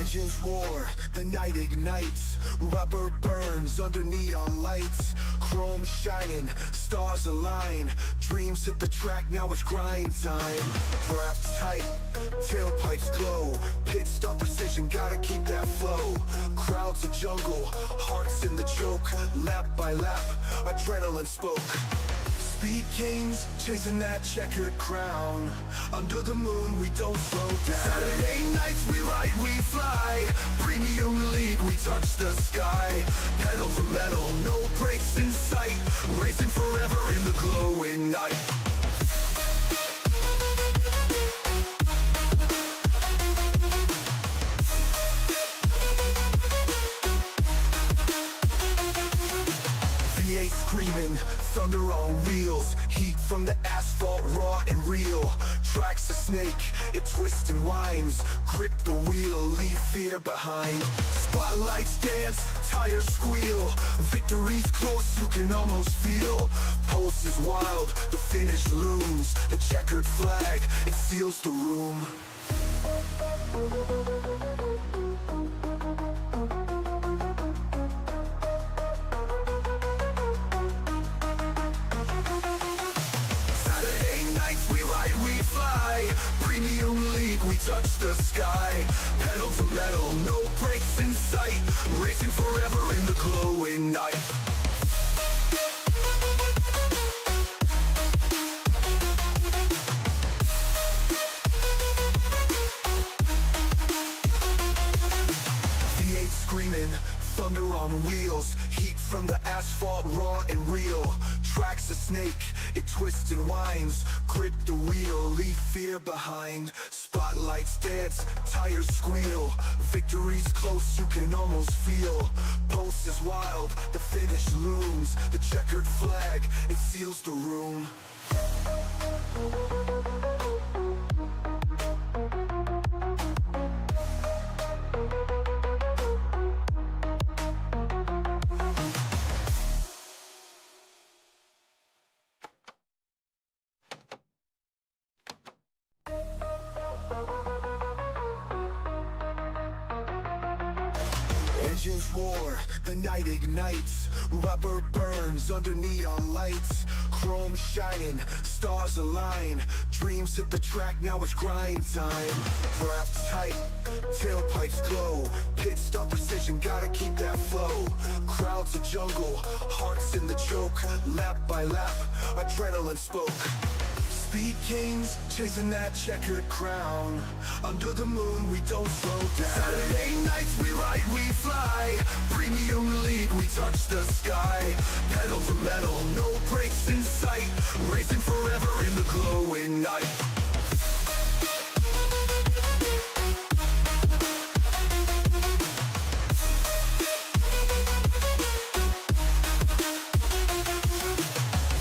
Engines roar, the night ignites, rubber burns under neon lights, chrome shining, stars align, dreams hit the track, now it's grind time. Wrapped tight, tailpipes glow, pit stop precision, gotta keep that flow. Crowds a jungle, hearts in the choke, lap by lap, adrenaline spoke. Speed kings, chasing that checkered crown. Under the moon, we don't slow down. Saturday nights, we ride, we fly. Premium league, we touch the sky. Pedal to metal, no brakes in sight. Racing forever in the glowing night. V8 screaming, thunder on wheels, heat from the asphalt raw and real. Track's a snake, it twists and winds, grip the wheel, leave fear behind. Spotlights dance, tires squeal, victory's close, you can almost feel. Pulse is wild, the finish looms, the checkered flag, it seals the room. Premium league, we touch the sky. Pedal to metal, no brakes in sight. Racing forever in the glowing night. V8 screaming, thunder on wheels, heat from the asphalt raw and real. Track's a snake, it twists and winds, grip the wheel, leave fear behind. Spotlights dance, tires squeal, victory's close, you can almost feel. Pulse is wild, the finish looms, the checkered flag, it seals the room. Engines roar, the night ignites, rubber burns under neon lights, chrome shining, stars align, dreams hit the track, now it's grind time. Wrapped tight, tailpipes glow, pit stop precision, gotta keep that flow. Crowds a jungle, hearts in the choke, lap by lap, adrenaline spoke. Speed kings, chasing that checkered crown. Under the moon, we don't slow down. Saturday nights, we ride, we fly. Premium league, we touch the sky. Pedal to metal, no brakes in sight. Racing forever in the glowing night.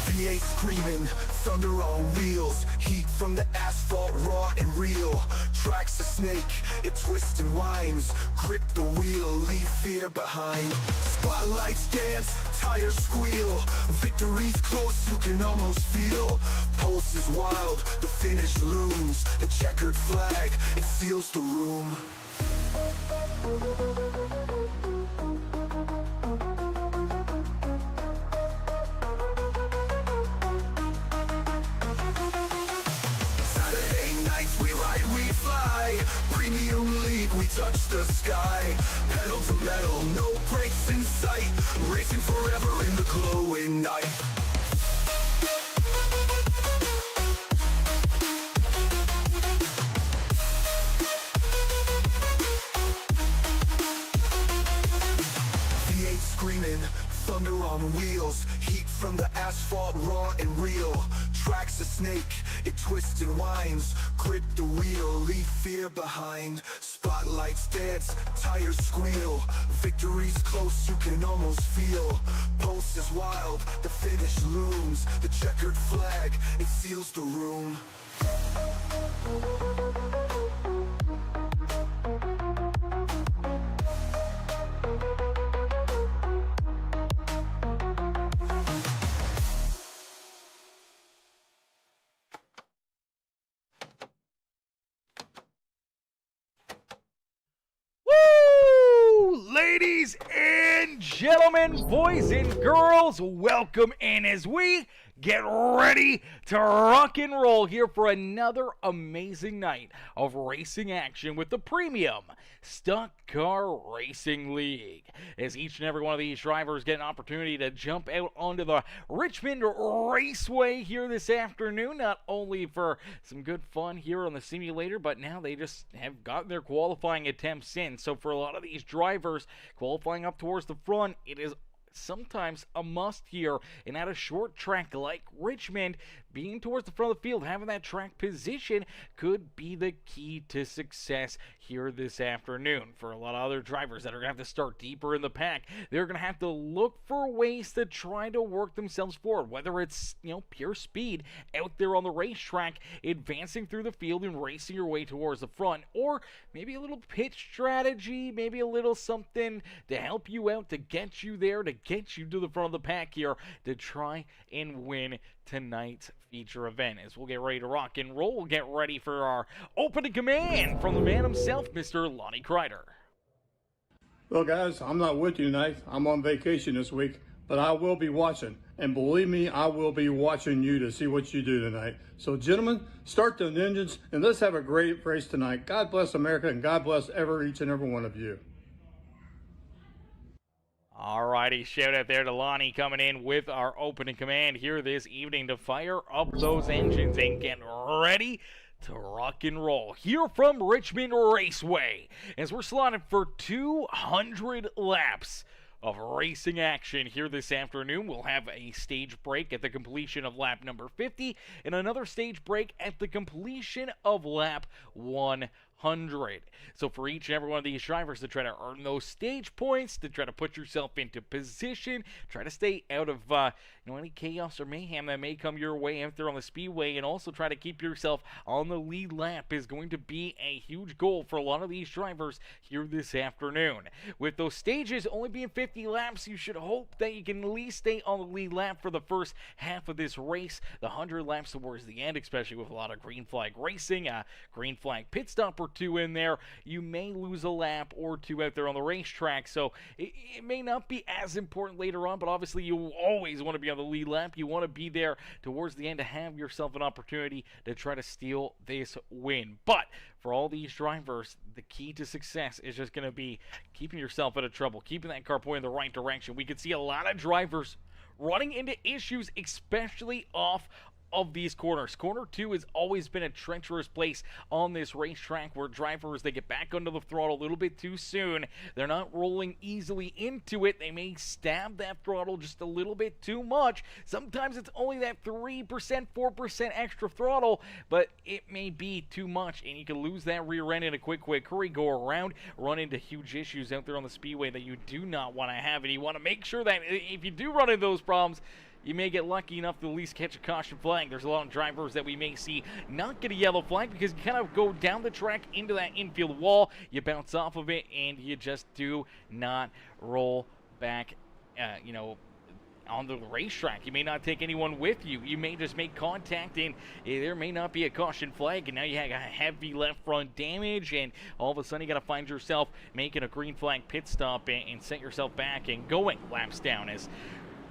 V8 screaming, thunder on wheels, heat from the asphalt raw and real. Track's a snake, it twists and winds, grip the wheel, leave fear behind. Spotlights dance, tires squeal, victory's close, you can almost feel. Pulse is wild, the finish looms, the checkered flag, it seals the room. Premium league, we touch the sky. Pedal to metal, no brakes in sight. Racing forever in the glowing night. V8 screaming, thunder on wheels, heat from the asphalt raw and real. Track's a snake, it twists and winds, grip the wheel, leave fear behind. Spotlights dance, tires squeal, victory's close, you can almost feel. Pulse is wild, the finish looms, the checkered flag, it seals the room. Ladies and gentlemen, boys and girls, welcome in as we get ready to rock and roll here for another amazing night of racing action with the premium Stock Car Racing League. As each and every one of these drivers get an opportunity to jump out onto the Richmond Raceway here this afternoon, not only for some good fun here on the simulator, but now they just have gotten their qualifying attempts in. So for a lot of these drivers qualifying up towards the front, it is sometimes a must here, and at a short track like Richmond, being towards the front of the field, having that track position could be the key to success here this afternoon. For a lot of other drivers that are going to have to start deeper in the pack, they're going to have to look for ways to try to work themselves forward, whether it's, pure speed out there on the racetrack, advancing through the field and racing your way towards the front, or maybe a little pit strategy, maybe a little something to help you out, to get you there, to get you to the front of the pack here, to try and win tonight's feature event. As we'll get ready to rock and roll, we'll get ready for our opening command from the man himself, Mr. Lonnie Crider. Well, guys, I'm not with you tonight. I'm on vacation this week, but I will be watching. And believe me, I will be watching you to see what you do tonight. So, gentlemen, start the engines, and let's have a great race tonight. God bless America, and God bless each and every one of you. Alrighty, shout out there to Lonnie coming in with our opening command here this evening to fire up those engines and get ready to rock and roll here from Richmond Raceway as we're slotted for 200 laps of racing action here this afternoon. We'll have a stage break at the completion of lap number 50 and another stage break at the completion of lap 100. So for each and every one of these drivers to try to earn those stage points, to try to put yourself into position, try to stay out of any chaos or mayhem that may come your way out there on the speedway, and also try to keep yourself on the lead lap is going to be a huge goal for a lot of these drivers here this afternoon. With those stages only being 50 laps, you should hope that you can at least stay on the lead lap for the first half of this race. The 100 laps towards the end, especially with a lot of green flag racing, green flag pit stop or two in there, you may lose a lap or two out there on the racetrack, so it may not be as important later on, but obviously you always want to be on the lead lap. You want to be there towards the end to have yourself an opportunity to try to steal this win. But for all these drivers, the key to success is just going to be keeping yourself out of trouble, keeping that car pointing in the right direction. We could see a lot of drivers running into issues, especially off of these corners. Corner 2 has always been a treacherous place on this racetrack where drivers, they get back under the throttle a little bit too soon. They're not rolling easily into it. They may stab that throttle just a little bit too much. Sometimes it's only that 3%, 4% extra throttle, but it may be too much, and you can lose that rear end in a quick hurry, go around, run into huge issues out there on the speedway that you do not want to have, and you want to make sure that if you do run into those problems, you may get lucky enough to at least catch a caution flag. There's a lot of drivers that we may see not get a yellow flag because you kind of go down the track into that infield wall, you bounce off of it, and you just do not roll back, on the racetrack. You may not take anyone with you. You may just make contact, and there may not be a caution flag, and now you have heavy left front damage, and all of a sudden you got to find yourself making a green flag pit stop and set yourself back and going laps down. As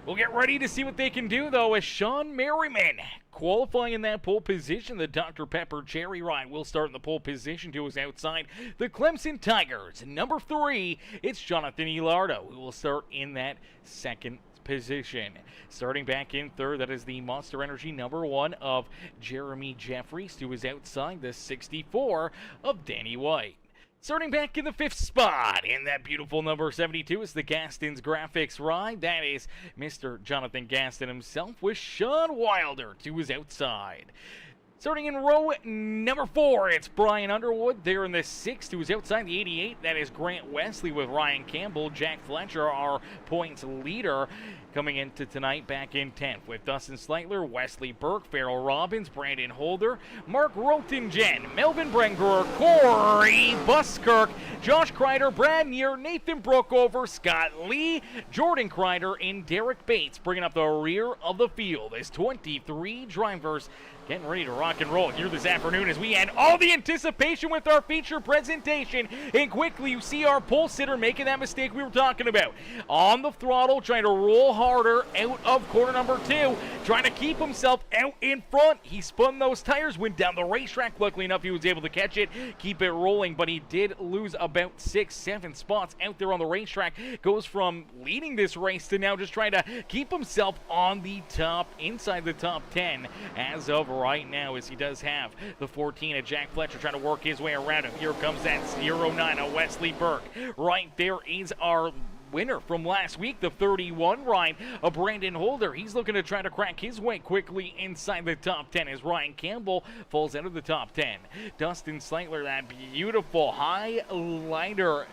we'll get ready to see what they can do, though, as Sean Merriman qualifying in that pole position. The Dr. Pepper Cherry Ride will start in the pole position to his outside. The Clemson Tigers, number 3, it's Jonathan Elardo who will start in that second position. Starting back in third, that is the Monster Energy number 1 of Jeremy Jeffries to his outside, the 64 of Danny White. Starting back in the 5th spot, in that beautiful number 72, is the Gastons Graphics ride. That is Mr. Jonathan Gaston himself with Sean Wilder to his outside. Starting in row number 4, it's Brian Underwood there in the 6th to his outside, the 88. That is Grant Wesley with Ryan Campbell. Jack Fletcher, our points leader. coming into tonight back in 10th with Dustin Sleitler, Wesley Burke, Farrell Robbins, Brandon Holder, Mark Rotingen, Melvin Brengerer, Corey Buskirk, Josh Crider, Brad Neer, Nathan Brookover, Scott Lee, Jordan Crider, and Derek Bates bringing up the rear of the field as 23 drivers getting ready to rock and roll here this afternoon as we end all the anticipation with our feature presentation. And quickly, you see our pole sitter making that mistake we were talking about. On the throttle, trying to roll harder out of corner number 2, trying to keep himself out in front. He spun those tires, went down the racetrack. Luckily enough, he was able to catch it, keep it rolling, but he did lose about 6-7 spots out there on the racetrack. Goes from leading this race to now just trying to keep himself on the top, inside the top 10 as of right now, as he does have the 14 of Jack Fletcher trying to work his way around him. Here comes that 09 of Wesley Burke. Right there is our winner from last week, the 31 ride of Brandon Holder. He's looking to try to crack his way quickly inside the top 10 as Ryan Campbell falls out of the top 10. Dustin Sleitler, that beautiful highlighter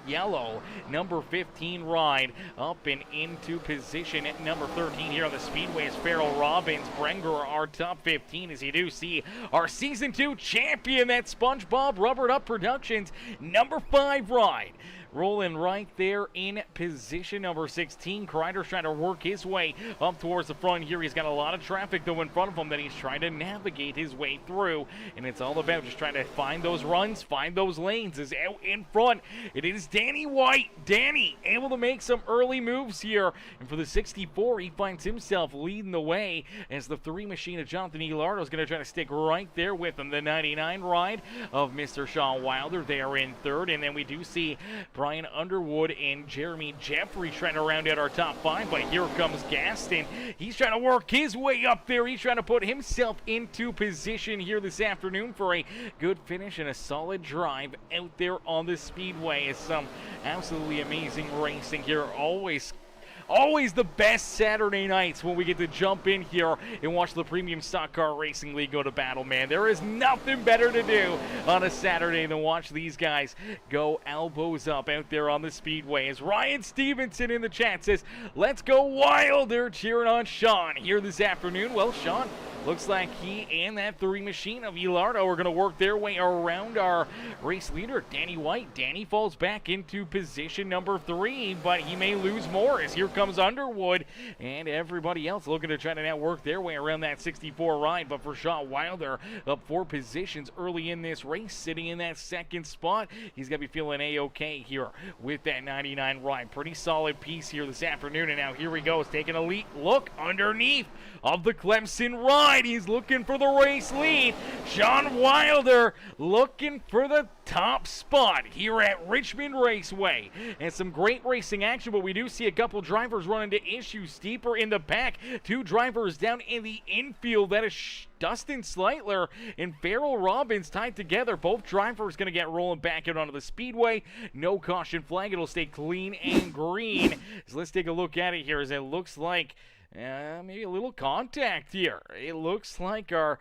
yellow number 15 ride up and into position at number 13 here on the speedway as Farrell Robbins, Brenger, our top 15, as you do see our season 2 champion, that SpongeBob Rubbered Up Productions number 5 ride. Rolling right there in position number 16. Crider's trying to work his way up towards the front here. He's got a lot of traffic though in front of him that he's trying to navigate his way through, and it's all about just trying to find those runs, find those lanes. Is out in front. It is Danny White. Danny able to make some early moves here, and for the 64, he finds himself leading the way as the 3 machine of Jonathan Elardo is going to try to stick right there with him. The 99 ride of Mr. Sean Wilder there in third, and then we do see Brian Underwood and Jeremy Jeffrey trying to round out our top 5, but here comes Gaston. He's trying to work his way up there. He's trying to put himself into position here this afternoon for a good finish and a solid drive out there on the speedway. It's some absolutely amazing racing here. Always the best Saturday nights when we get to jump in here and watch the Premium Stock Car Racing League go to battle, man. There is nothing better to do on a Saturday than watch these guys go elbows up out there on the speedway. As Ryan Stevenson in the chat says, let's go Wilder, cheering on Sean here this afternoon. Well, Sean, looks like he and that 3 machine of Elardo are going to work their way around our race leader, Danny White. Danny falls back into position number 3, but he may lose more as here comes Underwood and everybody else looking to try to now work their way around that 64 ride. But for Sean Wilder, up 4 positions early in this race, sitting in that 2nd spot. He's going to be feeling A-okay here with that 99 ride. Pretty solid piece here this afternoon. And now here he goes, taking a look underneath of the Clemson ride. He's looking for the race lead. Sean Wilder looking for the top spot here at Richmond Raceway. And some great racing action, but we do see a couple drivers run into issues deeper in the back. 2 drivers down in the infield. That is Dustin Sleitler and Farrell Robbins tied together. Both drivers going to get rolling back out onto the speedway. No caution flag. It'll stay clean and green. So let's take a look at it here as it looks like maybe a little contact here. It looks like our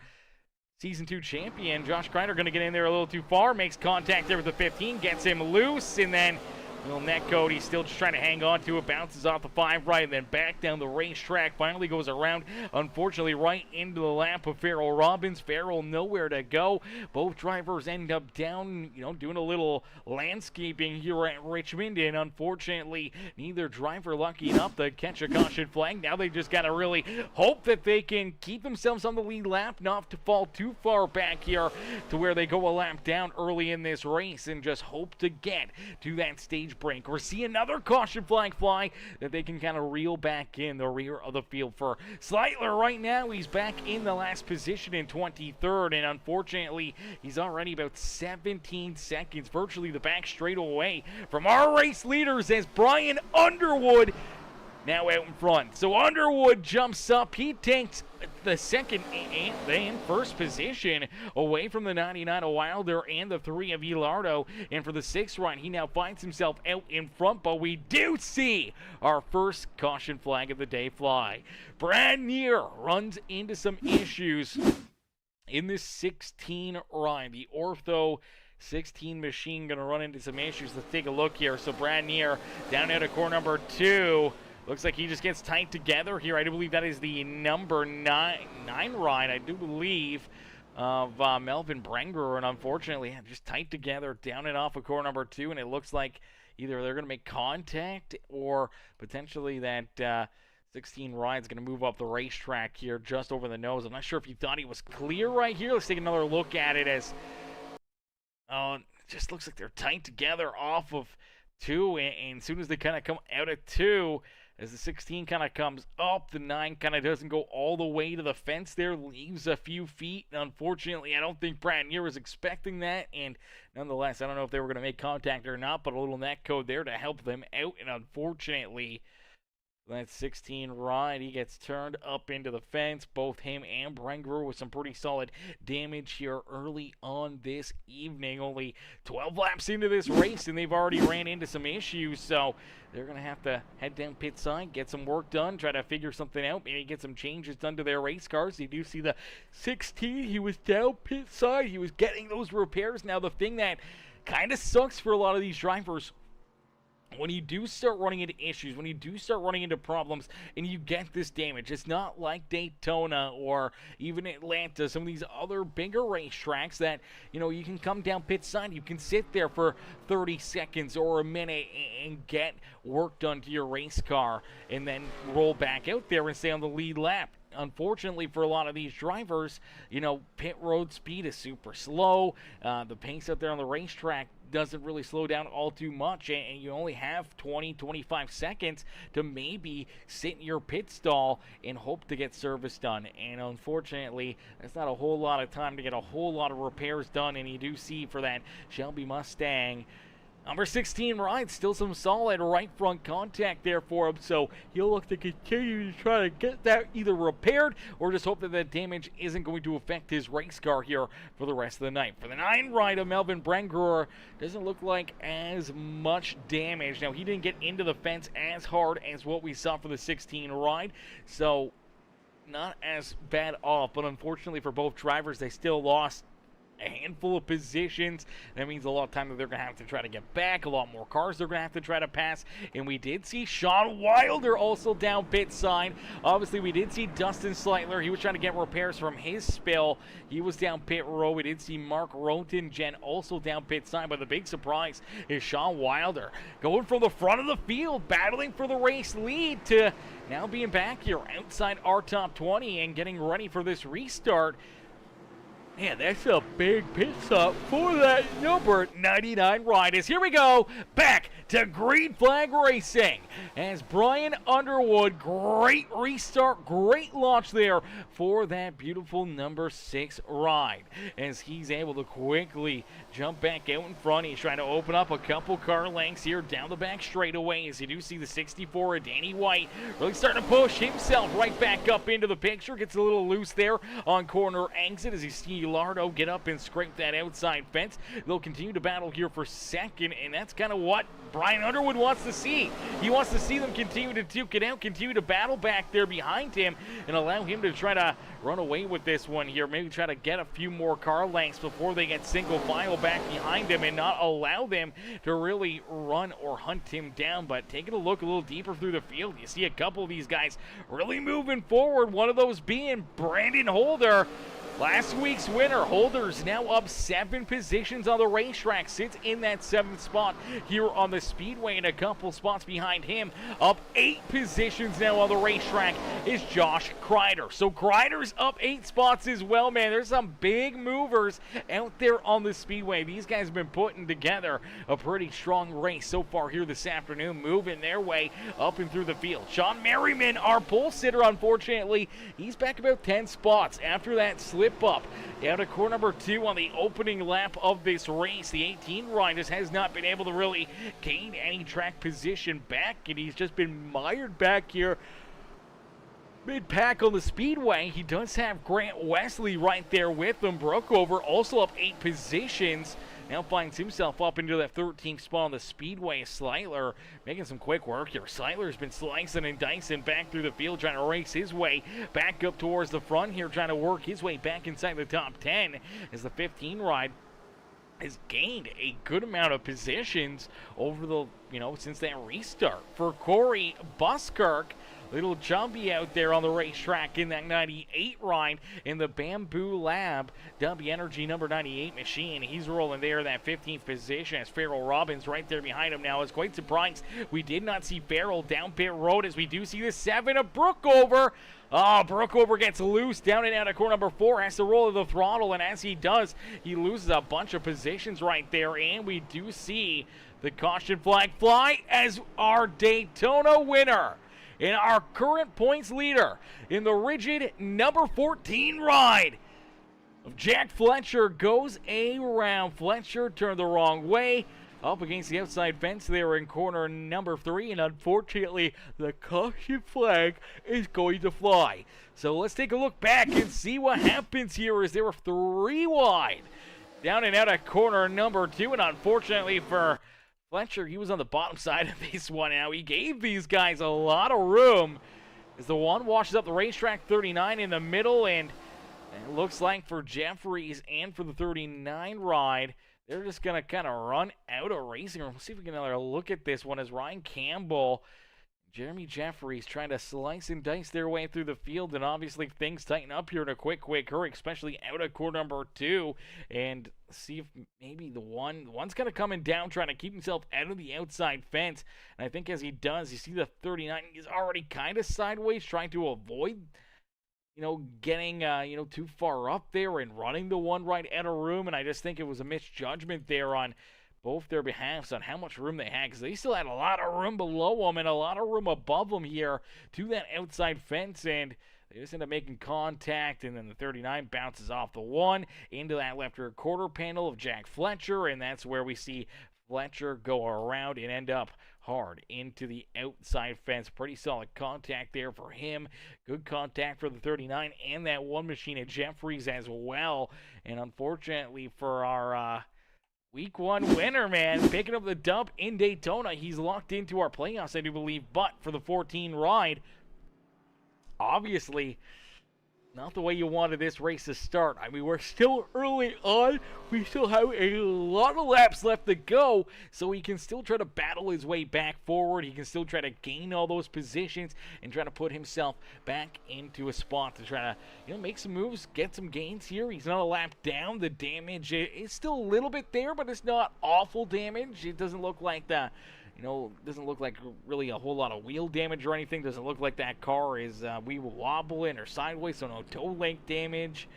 Season 2 champion, Josh Crider, going to get in there a little too far. Makes contact there with the 15, gets him loose, and then little net code. He's still just trying to hang on to it. Bounces off the 5 right, and then back down the racetrack. Finally goes around, unfortunately, right into the lap of Farrell Robbins. Farrell nowhere to go. Both drivers end up down, doing a little landscaping here at Richmond, and unfortunately, neither driver lucky enough to catch a caution flag. Now they just got to really hope that they can keep themselves on the lead lap, not to fall too far back here to where they go a lap down early in this race, and just hope to get to that stage break or see another caution flag fly that they can kind of reel back in the rear of the field. For Sleitler right now, he's back in the last position in 23rd, and unfortunately he's already about 17 seconds virtually the back straight away from our race leaders as Brian Underwood now out in front. So Underwood jumps up. He takes the second and first position away from the 99 of Wilder and the 3 of Elardo. And for the 6th run, he now finds himself out in front, but we do see our first caution flag of the day fly. Brad Neer runs into some issues in this 16 ride. The Ortho 16 machine going to run into some issues. Let's take a look here. So Brad Neer down at a corner number 2. Looks like he just gets tight together here. I do believe that is the number 9 ride, I do believe, of Melvin Brenger. And unfortunately, just tight together down and off of core number 2. And it looks like either they're going to make contact or potentially that 16 ride's going to move up the racetrack here just over the nose. I'm not sure if you thought he was clear right here. Let's take another look at it as it just looks like they're tight together off of 2. And as soon as they kind of come out of 2, as the 16 kind of comes up, the 9 kind of doesn't go all the way to the fence there, leaves a few feet. And unfortunately, I don't think Brad Neer was expecting that. And nonetheless, I don't know if they were going to make contact or not, but a little net code there to help them out. And unfortunately, that 16 ride, he gets turned up into the fence. Both him and Brenger with some pretty solid damage here early on this evening. Only 12 laps into this race, and they've already ran into some issues. So they're going to have to head down pit side, get some work done, try to figure something out, maybe get some changes done to their race cars. You do see the 16, he was down pit side. He was getting those repairs. Now, the thing that kind of sucks for a lot of these drivers, when you do start running into issues, when you do start running into problems, and you get this damage, it's not like Daytona or even Atlanta, some of these other bigger racetracks that, you know, you can come down pit side, you can sit there for 30 seconds or a minute and get work done to your race car, and then roll back out there and stay on the lead lap. Unfortunately for a lot of these drivers, you know, pit road speed is super slow. The pace out there on the racetrack doesn't really slow down all too much, and you only have 20-25 seconds to maybe sit in your pit stall and hope to get service done. And unfortunately, that's not a whole lot of time to get a whole lot of repairs done. And you do see for that Shelby Mustang, number 16 ride, still some solid right front contact there for him, so he'll look to continue to try to get that either repaired or just hope that that damage isn't going to affect his race car here for the rest of the night. For the 9 ride of Melvin Brenger, doesn't look like as much damage. Now, he didn't get into the fence as hard as what we saw for the 16 ride, so not as bad off, but unfortunately for both drivers, they still lost a handful of positions. That means a lot of time that they're going to have to try to get back, a lot more cars they're going to have to try to pass. And we did see Sean Wilder also down pit side. Obviously, we did see Dustin Sleitler. He was trying to get repairs from his spill. He was down pit row. We did see Mark Rotengen also down pit side, but the big surprise is Sean Wilder going from the front of the field, battling for the race lead, to now being back here outside our top 20 and getting ready for this restart. Man, that's a big pit stop for that number 99 ride. As here we go, back to Green Flag Racing. As Brian Underwood, great restart, great launch there for that beautiful number 6 ride. As he's able to quickly jump back out in front. He's trying to open up a couple car lengths here down the back straightaway. As you do see the 64 of Danny White really starting to push himself right back up into the picture. Gets a little loose there on corner exit as you see Lardo get up and scrape that outside fence. They'll continue to battle here for second, and that's kind of what Brian Underwood wants to see. He wants to see them continue to duke it out, continue to battle back there behind him, and allow him to try to run away with this one here. Maybe try to get a few more car lengths before they get single file back behind him and not allow them to really run or hunt him down. But taking a look a little deeper through the field, you see a couple of these guys really moving forward. One of those being Brandon Holder. Last week's winner. Holder's now up 7 positions on the racetrack, sits in that 7th spot here on the speedway, and a couple spots behind him, up 8 positions now on the racetrack, is Josh Crider. So Crider's up 8 spots as well, man. There's some big movers out there on the speedway. These guys have been putting together a pretty strong race so far here this afternoon, moving their way up and through the field. Sean Merriman, our pole sitter, unfortunately, he's back about 10 spots after that slip up out of core number 2 on the opening lap of this race. The 18 rider has not been able to really gain any track position back, and he's just been mired back here mid-pack on the speedway. He does have Grant Wesley right there with him. Brookover also up 8 positions. Now finds himself up into that 13th spot on the speedway. Sleitler making some quick work here. Sleitler's been slicing and dicing back through the field, trying to race his way back up towards the front here, trying to work his way back inside the top 10 as the 15 ride has gained a good amount of positions over the, since that restart. For Corey Buskirk, little jumpy out there on the racetrack in that 98 ride in the Bamboo Lab W Energy number 98 machine. He's rolling there in that 15th position as Farrell Robbins right there behind him now. I was quite surprised we did not see Farrell down pit road, as we do see the 7 of Brookover. Oh, Brookover gets loose down and out of corner number 4, has to roll the throttle, and as he does, he loses a bunch of positions right there, and we do see the caution flag fly as our Daytona winner and our current points leader in the rigid number 14 ride of Jack Fletcher goes around. Fletcher turned the wrong way up against the outside fence there in corner number 3, and unfortunately the caution flag is going to fly. So let's take a look back and see what happens here, as they were 3 wide down and out at corner number 2, and unfortunately for Fletcher, he was on the bottom side of this one. Now he gave these guys a lot of room as the one washes up the racetrack. 39 in the middle, and it looks like for Jeffries and for the 39 ride, they're just going to kind of run out of racing room. Let's see if we can another look at this one as Ryan Campbell, Jeremy Jeffries trying to slice and dice their way through the field, and obviously things tighten up here in a quick hurry, especially out of corner number 2, and see if maybe the one's kind of coming down, trying to keep himself out of the outside fence. And I think as he does, you see the 39 is already kind of sideways, trying to avoid, getting, too far up there and running the one right out of room. And I just think it was a misjudgment there on both their behalves on how much room they had, because they still had a lot of room below them and a lot of room above them here to that outside fence, and they just end up making contact, and then the 39 bounces off the 1 into that left rear quarter panel of Jack Fletcher, and that's where we see Fletcher go around and end up hard into the outside fence. Pretty solid contact there for him. Good contact for the 39 and that one machine at Jeffries as well. And unfortunately for our Week 1 winner, man, picking up the dub in Daytona. He's locked into our playoffs, I do believe, but for the 14 ride, obviously not the way you wanted this race to start. I mean, we're still early on. We still have a lot of laps left to go, so he can still try to battle his way back forward. He can still try to gain all those positions and try to put himself back into a spot to try to, make some moves, get some gains here. He's not a lap down. The damage is still a little bit there, but it's not awful damage. It doesn't look like doesn't look like really a whole lot of wheel damage or anything. Doesn't look like that car is wobbling or sideways, so no toe length damage.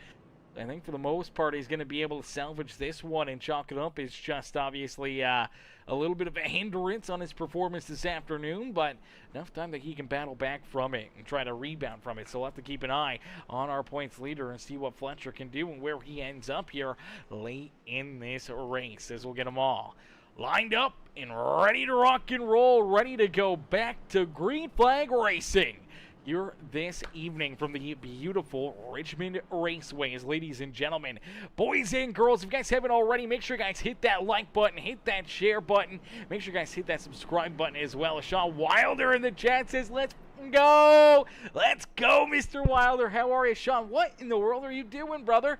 I think for the most part he's going to be able to salvage this one and chalk it up. It's just obviously a little bit of a hindrance on his performance this afternoon, but enough time that he can battle back from it and try to rebound from it. So we'll have to keep an eye on our points leader and see what Fletcher can do and where he ends up here late in this race, as we'll get them all lined up and ready to rock and roll, ready to go back to Green Flag Racing here this evening from the beautiful Richmond Raceway. Ladies and gentlemen, boys and girls, if you guys haven't already, make sure you guys hit that like button, hit that share button, make sure you guys hit that subscribe button as well. Sean Wilder in the chat says, let's go, Mr. Wilder. How are you, Sean? What in the world are you doing, brother?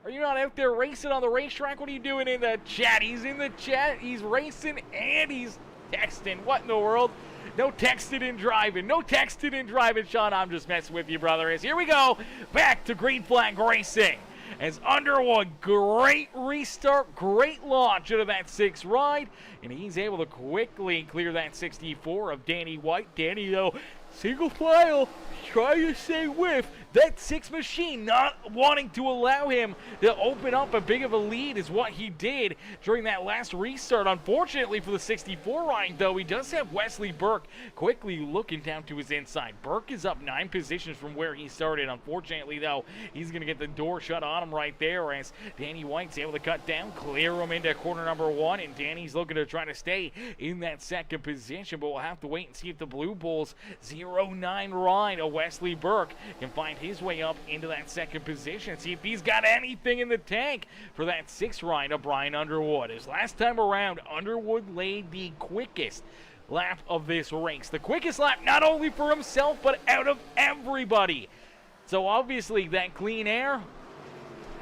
Are you not out there racing on the racetrack? What are you doing in the chat? He's in the chat, he's racing, and he's texting. What in the world? No texting and driving. No texting and driving, Sean. I'm just messing with you, brother. As here we go, back to Green Flag Racing. As Underwood, great restart, great launch out of that 6 ride, and he's able to quickly clear that 64 of Danny White. Danny, though, single file, trying to stay with that 6 machine, not wanting to allow him to open up a big of a lead is what he did during that last restart. Unfortunately for the 64 ride, though, he does have Wesley Burke quickly looking down to his inside. Burke is up 9 positions from where he started. Unfortunately, though, he's going to get the door shut on him right there as Danny White's able to cut down, clear him into corner number 1, and Danny's looking to try to stay in that second position, but we'll have to wait and see if the Blue Bulls 09 ride of Wesley Burke can find his way up into that second position. See if he's got anything in the tank for that 6th ride of Brian Underwood. As last time around, Underwood laid the quickest lap of this race. The quickest lap not only for himself, but out of everybody. So obviously that clean air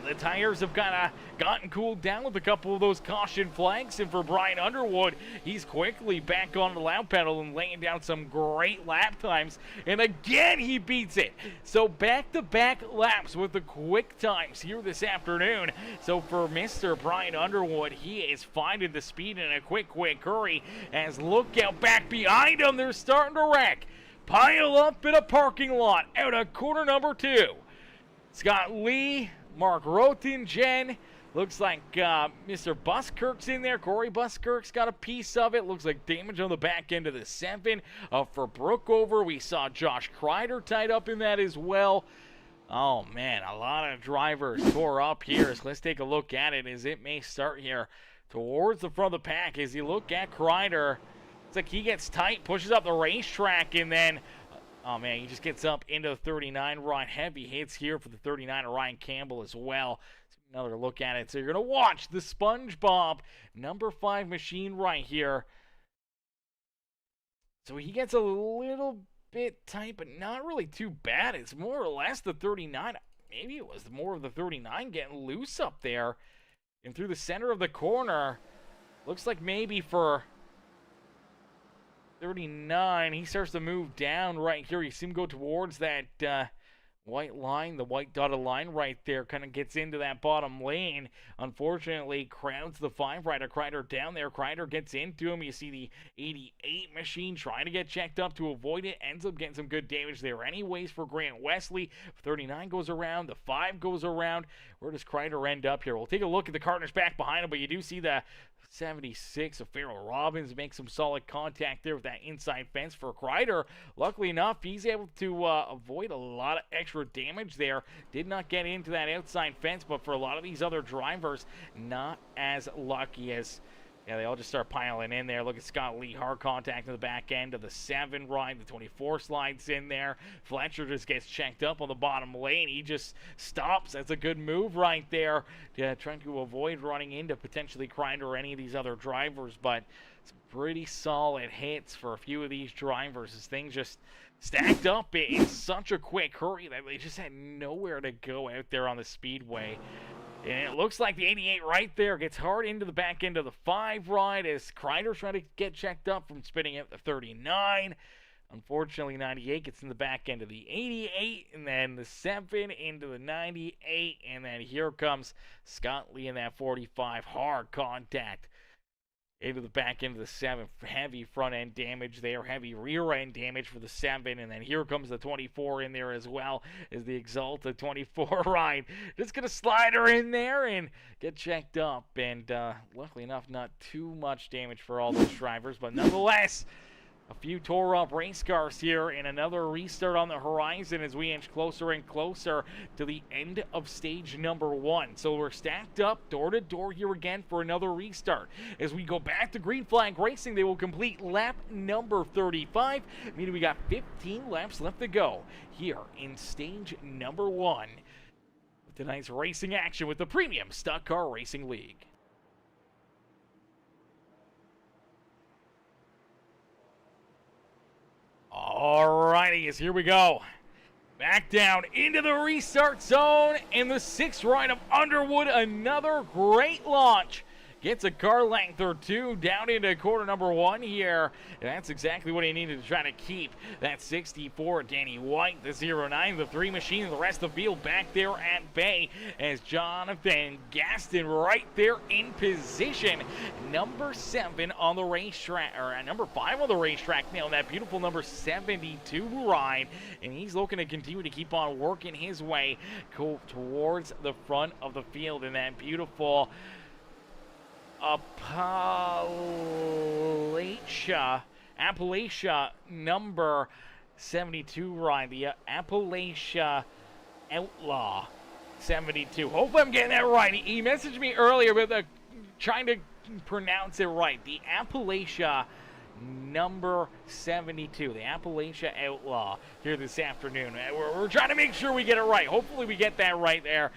The tires have kind of gotten cooled down with a couple of those caution flags, and for Brian Underwood, he's quickly back on the lap pedal and laying down some great lap times, and again he beats it. So back-to-back laps with the quick times here this afternoon. So for Mr. Brian Underwood, he is finding the speed in a quick hurry, as look out back behind him, they're starting to wreck. Pile up in a parking lot out of corner number 2. Scott Lee, Mark Roten, Jen. Looks like Mr. Buskirk's in there. Corey Buskirk's got a piece of it. Looks like damage on the back end of the 7. For Brookover, we saw Josh Crider tied up in that as well. Oh, man, a lot of drivers tore up here. So let's take a look at it as it may start here towards the front of the pack. As you look at Crider, it's like he gets tight, pushes up the racetrack, and then oh, man, he just gets up into the 39. Ryan, heavy hits here for the 39 of Ryan Campbell as well. So another look at it. So you're going to watch the SpongeBob number 5 machine right here. So he gets a little bit tight, but not really too bad. It's more or less the 39. Maybe it was more of the 39 getting loose up there. And through the center of the corner, looks like maybe for 39, he starts to move down right here. You see him go towards that white line, the white dotted line right there, kind of gets into that bottom lane. Unfortunately, crowds the 5 rider. Crider down there. Crider gets into him. You see the 88 machine trying to get checked up to avoid it. Ends up getting some good damage there anyways for Grant Wesley. 39 goes around. The 5 goes around. Where does Crider end up here? We'll take a look at the Cardinals back behind him, but you do see the 76 of Farrell Robbins make some solid contact there with that inside fence for Crider. Luckily enough, he's able to avoid a lot of extra damage there. Did not get into that outside fence, but for a lot of these other drivers, not as lucky as, yeah, they all just start piling in there. Look at Scott Lee, hard contact in the back end of the 7 ride. The 24 slides in there. Fletcher just gets checked up on the bottom lane. He just stops. That's a good move right there. Trying to avoid running into potentially Crider or any of these other drivers, but some pretty solid hits for a few of these drivers as things just stacked up in such a quick hurry that they just had nowhere to go out there on the speedway. And it looks like the 88 right there gets hard into the back end of the 5 ride as Crider's trying to get checked up from spinning out the 39. Unfortunately, 98 gets in the back end of the 88, and then the 7 into the 98, and then here comes Scott Lee in that 45. Hard contact into the back end of the 7. Heavy front end damage there, heavy rear end damage for the 7, and then here comes the 24 in there as well as the Exalta 24 ride. Just gonna slide her in there and get checked up, and luckily enough, not too much damage for all those drivers, but nonetheless, a few tore up race cars here, and another restart on the horizon as we inch closer and closer to the end of stage number 1. So we're stacked up door to door here again for another restart. As we go back to green flag racing, they will complete lap number 35, meaning we got 15 laps left to go here in stage number 1 of tonight's racing action with the Premium Stock Car Racing League. Alrighty, here we go. Back down into the restart zone in the 6th ride of Underwood. Another great launch. Gets a car length or 2 down into corner number 1 here. And that's exactly what he needed to try to keep that 64. Danny White, the 09, the 3 machine, the rest of the field back there at bay as Jonathan Gaston right there in position. Number 7 on the racetrack, or number 5 on the racetrack now, that beautiful number 72 ride. And he's looking to continue to keep on working his way towards the front of the field in that beautiful Appalachia number 72 ride, the Appalachia Outlaw 72. Hopefully I'm getting that right. He messaged me earlier with trying to pronounce it right. The Appalachia number 72, the Appalachia Outlaw here this afternoon. We're trying to make sure we get it right. Hopefully we get that right there.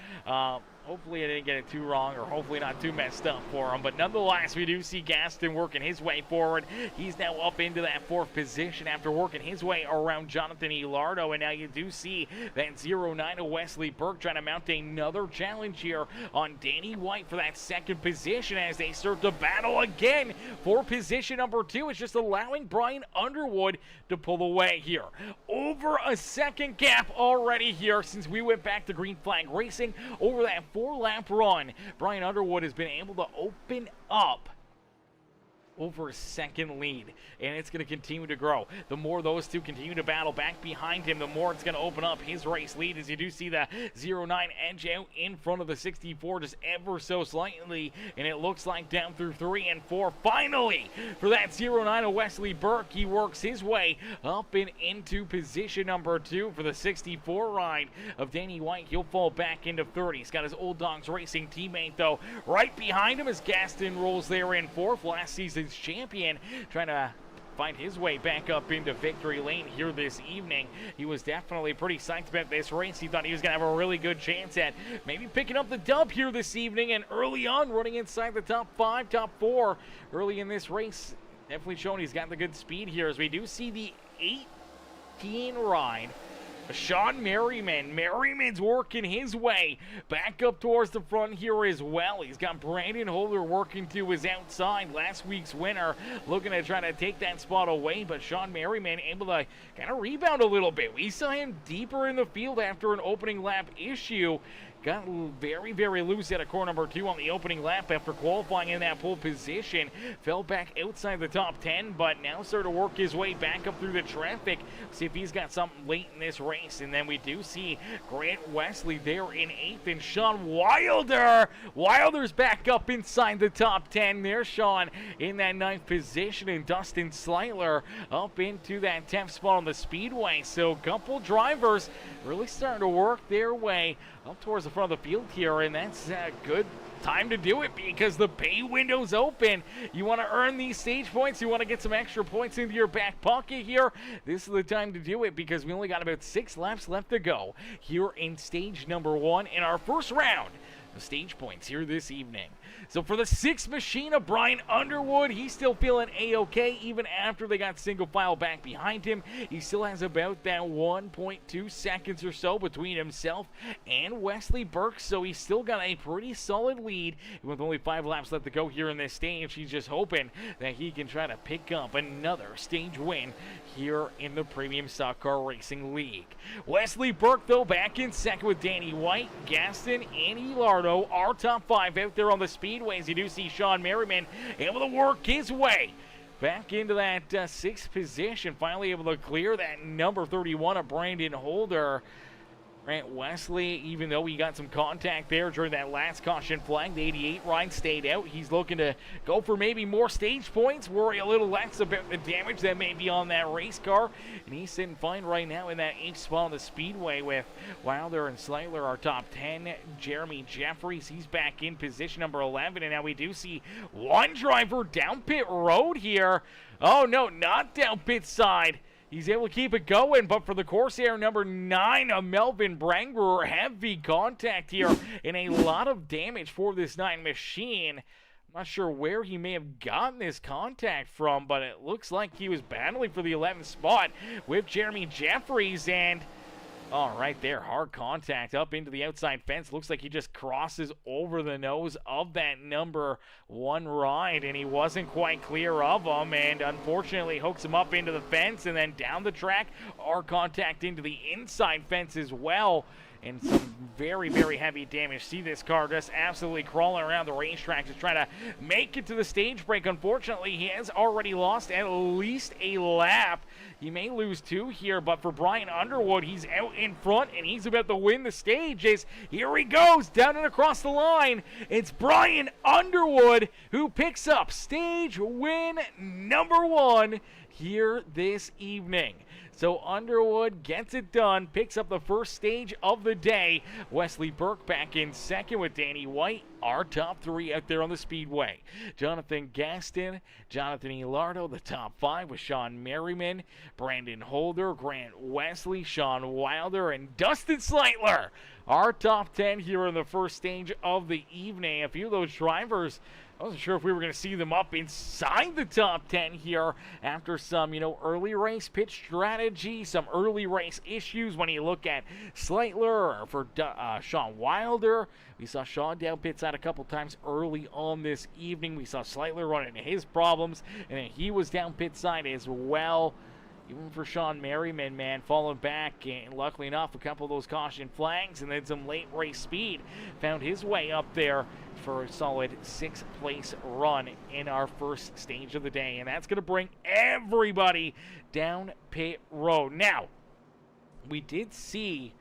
Hopefully I didn't get it too wrong, or hopefully not too messed up for him. But nonetheless, we do see Gaston working his way forward. He's now up into that 4th position after working his way around Jonathan Elardo. And now you do see that 09 of Wesley Burke trying to mount another challenge here on Danny White for that 2nd position as they start to battle again for position number 2. It's just allowing Brian Underwood to pull away here. Over a 2nd gap already here since we went back to Green Flag Racing over that 4-lap run. Brian Underwood has been able to open up over a 2nd lead, and it's going to continue to grow. The more those two continue to battle back behind him, the more it's going to open up his race lead, as you do see the 09 edge out in front of the 64 just ever so slightly, and it looks like down through 3 and 4. Finally, for that 09 of Wesley Burke, he works his way up and into position number 2 for the 64 ride of Danny White. He'll fall back into 3rd. He's got his Old Dogs Racing teammate, though, right behind him as Gaston rolls there in 4th. Last season's champion trying to find his way back up into victory lane here this evening. He was definitely pretty psyched about this race. He thought he was going to have a really good chance at maybe picking up the dub here this evening, and early on running inside the top 5, top 4 early in this race. Definitely showing he's got the good speed here, as we do see the 18 ride. Sean Merriman. Merriman's working his way back up towards the front here as well. He's got Brandon Holder working to his outside. Last week's winner looking to try to take that spot away, but Sean Merriman able to kind of rebound a little bit. We saw him deeper in the field after an opening lap issue. Got very, very loose at a corner number 2 on the opening lap after qualifying in that pole position. Fell back outside the top 10, but now started to work his way back up through the traffic. See if he's got something late in this race. And then we do see Grant Wesley there in 8th, and Sean Wilder. Wilder's back up inside the top 10. There's Sean in that 9th position, and Dustin Sleitler up into that 10th spot on the speedway. So a couple drivers really starting to work their way up towards the front of the field here, and that's a good time to do it because the pay window's open. You want to earn these stage points, you want to get some extra points into your back pocket here. This is the time to do it because we only got about 6 laps left to go here in stage number 1 in our first round of stage points here this evening. So for the 6th machine of Brian Underwood, he's still feeling A-okay even after they got single file back behind him. He still has about that 1.2 seconds or so between himself and Wesley Burke, so he's still got a pretty solid lead. With only 5 laps left to go here in this stage, he's just hoping that he can try to pick up another stage win here in the Premium Stock Car Racing League. Wesley Burke, though, back in 2nd with Danny White, Gaston, and Elardo. Our top 5 out there on the speedways. You do see Sean Merriman able to work his way back into that 6th position, finally able to clear that number 31 of Brandon Holder. Grant Wesley, even though he got some contact there during that last caution flag, the 88 ride stayed out. He's looking to go for maybe more stage points, worry a little less about the damage that may be on that race car. And he's sitting fine right now in that 8th spot on the speedway with Wilder and Sleitler, our top 10. Jeremy Jeffries, he's back in position number 11. And now we do see one driver down pit road here. Oh, no, not down pit side. He's able to keep it going, but for the Corsair number 9 of Melvin Brangwer, heavy contact here and a lot of damage for this 9 machine. I'm not sure where he may have gotten this contact from, but it looks like he was battling for the 11th spot with Jeremy Jeffries, and right there, hard contact up into the outside fence. Looks like he just crosses over the nose of that number 1 ride, and he wasn't quite clear of him, and unfortunately hooks him up into the fence and then down the track. Hard contact into the inside fence as well, and some very, very heavy damage. See this car just absolutely crawling around the racetrack, just trying to make it to the stage break. Unfortunately, he has already lost at least a lap. He may lose 2 here, but for Brian Underwood, he's out in front, and he's about to win the stages. Here he goes, down and across the line. It's Brian Underwood who picks up stage win number 1 here this evening. So Underwood gets it done, picks up the first stage of the day. Wesley Burke back in second with Danny White. Our top three out there on the speedway. Jonathan Gaston, Jonathan Elardo, the top five with Sean Merriman, Brandon Holder, Grant Wesley, Sean Wilder, and Dustin Sleightler. Our top 10 here in the first stage of the evening. A few of those drivers, I wasn't sure if we were going to see them up inside the top 10 here after some, early race pitch strategy, some early race issues. When you look at Sleightler or for Sean Wilder, we saw Sean down pit side a couple times early on this evening. We saw Sleightler run into his problems, and then he was down pit side as well. Even for Sean Merriman, man, falling back, and luckily enough, a couple of those caution flags and then some late race speed found his way up there for a solid sixth-place run in our first stage of the day. And that's going to bring everybody down pit road. Now, we did see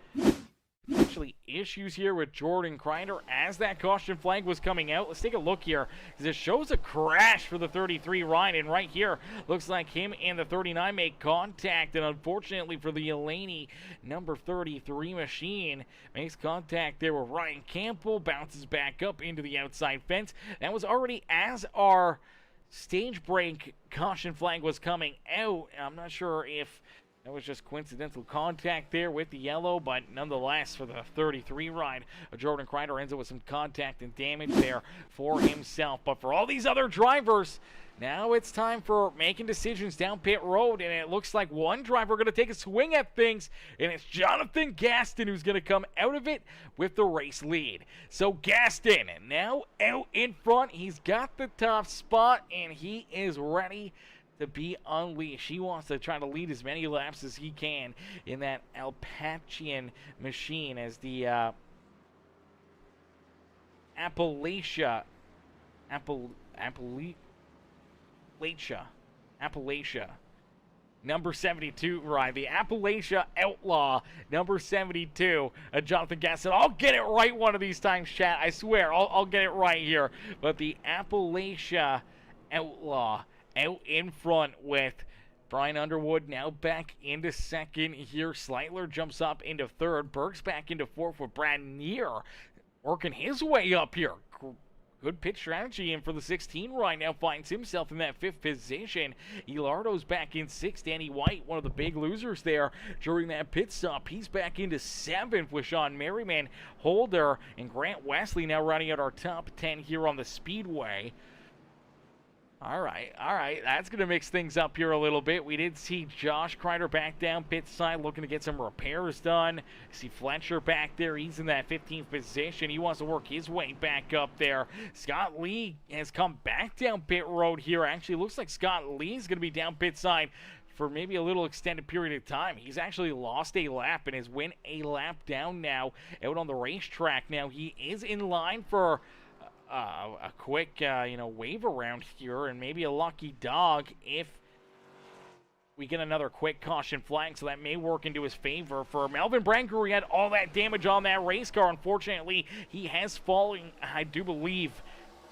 actually issues here with Lonnie Crider as that caution flag was coming out. Let's take a look here, because it shows a crash for the 33 Ryan, and right here looks like him and the 39 make contact, and unfortunately for the Elaney number 33 machine, makes contact there with Ryan Campbell, bounces back up into the outside fence. That was already as our stage break caution flag was coming out. I'm not sure if that was just coincidental contact there with the yellow, but nonetheless, for the 33 ride, Lonnie Crider ends up with some contact and damage there for himself. But for all these other drivers, now it's time for making decisions down pit road, and it looks like one driver going to take a swing at things, and it's Jonathan Gaston who's going to come out of it with the race lead. So Gaston now out in front. He's got the top spot, and he is ready to be unleashed. He wants to try to lead as many laps as he can in that Apachean machine as the Appalachia number 72 ride, the Appalachia Outlaw number 72, Jonathan Gaston. I'll get it right one of these times, chat. I swear, I'll get it right here. But the Appalachia Outlaw out in front with Brian Underwood now back into second here. Sleightler jumps up into third. Burke's back into fourth with Brad Neer working his way up here. Good pitch strategy, and for the 16 right now finds himself in that fifth position. Elardo's back in sixth. Danny White, one of the big losers there during that pit stop, he's back into seventh with Sean Merriman, Holder, and Grant Wesley now running out our top 10 here on the speedway. All right, that's going to mix things up here a little bit. We did see Josh Crider back down pit side looking to get some repairs done. See Fletcher back there. He's in that 15th position. He wants to work his way back up there. Scott Lee has come back down pit road here. Actually, looks like Scott Lee is going to be down pit side for maybe a little extended period of time. He's actually lost a lap and has went a lap down now out on the racetrack. Now, he is in line for a quick, wave around here, and maybe a lucky dog if we get another quick caution flag, so that may work into his favor. For Melvin Branker, he had all that damage on that race car. Unfortunately, he has fallen, I do believe,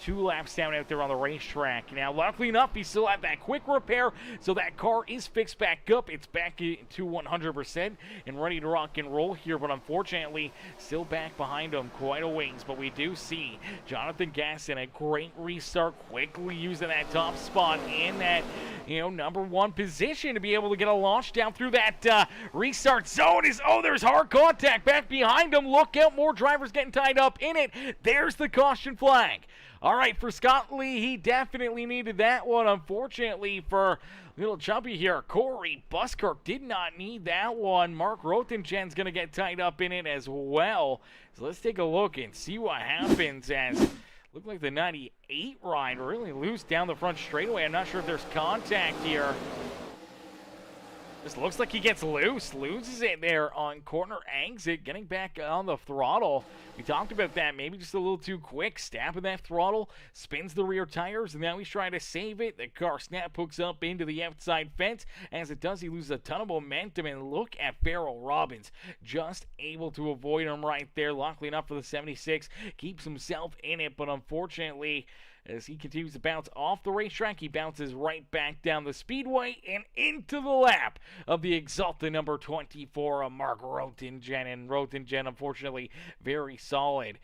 2 laps down out there on the racetrack. Now, luckily enough, he still had that quick repair, so that car is fixed back up. It's back to 100% and ready to rock and roll here, but unfortunately, still back behind him quite a ways. But we do see Jonathan Gaston, a great restart, quickly using that top spot in that, number 1 position to be able to get a launch down through that restart zone. There's hard contact back behind him. Look out, more drivers getting tied up in it. There's the caution flag. All right, for Scott Lee, he definitely needed that one. Unfortunately for little chubby here, Corey Buskirk did not need that one. Mark Rothengen's going to get tied up in it as well. So let's take a look and see what happens as look like the 98 ride really loose down the front straightaway. I'm not sure if there's contact here. This looks like he gets loose, loses it there on corner exit, getting back on the throttle. We talked about that, maybe just a little too quick, stabbing that throttle, spins the rear tires, and now he's trying to save it. The car snap hooks up into the outside fence. As it does, he loses a ton of momentum, and look at Farrell Robbins, just able to avoid him right there. Luckily enough for the 76, keeps himself in it, but unfortunately, as he continues to bounce off the racetrack. He bounces right back down the speedway and into the lap of the exalted number 24, Mark Rotingen. And Rotingen, unfortunately, very solid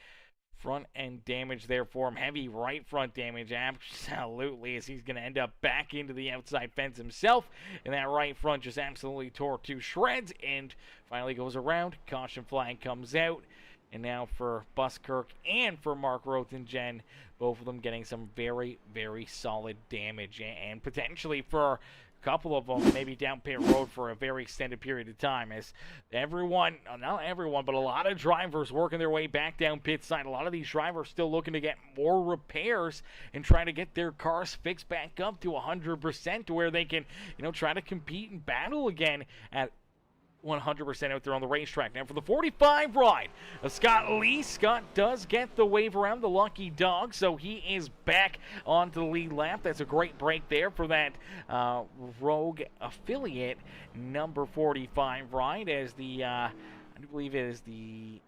front end damage there for him. Heavy right front damage, absolutely, as he's going to end up back into the outside fence himself. And that right front just absolutely tore to shreds and finally goes around. Caution flag comes out. And now for Buskirk and for Mark Rotingen, both of them getting some very, very solid damage. And potentially for a couple of them, maybe down pit road for a very extended period of time, as everyone, not everyone, but a lot of drivers working their way back down pit side. A lot of these drivers still looking to get more repairs and trying to get their cars fixed back up to 100% to where they can, try to compete and battle again at 100% out there on the racetrack. Now for the 45 ride of Scott Lee. Scott does get the wave around the lucky dog, so he is back onto the lead lap. That's a great break there for that Rogue affiliate number 45 ride, as the I believe it is the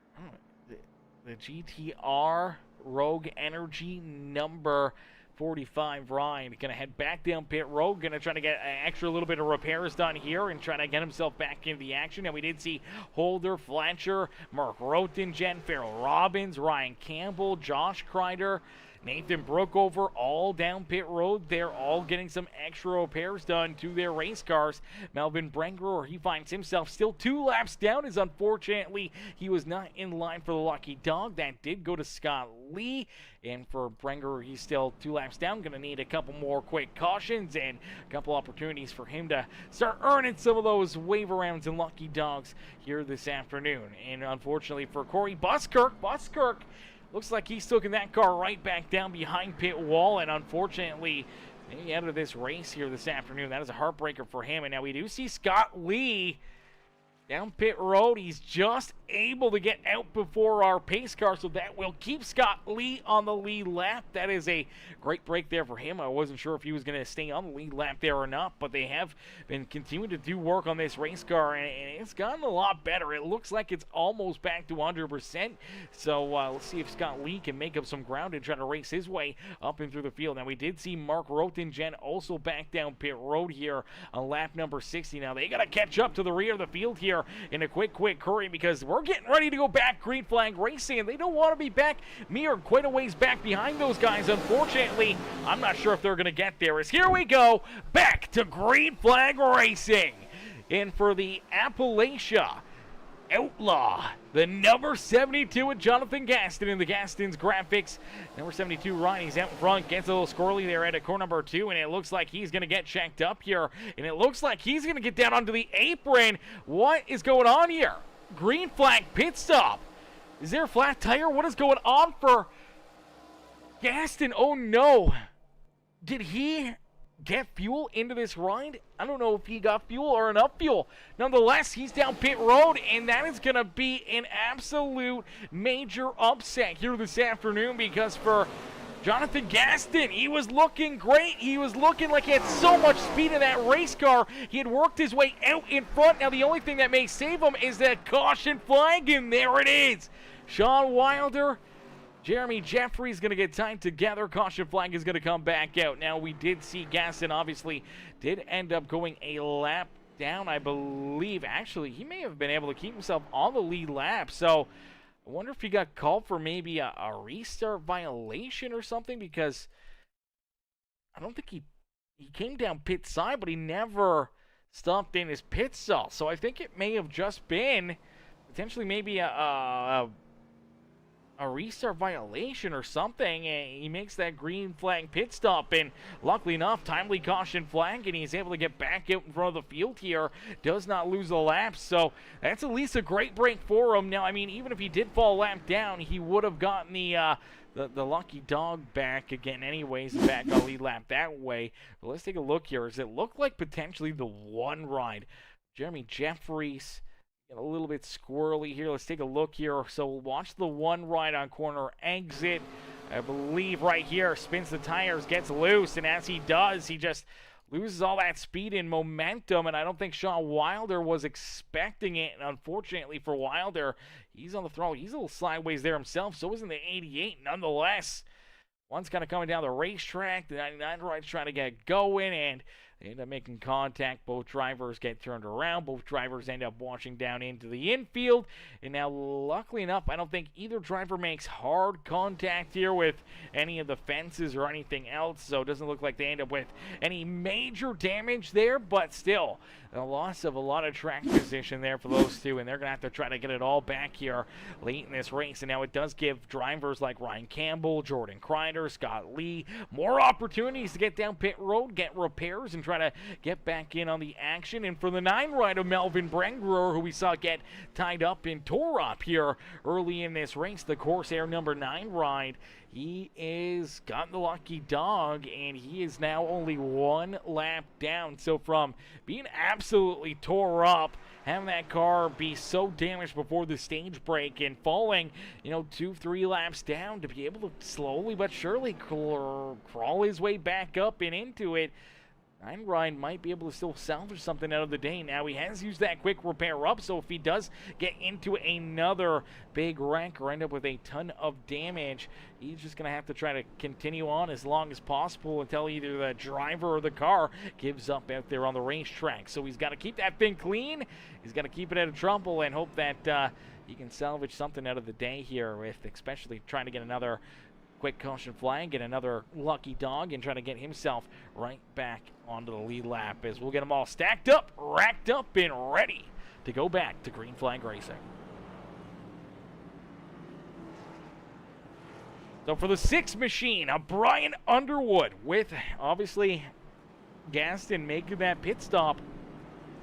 GTR Rogue Energy number 45 ride. Gonna head back down pit road, gonna try to get an extra little bit of repairs done here and try to get himself back into the action. And we did see Holder, Fletcher, Mark Rotingen, Farrell Robbins, Ryan Campbell, Josh Crider, Nathan Brookover, all down pit road. They're all getting some extra repairs done to their race cars. Melvin Brenger, he finds himself still 2 laps down, as unfortunately he was not in line for the lucky dog. That did go to Scott Lee. And for Brenger, he's still 2 laps down. Going to need a couple more quick cautions and a couple opportunities for him to start earning some of those wave arounds and lucky dogs here this afternoon. And unfortunately for Corey Buskirk, looks like he's taking that car right back down behind pit wall, and unfortunately, maybe out of this race here this afternoon. That is a heartbreaker for him. And now we do see Scott Lee down pit road. He's just able to get out before our pace car, so that will keep Scott Lee on the lead lap. That is a great break there for him. I wasn't sure if he was going to stay on the lead lap there or not, but they have been continuing to do work on this race car, and it's gotten a lot better. It looks like it's almost back to 100%. So let's see if Scott Lee can make up some ground and try to race his way up and through the field. Now we did see Mark Rotingen also back down pit road here on lap number 60. Now they got to catch up to the rear of the field here in a quick hurry, because we're getting ready to go back green flag racing, and they don't want to be back mere quite a ways back behind those guys. Unfortunately, I'm not sure if they're going to get there, as here we go back to green flag racing. And for the Appalachia Outlaw, the number 72 with Jonathan Gaston in the Gastons Graphics. Number 72, Ronnie's out in front, gets a little squirrely there at corner number 2, and it looks like he's going to get checked up here, and it looks like he's going to get down onto the apron. What is going on here? Green flag pit stop. Is there a flat tire? What is going on for Gaston? Oh no. Did he get fuel into this ride? I don't know if he got fuel or enough fuel. Nonetheless, he's down pit road, and that is going to be an absolute major upset here this afternoon, because for Jonathan Gaston, he was looking great. He was looking like he had so much speed in that race car. He had worked his way out in front. Now the only thing that may save him is that caution flag, and there it is. Sean Wilder, Jeremy Jeffries going to get tied together. Caution flag is going to come back out. Now, we did see Gaston obviously did end up going a lap down, I believe. Actually, he may have been able to keep himself on the lead lap. So, I wonder if he got called for maybe a restart violation or something, because I don't think he came down pit side, but he never stopped in his pit stall. So, I think it may have just been potentially maybe a restart violation or something. He makes that green flag pit stop, and luckily enough, timely caution flag, and he's able to get back out in front of the field here. Does not lose a lap, so that's at least a great break for him. Now, I mean, even if he did fall a lap down, he would have gotten the lucky dog back again anyways, back on lead lap that way. But let's take a look here. Does it look like potentially the one ride? Jeremy Jeffries a little bit squirrely here. Let's take a look here. So watch the one ride on corner exit. I believe right here, spins the tires, gets loose, and as he does, he just loses all that speed and momentum, and I don't think Sean Wilder was expecting it, and unfortunately for Wilder, he's on the throttle. He's a little sideways there himself, so isn't the 88. Nonetheless, One's kind of coming down the racetrack. The 99 ride's trying to get going, and they end up making contact. Both drivers get turned around. Both drivers end up washing down into the infield. And now, luckily enough, I don't think either driver makes hard contact here with any of the fences or anything else. So it doesn't look like they end up with any major damage there. But still, a loss of a lot of track position there for those two. And they're going to have to try to get it all back here late in this race. And now it does give drivers like Ryan Campbell, Jordan Crider, Scott Lee more opportunities to get down pit road, get repairs, and try to get back in on the action. And for the 9 rider, Melvin Brengroer, who we saw get tied up and tore up here early in this race, the Corsair number 9 ride, he is gotten the lucky dog, and he is now only 1 lap down. So from being absolutely tore up, having that car be so damaged before the stage break and falling, 2-3 laps down, to be able to slowly but surely crawl his way back up and into it, Ryan might be able to still salvage something out of the day. Now, he has used that quick repair up, so if he does get into another big wreck or end up with a ton of damage, he's just going to have to try to continue on as long as possible until either the driver or the car gives up out there on the racetrack. So he's got to keep that thing clean. He's got to keep it out of trouble and hope that he can salvage something out of the day here, with especially trying to get another quick caution flag, get another lucky dog, and try to get himself right back onto the lead lap, as we'll get them all stacked up, racked up, and ready to go back to green flag racing. So for the 6th machine, Brian Underwood, with obviously Gaston making that pit stop.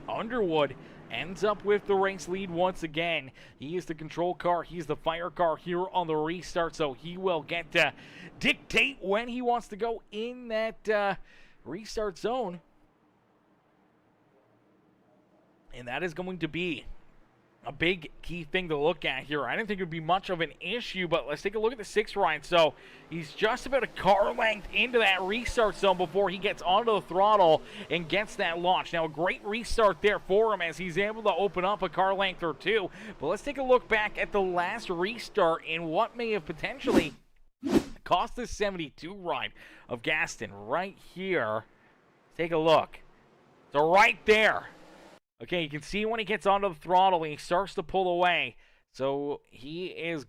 Underwood ends up with the race lead once again. He is the control car. He's the fire car here on the restart, so he will get to dictate when he wants to go in that restart zone. And that is going to be a big key thing to look at here. I didn't think it would be much of an issue, but let's take a look at the 6th ride. So he's just about a car length into that restart zone before he gets onto the throttle and gets that launch. Now, a great restart there for him as he's able to open up a car length or two. But let's take a look back at the last restart and what may have potentially cost this 72 ride of Gaston right here. Take a look. So right there. Okay, you can see when he gets onto the throttle and he starts to pull away. So he is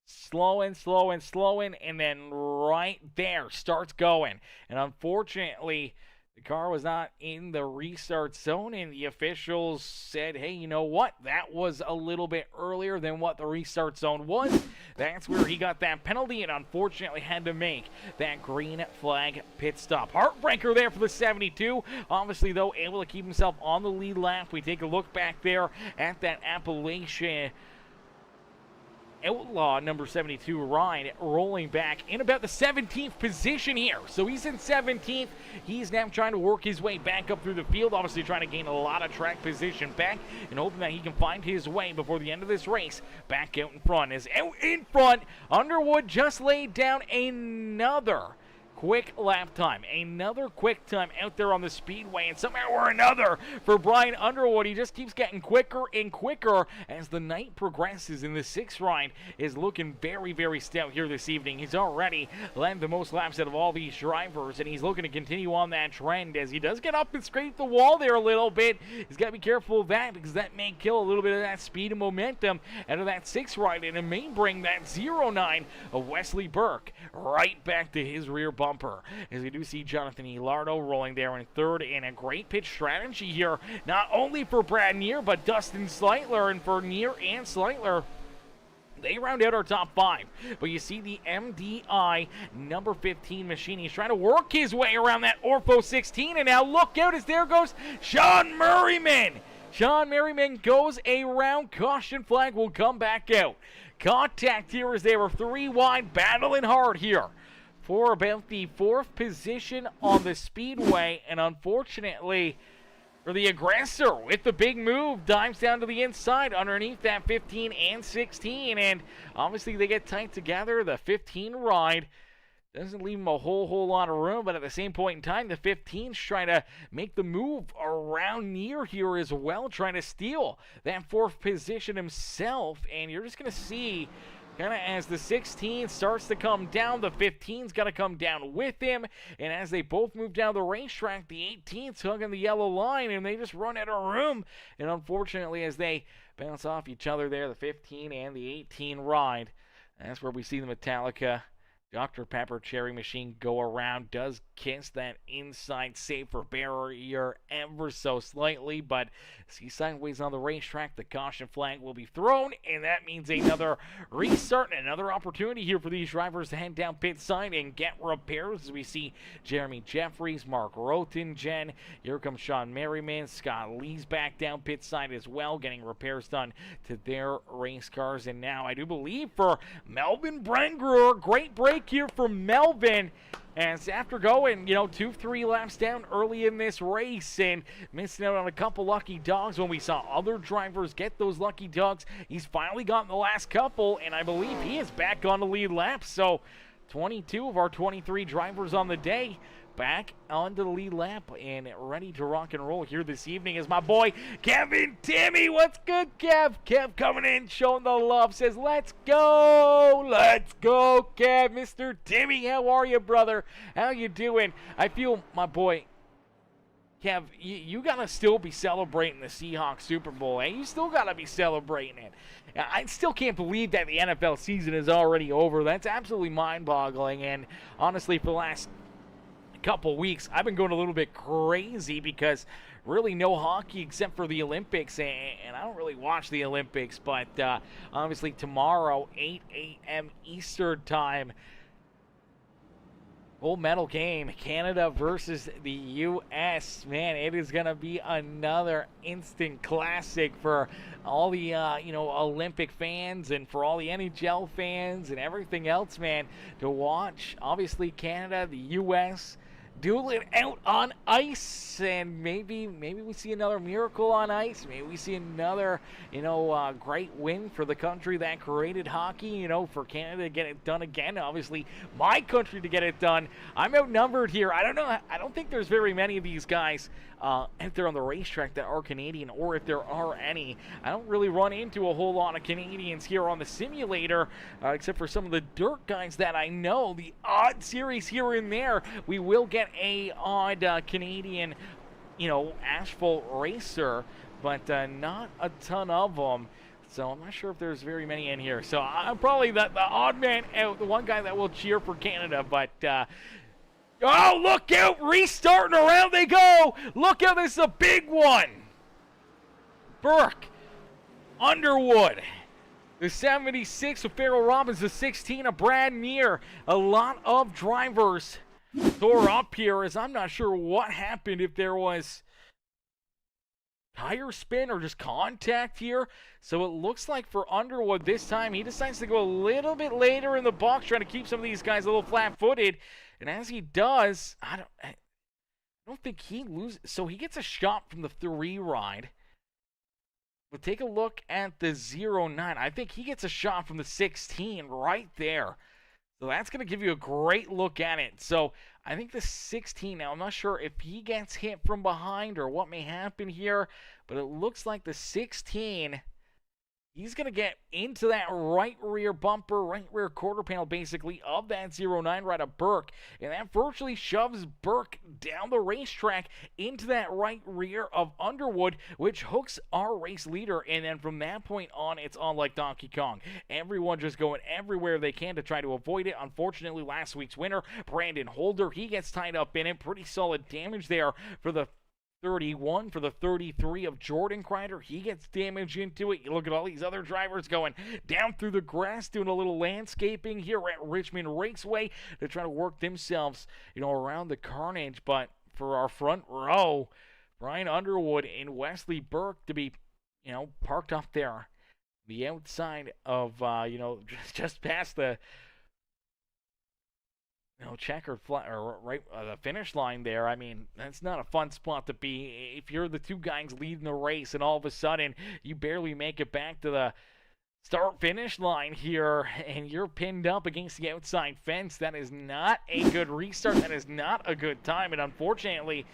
slowing, and then right there starts going. And unfortunately, the car was not in the restart zone, and the officials said, hey, you know what? That was a little bit earlier than what the restart zone was. That's where he got that penalty and unfortunately had to make that green flag pit stop. Heartbreaker there for the 72. Obviously, though, able to keep himself on the lead lap. We take a look back there at that Appalachian Outlaw number 72 ride, rolling back in about the 17th position here. So he's in 17th. He's now trying to work his way back up through the field, obviously trying to gain a lot of track position back and hoping that he can find his way before the end of this race back out in front. As out in front, Underwood just laid down another quick lap time. Another quick time out there on the speedway, and somehow or another for Brian Underwood, he just keeps getting quicker and quicker as the night progresses, and the 6th ride is looking very, very stout here this evening. He's already led the most laps out of all these drivers, and he's looking to continue on that trend as he does get up and scrape the wall there a little bit. He's got to be careful of that because that may kill a little bit of that speed and momentum out of that 6th ride, and it may bring that 09 of Wesley Burke right back to his rear bumper. As we do see Jonathan Elardo rolling there in 3rd, and a great pitch strategy here, not only for Brad Neer, but Dustin Sleitler, and for Neer and Sleitler, they round out our top 5. But you see the MDI number 15 machine. He's trying to work his way around that Ortho 16, and now look out as there goes Sean Merriman. Sean Merriman goes around. Caution flag will come back out. Contact here as they were 3 wide, battling hard here for about the 4th position on the speedway, and unfortunately for the aggressor with the big move, dives down to the inside underneath that 15 and 16, and obviously they get tight together. The 15 ride doesn't leave him a whole lot of room, but at the same point in time, the 15's trying to make the move around Neer here as well, trying to steal that 4th position himself, and you're just going to see kind of as the 16 starts to come down, the 15's got to come down with him, and as they both move down the racetrack, the 18's hugging the yellow line, and they just run out of room, and unfortunately, as they bounce off each other there, the 15 and the 18 ride, that's where we see the Metallica Dr. Pepper Cherry Machine go around, does kiss that inside safer barrier ever so slightly, but see sideways on the racetrack, the caution flag will be thrown, and that means another restart and another opportunity here for these drivers to head down pit side and get repairs. As we see Jeremy Jeffries, Mark Rotingen, here comes Sean Merriman, Scott Lee's back down pit side as well, getting repairs done to their race cars, and now I do believe for Melvin Brengruer, great break here from Melvin, as after going 2-3 laps down early in this race and missing out on a couple lucky dogs when we saw other drivers get those lucky dogs, he's finally gotten the last couple, and I believe he is back on the lead lap. So 22 of our 23 drivers on the day back onto the lead lap and ready to rock and roll here this evening is my boy Kevin Timmy. What's good, Kev? Kev coming in, showing the love, says let's go, Kev. Mr. Timmy, how are you, brother? How you doing? I feel, my boy Kev, you gotta still be celebrating the Seahawks Super Bowl, and you still gotta be celebrating it. I still can't believe that the NFL season is already over. That's absolutely mind-boggling, and honestly, for the last couple weeks I've been going a little bit crazy because really no hockey except for the Olympics, and I don't really watch the Olympics, but obviously tomorrow 8 a.m. Eastern time, gold medal game, Canada versus the U.S. Man, it is going to be another instant classic for all the Olympic fans and for all the NHL fans and everything else, man, to watch. Obviously Canada, the U.S. duel it out on ice, and maybe we see another miracle on ice. Maybe we see another great win for the country that created hockey, for Canada to get it done again. Obviously my country to get it done. I'm outnumbered here. I don't think there's very many of these guys out there on the racetrack that are Canadian, or if there are any. I don't really run into a whole lot of Canadians here on the simulator, except for some of the dirt guys that I know. The odd series here and there, we will get a odd Canadian, asphalt racer, but not a ton of them. So I'm not sure if there's very many in here. So I'm probably the odd man out, the one guy that will cheer for Canada, but oh, look out! Restarting around they go! Look out, this is a big one! Burke, Underwood, the 76 of Farrell Robbins, the 16 of Brad Neer. A lot of drivers tore up here, as I'm not sure what happened, if there was tire spin or just contact here. So it looks like for Underwood this time, he decides to go a little bit later in the box, trying to keep some of these guys a little flat-footed. And as he does, I don't think he loses. So he gets a shot from the 3 ride. But take a look at the 09. I think he gets a shot from the 16 right there. So that's going to give you a great look at it. So I think the 16, now I'm not sure if he gets hit from behind or what may happen here, but it looks like the 16, he's going to get into that right rear bumper, right rear quarter panel, basically, of that 09 right of Burke. And that virtually shoves Burke down the racetrack into that right rear of Underwood, which hooks our race leader. And then from that point on, it's on like Donkey Kong. Everyone just going everywhere they can to try to avoid it. Unfortunately, last week's winner, Brandon Holder, he gets tied up in it. Pretty solid damage there for the 31, for the 33 of Jordan Crider. He gets damage into it. You look at all these other drivers going down through the grass, doing a little landscaping here at Richmond Raceway to try to work themselves, around the carnage. But for our front row, Brian Underwood and Wesley Burke to be, parked up there, the outside of, just past the checkered flag, or right the finish line there. I mean, that's not a fun spot to be if you're the 2 guys leading the race and all of a sudden you barely make it back to the start-finish line here and you're pinned up against the outside fence. That is not a good restart. That is not a good time, and unfortunately,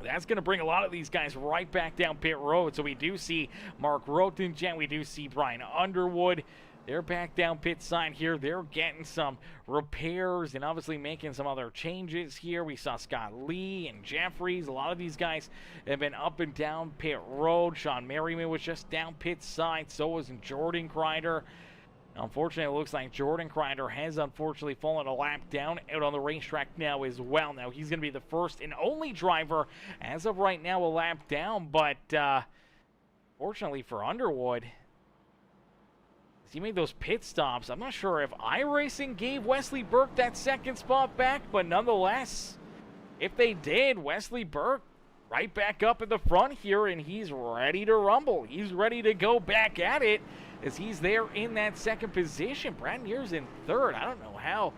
that's going to bring a lot of these guys right back down pit road. So we do see Mark Rotingen, we do see Brian Underwood. they're back down pit side here. They're getting some repairs and obviously making some other changes here. We saw Scott Lee and Jeffries. A lot of these guys have been up and down pit road. Sean Merriman was just down pit side. So was Jordan Crider. Unfortunately, it looks like Jordan Crider has unfortunately fallen a lap down out on the racetrack now as well. Now, he's going to be the first and only driver as of right now a lap down. But fortunately for Underwood, he made those pit stops. I'm not sure if iRacing gave Wesley Burke that second spot back, but nonetheless, if they did, Wesley Burke right back up at the front here, and he's ready to rumble. He's ready to go back at it as he's there in that second position. Brad Mears in third. I don't know how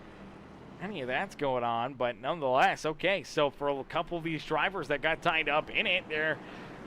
any of that's going on, but nonetheless, okay. So for a couple of these drivers that got tied up in it, they're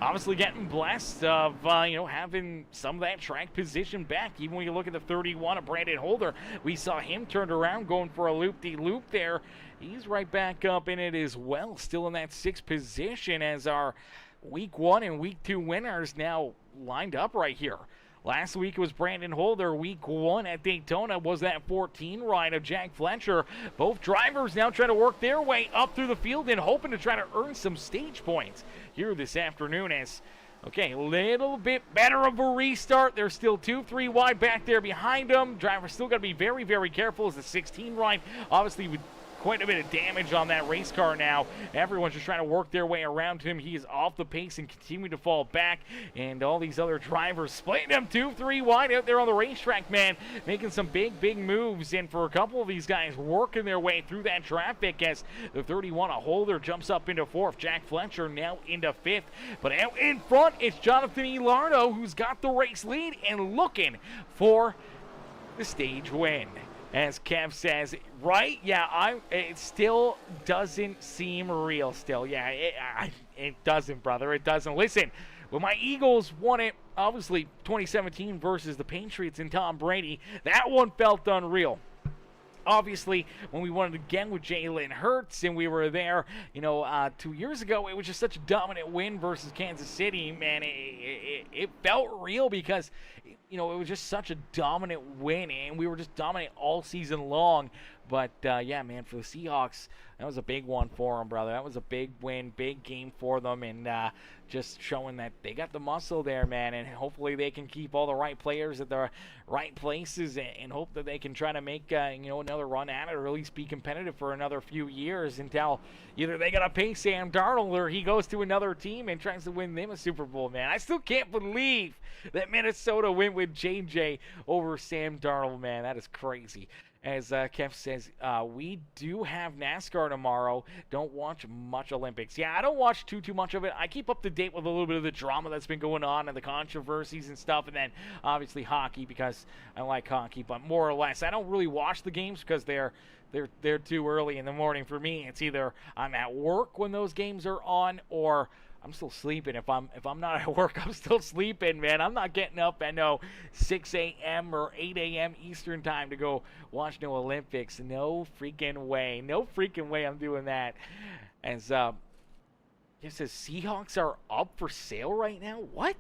obviously getting blessed of, having some of that track position back. Even when you look at the 31 of Brandon Holder, we saw him turned around going for a loop-de-loop there. He's right back up in it as well, still in that sixth position as our Week 1 and Week 2 winners now lined up right here. Last week it was Brandon Holder. Week 1 at Daytona was that 14 ride of Jack Fletcher. Both drivers now trying to work their way up through the field and hoping to try to earn some stage points here this afternoon as, okay, a little bit better of a restart. They're still 2-3 wide back there behind them. Drivers still got to be very, very careful as the 16 ride obviously with quite a bit of damage on that race car now. Everyone's just trying to work their way around him. He is off the pace and continue to fall back. And all these other drivers splitting them 2-3 wide out there on the racetrack, man. Making some big, big moves. And for a couple of these guys working their way through that traffic as the 31 a Holder jumps up into fourth. Jack Fletcher now into fifth. But out in front, it's Jonathan Ilardo who's got the race lead and looking for the stage win. As Kev says, right? Yeah, it still doesn't seem real still. Yeah, it doesn't, brother. It doesn't. Listen, when my Eagles won it, obviously, 2017 versus the Patriots and Tom Brady, that one felt unreal. Obviously, when we won it again with Jalen Hurts and we were there, 2 years ago, it was just such a dominant win versus Kansas City, man. It felt real because, it was just such a dominant win, and we were just dominant all season long. But, yeah, man, for the Seahawks, that was a big one for them, brother. That was a big win, big game for them, and just showing that they got the muscle there, man, and hopefully they can keep all the right players at the right places and hope that they can try to make, another run at it or at least be competitive for another few years until either they got to pay Sam Darnold or he goes to another team and tries to win them a Super Bowl, man. I still can't believe that Minnesota went with J.J. over Sam Darnold, man. That is crazy. As Kev says, we do have NASCAR tomorrow. Don't watch much Olympics. Yeah, I don't watch too much of it. I keep up to date with a little bit of the drama that's been going on and the controversies and stuff, and then obviously hockey because I like hockey. But more or less, I don't really watch the games because they're too early in the morning for me. It's either I'm at work when those games are on or I'm still sleeping. If I'm not at work, I'm still sleeping, man. I'm not getting up at 6 a.m. or 8 a.m. Eastern time to go watch no Olympics. No freaking way. No freaking way I'm doing that. As it says Seahawks are up for sale right now. What?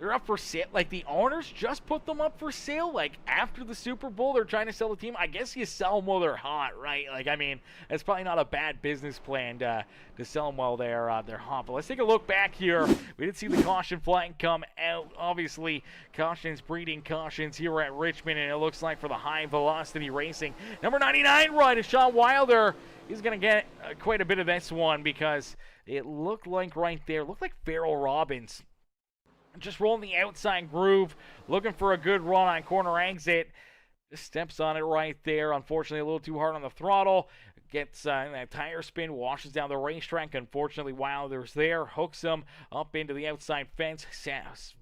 They're up for sale. Like, the owners just put them up for sale. Like, after the Super Bowl, they're trying to sell the team. I guess you sell them while they're hot, right? Like, I mean, that's probably not a bad business plan to sell them while they're hot. But let's take a look back here. We did see the caution flag come out. Obviously, cautions breeding cautions here at Richmond, and it looks like for the high velocity racing. Number 99 ride is Sean Wilder. He's going to get quite a bit of this one because it looked like right there, looked like Farrell Robbins. Just rolling the outside groove, looking for a good run on corner exit. Just steps on it right there. Unfortunately, a little too hard on the throttle. Gets that tire spin, washes down the racetrack. Unfortunately, Wilder's there, hooks him up into the outside fence.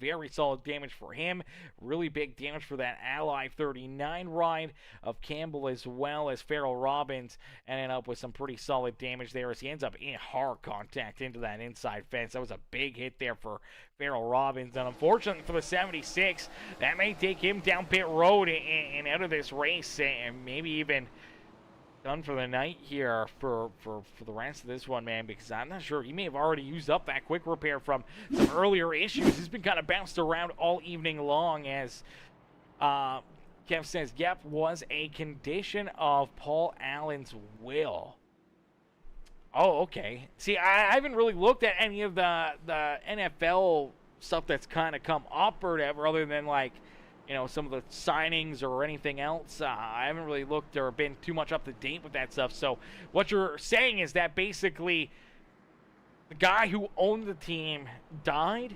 Very solid damage for him. Really big damage for that Ally 39 ride of Campbell as well as Farrell Robbins. Ending up with some pretty solid damage there as he ends up in hard contact into that inside fence. That was a big hit there for Farrell Robbins. And unfortunately for the 76, that may take him down pit road and out of this race and maybe even done for the night here for the rest of this one, man, because I'm not sure. He may have already used up that quick repair from some earlier issues. He's been kind of bounced around all evening long as Kev says, yep, was a condition of Paul Allen's will. Oh, okay. See, I haven't really looked at any of the NFL stuff that's kind of come up or whatever, other than, like, you know, some of the signings or anything else. I haven't really looked or been too much up to date with that stuff. So what you're saying is that basically the guy who owned the team died,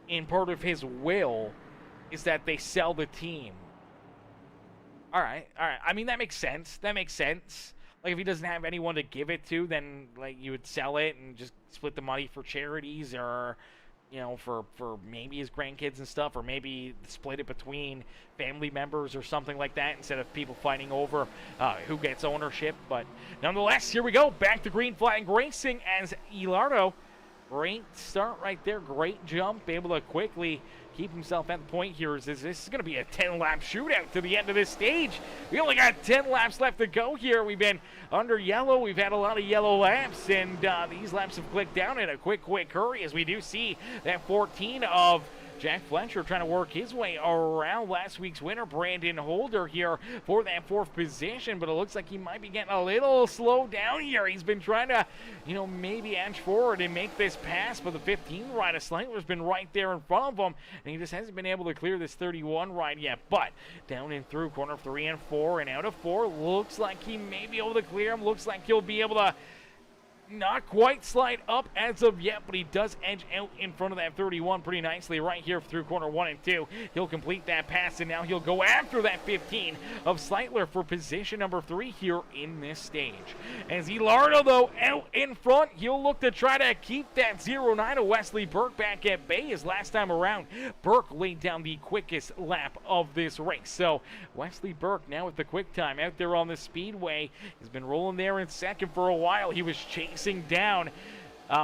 and part of his will is that they sell the team. All right. I mean, that makes sense. Like, if he doesn't have anyone to give it to, then, like, you would sell it and just split the money for charities, or, you know, for maybe his grandkids and stuff, or maybe split it between family members or something like that, instead of people fighting over who gets ownership. But nonetheless, here we go. Back to green flag racing as Ilardo. Great start right there. Great jump. Able to quickly keep himself at the point here. This is going to be a 10-lap shootout to the end of this stage. We only got 10 laps left to go here. We've been under yellow. We've had a lot of yellow laps, and these laps have clicked down in a quick hurry, as we do see that 14 of Jack Fletcher trying to work his way around last week's winner, Brandon Holder, here for that 4th position, but it looks like he might be getting a little slowed down here. He's been trying to, you know, maybe edge forward and make this pass, but the 15 ride of Slightler's been right there in front of him, and he just hasn't been able to clear this 31 ride yet. But down and through corner 3 and 4 and out of 4, looks like he may be able to clear him. Looks like he'll be able to not quite slide up as of yet, but he does edge out in front of that 31 pretty nicely right here through corner 1 and 2. He'll complete that pass, and now he'll go after that 15 of Slightler for position number 3 here in this stage. As Ilardo, though, out in front, he'll look to try to keep that 09 of Wesley Burke back at bay, as last time around, Burke laid down the quickest lap of this race. So Wesley Burke now with the quick time out there on the speedway. He's been rolling there in second for a while. He was chasing down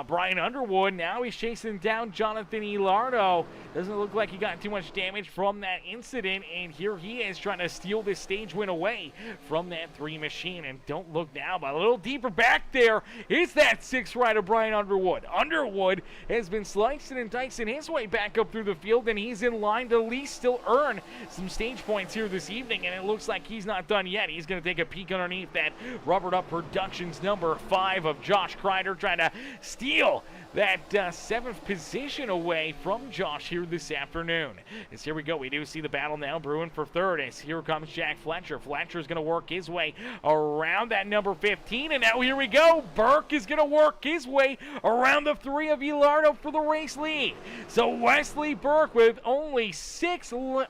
Brian Underwood. Now he's chasing down Jonathan Ilardo. Doesn't look like he got too much damage from that incident, and here he is trying to steal this stage win away from that 3 machine. And don't look now, but a little deeper back there is that 6 rider Brian Underwood. Underwood has been slicing and dicing his way back up through the field, and he's in line to at least still earn some stage points here this evening, and it looks like he's not done yet. He's going to take a peek underneath that Rubbered Up Productions number 5 of Josh Crider, trying to steal that 7th position away from Josh here this afternoon. As here we go, we do see the battle now brewing for 3rd, as here comes Jack Fletcher. Fletcher's going to work his way around that number 15, and now here we go. Burke is going to work his way around the 3 of Ilardo for the race lead. So Wesley Burke, with only 4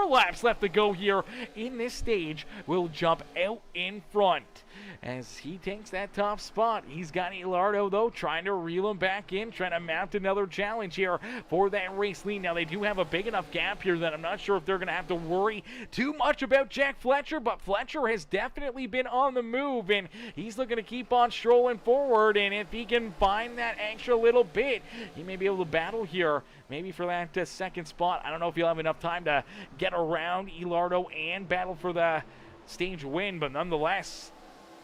laps left to go here in this stage, will jump out in front as he takes that top spot. He's got Ilardo, though, trying to reel him back in, trying to mount another challenge here for that race lead. Now, they do have a big enough gap here that I'm not sure if they're going to have to worry too much about Jack Fletcher, but Fletcher has definitely been on the move, and he's looking to keep on strolling forward, and if he can find that extra little bit, he may be able to battle here, maybe for that 2nd spot. I don't know if he'll have enough time to get around Ilardo and battle for the stage win, but nonetheless,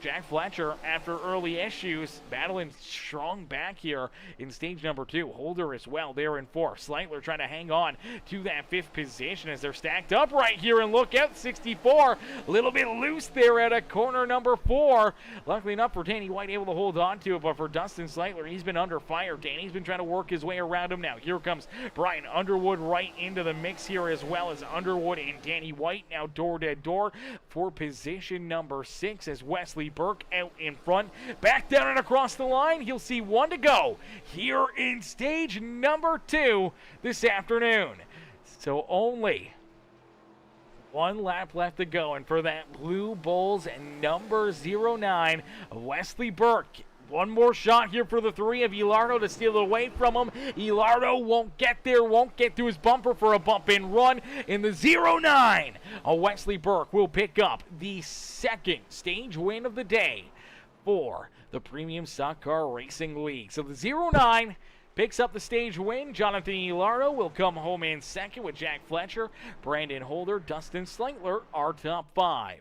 Jack Fletcher, after early issues, battling strong back here in stage number 2. Holder as well there in 4. Slightler trying to hang on to that 5th position as they're stacked up right here, and look out, 64. A little bit loose there at a corner number 4. Luckily enough for Danny White, able to hold on to it, but for Dustin Slightler, he's been under fire. Danny's been trying to work his way around him now. Here comes Brian Underwood right into the mix here, as well as Underwood and Danny White now door to door for position number 6, as Wesley Burke out in front. Back down and across the line. He'll see 1 to go here in stage number 2 this afternoon. So only 1 lap left to go. And for that Blue Bulls and number 09, Wesley Burke. One more shot here for the 3 of Ilardo to steal it away from him. Ilardo won't get there, won't get to his bumper for a bump and run in the 09. Wesley Burke will pick up the 2nd stage win of the day for the Premium Stock Car Racing League. So the 09 picks up the stage win. Jonathan Ilardo will come home in 2nd with Jack Fletcher, Brandon Holder, Dustin Slightler, our top 5.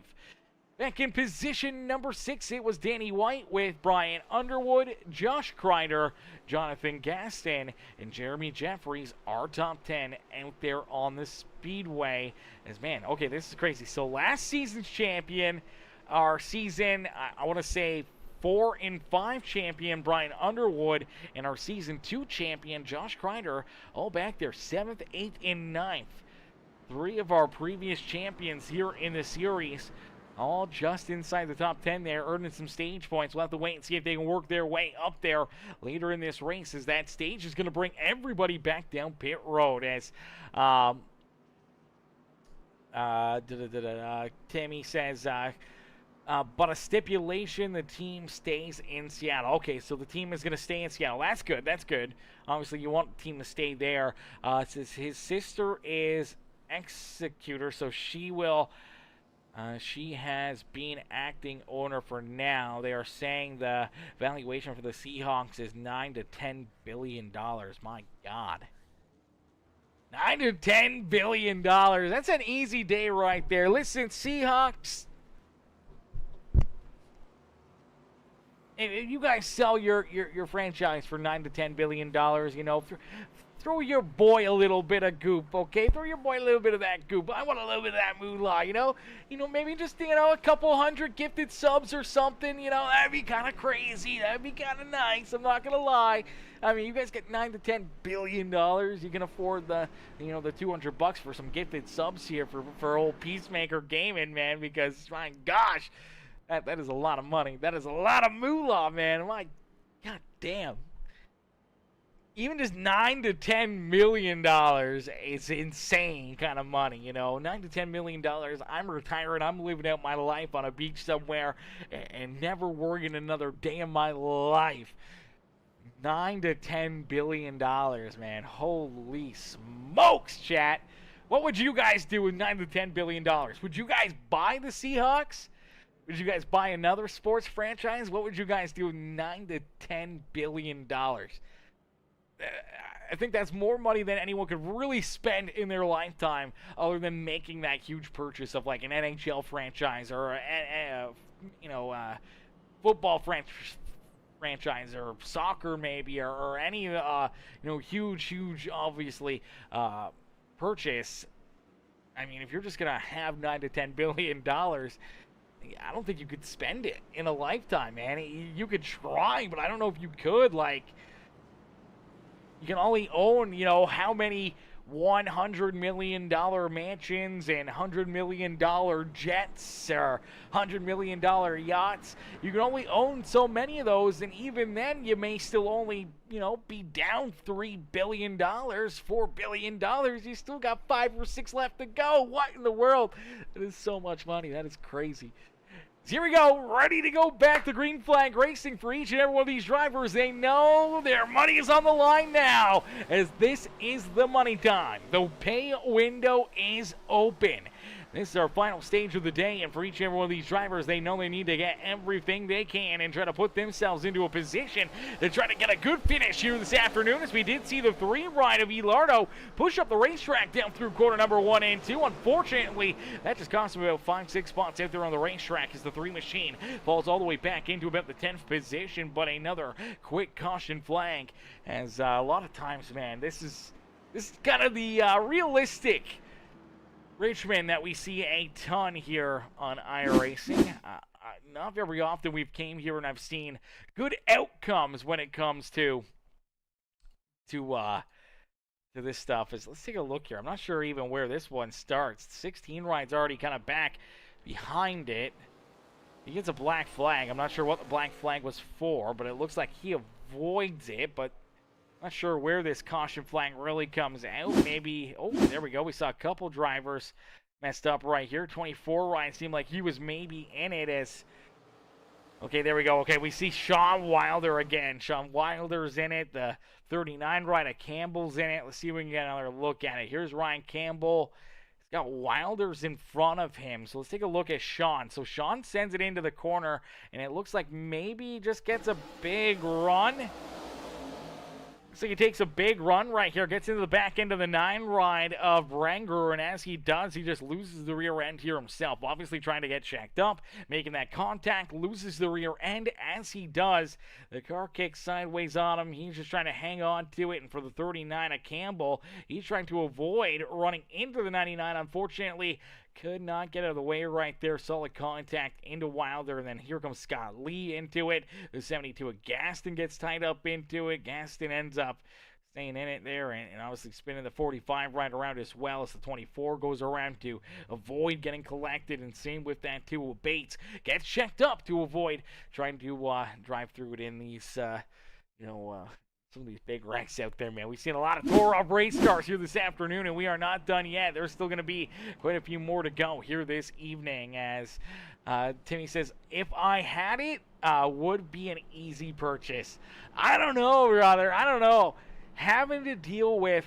Back in position number 6, it was Danny White with Brian Underwood, Josh Crider, Jonathan Gaston, and Jeremy Jeffries, our top 10 out there on the speedway. As man, okay, this is crazy. So last season's champion, our season, I want to say 4 and 5 champion Brian Underwood, and our season 2 champion Josh Crider, all back there, 7th, 8th, and 9th. 3 of our previous champions here in the series, all just inside the top 10 there, earning some stage points. We'll have to wait and see if they can work their way up there later in this race, as that stage is going to bring everybody back down pit road. As Timmy says, but a stipulation, the team stays in Seattle. Okay, so the team is going to stay in Seattle. That's good. That's good. Obviously, you want the team to stay there. It says his sister is executor, so she will... she has been acting owner for now. They are saying the valuation for the Seahawks is $9 to $10 billion. My God. $9 to $10 billion. That's an easy day right there. Listen, Seahawks, if you guys sell your franchise for $9 to $10 billion, you know, throw your boy a little bit of goop, okay? Throw your boy a little bit of that goop. I want a little bit of that moolah, you know? Maybe just, a couple hundred gifted subs or something, that'd be kind of crazy. That'd be kind of nice, I'm not going to lie. I mean, you guys get $9 to $10 billion. You can afford the $200 for some gifted subs here for old Peacemaker Gaming, man, because, my gosh, that is a lot of money. That is a lot of moolah, man. My God damn. Even just $9 to $10 million is insane kind of money, $9 to $10 million. I'm retiring. I'm living out my life on a beach somewhere and never worrying another day in my life. $9 to $10 billion, man. Holy smokes, chat. What would you guys do with $9 to $10 billion? Would you guys buy the Seahawks? Would you guys buy another sports franchise? What would you guys do with $9 to $10 billion? I think that's more money than anyone could really spend in their lifetime, other than making that huge purchase of like an NHL franchise or football franchise or soccer maybe, or any huge obviously purchase. I mean, if you're just gonna have $9 to $10 billion, I don't think you could spend it in a lifetime, man. You could try, but I don't know if you could. Like, you can only own, how many $100 million mansions and $100 million jets or $100 million yachts. You can only own so many of those, and even then you may still only, be down $3 billion, $4 billion. You still got 5 or 6 left to go. What in the world? That is so much money. That is crazy. So here we go, ready to go back to green flag racing for each and every one of these drivers. They know their money is on the line now, as this is the money time. The pay window is open. This is our final stage of the day, and for each and every one of these drivers, they know they need to get everything they can and try to put themselves into a position to try to get a good finish here this afternoon, as we did see the 3 ride of Elardo push up the racetrack down through quarter number 1 and 2. Unfortunately, that just cost him about 5-6 spots out there on the racetrack, as the 3 machine falls all the way back into about the 10th position. But another quick caution flag, as a lot of times, man, this is kind of the realistic Richmond that we see a ton here on iRacing. Not very often we've came here and I've seen good outcomes when it comes to this stuff. Let's take a look here. I'm not sure even where this one starts. 16 rides already kind of back behind it. He gets a black flag. I'm not sure what the black flag was for, but it looks like he avoids it, but not sure where this caution flag really comes out. Maybe, oh, there we go. We saw a couple drivers messed up right here. 24 ride seemed like he was maybe in it as... Okay, there we go. Okay, we see Sean Wilder again. Sean Wilder's in it. The 39 ride of Campbell's in it. Let's see if we can get another look at it. Here's Ryan Campbell. He's got Wilder's in front of him. So let's take a look at Sean. So Sean sends it into the corner, and it looks like maybe he just gets a big run. So he takes a big run right here, gets into the back end of the 9 ride of Ranger, and as he does, he just loses the rear end here himself. Obviously trying to get checked up, making that contact, loses the rear end. As he does, the car kicks sideways on him. He's just trying to hang on to it, and for the 39 of Campbell, he's trying to avoid running into the 99. Unfortunately, could not get out of the way right there. Solid contact into Wilder, and then here comes Scott Lee into it. The 72 of Gaston gets tied up into it. Gaston ends up staying in it there, and obviously spinning the 45 right around as well as the 24 goes around to avoid getting collected, and same with that too. Bates gets checked up to avoid trying to drive through it in these, some of these big wrecks out there, man. We've seen a lot of tore-up race cars here this afternoon, and we are not done yet. There's still going to be quite a few more to go here this evening, as Timmy says, if I had it, would be an easy purchase. I don't know, brother. I don't know. Having to deal with,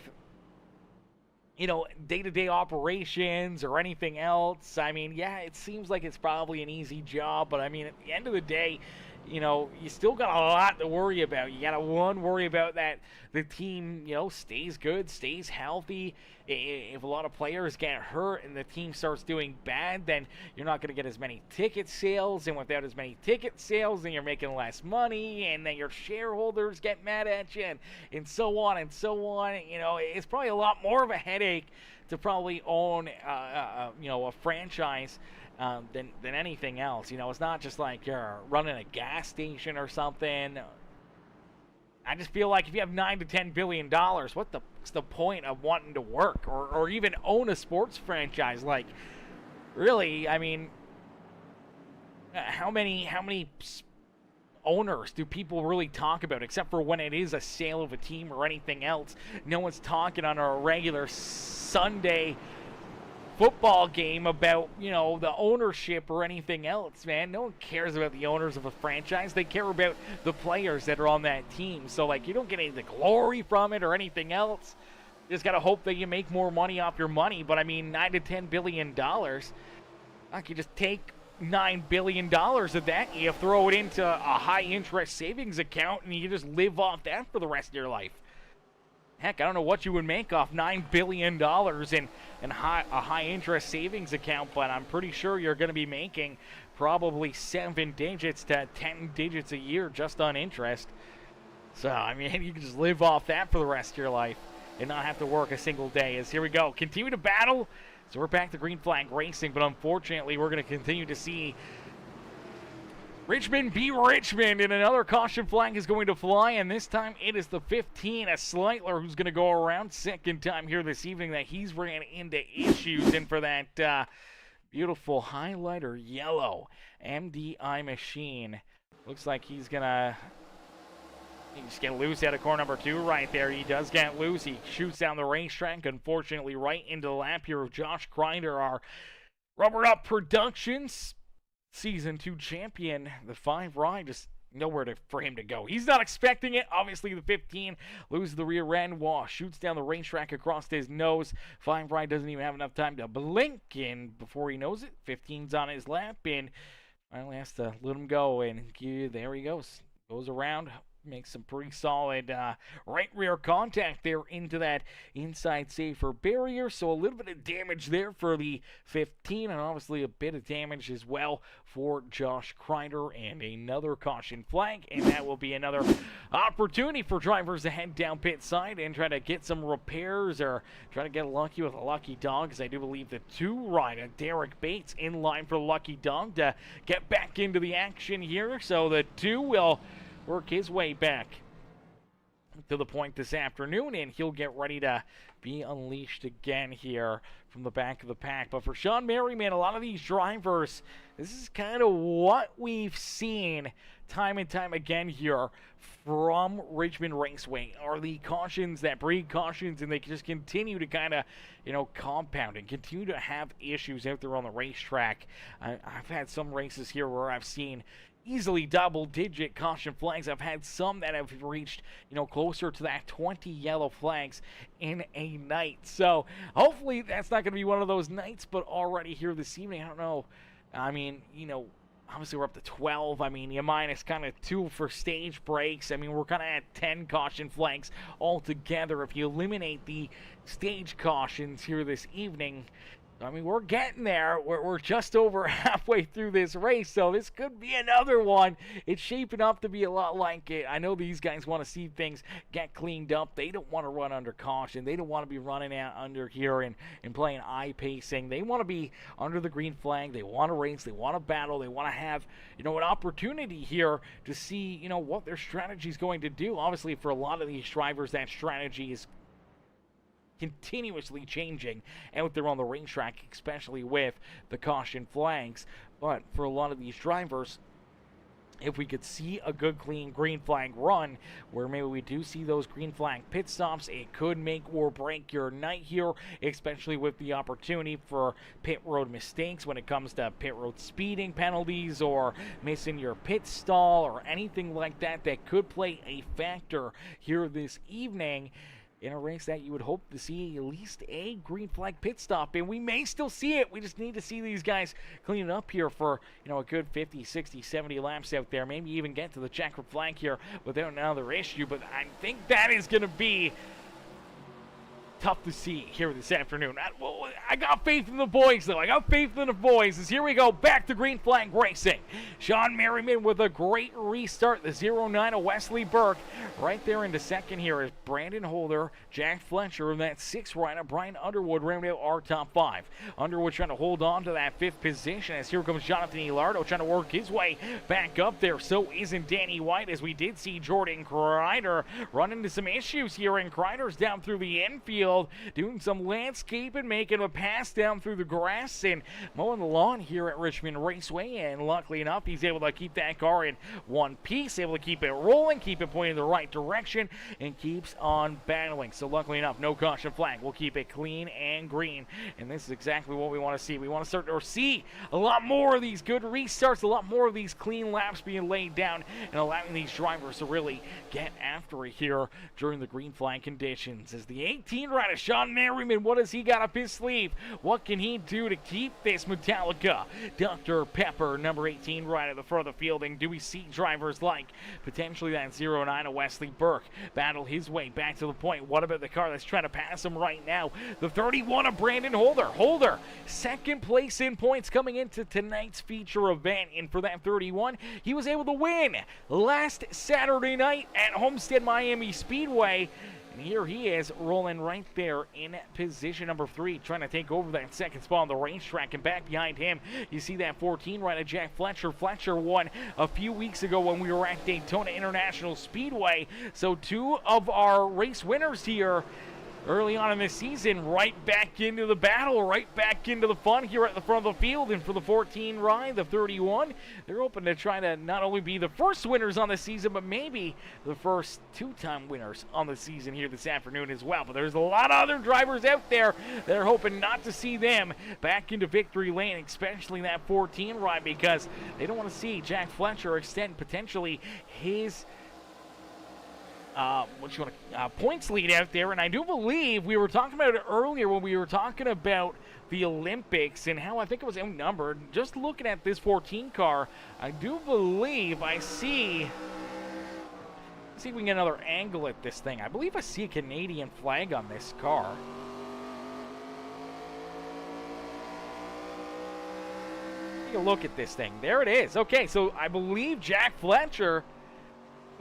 day-to-day operations or anything else, I mean, yeah, it seems like it's probably an easy job, but I mean, at the end of the day, you still got a lot to worry about. You got to, worry about that the team, stays good, stays healthy. If a lot of players get hurt and the team starts doing bad, then you're not going to get as many ticket sales. And without as many ticket sales, then you're making less money. And then your shareholders get mad at you, and so on and so on. It's probably a lot more of a headache to probably own, a franchise than anything else. It's not just like you're running a gas station or something. I just feel like if you have $9 to $10 billion, what's the point of wanting to work or even own a sports franchise? Like, really, I mean, how many owners do people really talk about, except for when it is a sale of a team or anything else? No one's talking on a regular Sunday football game about, the ownership or anything else, man. No one cares about the owners of a franchise. They care about the players that are on that team. So, you don't get any of the glory from it or anything else. You just got to hope that you make more money off your money. But, I mean, $9 to $10 billion, you just take $9 billion of that, you throw it into a high-interest savings account, and you just live off that for the rest of your life. Heck, I don't know what you would make off $9 billion in a high-interest savings account, but I'm pretty sure you're going to be making probably 7 digits to 10 digits a year just on interest. So, I mean, you can just live off that for the rest of your life and not have to work a single day. As here we go, continue to battle. So we're back to green flag racing, but unfortunately we're going to continue to see Richmond be Richmond, and another caution flag is going to fly, and this time it is the 15, a Slightler, who's going to go around second time here this evening that he's ran into issues. And for that beautiful highlighter yellow MDI machine, looks like he's going to get loose out of core number 2 right there. He does get loose. He shoots down the racetrack, unfortunately, right into the lap here of Josh Crider, our Rubber Up Productions Season 2 champion. The 5 ride, just nowhere for him to go. He's not expecting it. Obviously, the 15 loses the rear end. Shoots down the racetrack across his nose. 5 ride doesn't even have enough time to blink, and before he knows it, 15's on his lap, and finally has to let him go, and there he goes. Goes around, makes some pretty solid right rear contact there into that inside safer barrier. So a little bit of damage there for the 15, and obviously a bit of damage as well for Josh Crider, and another caution flag, and that will be another opportunity for drivers to head down pit side and try to get some repairs or try to get lucky with a lucky dog, because I do believe the 2 rider Derek Bates in line for the lucky dog to get back into the action here. So the 2 will work his way back to the point this afternoon, and he'll get ready to be unleashed again here from the back of the pack. But for Sean Merriman, a lot of these drivers, this is kind of what we've seen time and time again here from Richmond Raceway, are the cautions that breed cautions, and they just continue to kind of, compound and continue to have issues out there on the racetrack. I've had some races here where I've seen easily double-digit caution flags. I've had some that have reached, closer to that 20 yellow flags in a night. So hopefully that's not going to be one of those nights, but already here this evening, I don't know. I mean, Obviously, we're up to 12. I mean, you minus kind of 2 for stage breaks. I mean, we're kind of at 10 caution flags altogether. If you eliminate the stage cautions here this evening, I mean, we're getting there. We're just over halfway through this race, so this could be another one. It's shaping up to be a lot like it. I know these guys want to see things get cleaned up. They don't want to run under caution. They don't want to be running out under here and playing eye-pacing. They want to be under the green flag. They want to race. They want to battle. They want to have, an opportunity here to see, what their strategy is going to do. Obviously, for a lot of these drivers, that strategy is continuously changing out there on the racetrack, especially with the caution flags. But for a lot of these drivers, if we could see a good clean green flag run where maybe we do see those green flag pit stops, it could make or break your night here, especially with the opportunity for pit road mistakes when it comes to pit road speeding penalties or missing your pit stall or anything like that could play a factor here this evening in a race that you would hope to see at least a green flag pit stop. And we may still see it. We just need to see these guys clean it up here for, a good 50, 60, 70 laps out there. Maybe even get to the checkered flag here without another issue. But I think that is going to be tough to see here this afternoon. I got faith in the boys, though. I got faith in the boys. As here we go, back to green flag racing. Sean Merriman with a great restart. The 09 of Wesley Burke right there into second here is Brandon Holder, Jack Fletcher, and that 6th rider, Brian Underwood, rounding out our top 5. Underwood trying to hold on to that 5th position as here comes Jonathan Elardo trying to work his way back up there. So isn't Danny White, as we did see Jordan Crider run into some issues here, and Crider's down through the infield doing some landscaping, making a pass down through the grass and mowing the lawn here at Richmond Raceway. And luckily enough, he's able to keep that car in one piece, able to keep it rolling, keep it pointing in the right direction, and keeps on battling. So luckily enough, no caution flag. We'll keep it clean and green, and this is exactly what we want to see. We want to start to see a lot more of these good restarts, a lot more of these clean laps being laid down, and allowing these drivers to really get after it here during the green flag conditions. As the 18 rider Sean Merriman, what has he got up his sleeve? What can he do to keep this Metallica Dr. Pepper number 18 right at the front of the fielding? Do we see drivers like potentially that 09 of Wesley Burke battle his way back to the point? What about the car that's trying to pass him right now? The 31 of Brandon Holder. Holder, second place in points coming into tonight's feature event. And for that 31, he was able to win last Saturday night at Homestead Miami Speedway. And here he is rolling right there in position number 3, trying to take over that second spot on the racetrack. And back behind him, you see that 14 rider Jack Fletcher. Fletcher won a few weeks ago when we were at Daytona International Speedway. So 2 of our race winners here early on in this season, right back into the battle, right back into the fun here at the front of the field. And for the 14 ride, the 31, they're hoping to try to not only be the first winners on the season, but maybe the first 2-time winners on the season here this afternoon as well. But there's a lot of other drivers out there that are hoping not to see them back into victory lane, especially that 14 ride, because they don't want to see Jack Fletcher extend potentially his points lead out there. And I do believe we were talking about it earlier when we were talking about the Olympics and how I think it was outnumbered. Just looking at this 14 car, I do believe I see. Let's see if we can get another angle at this thing. I believe I see a Canadian flag on this car. Take a look at this thing. There it is. Okay, so I believe Jack Fletcher,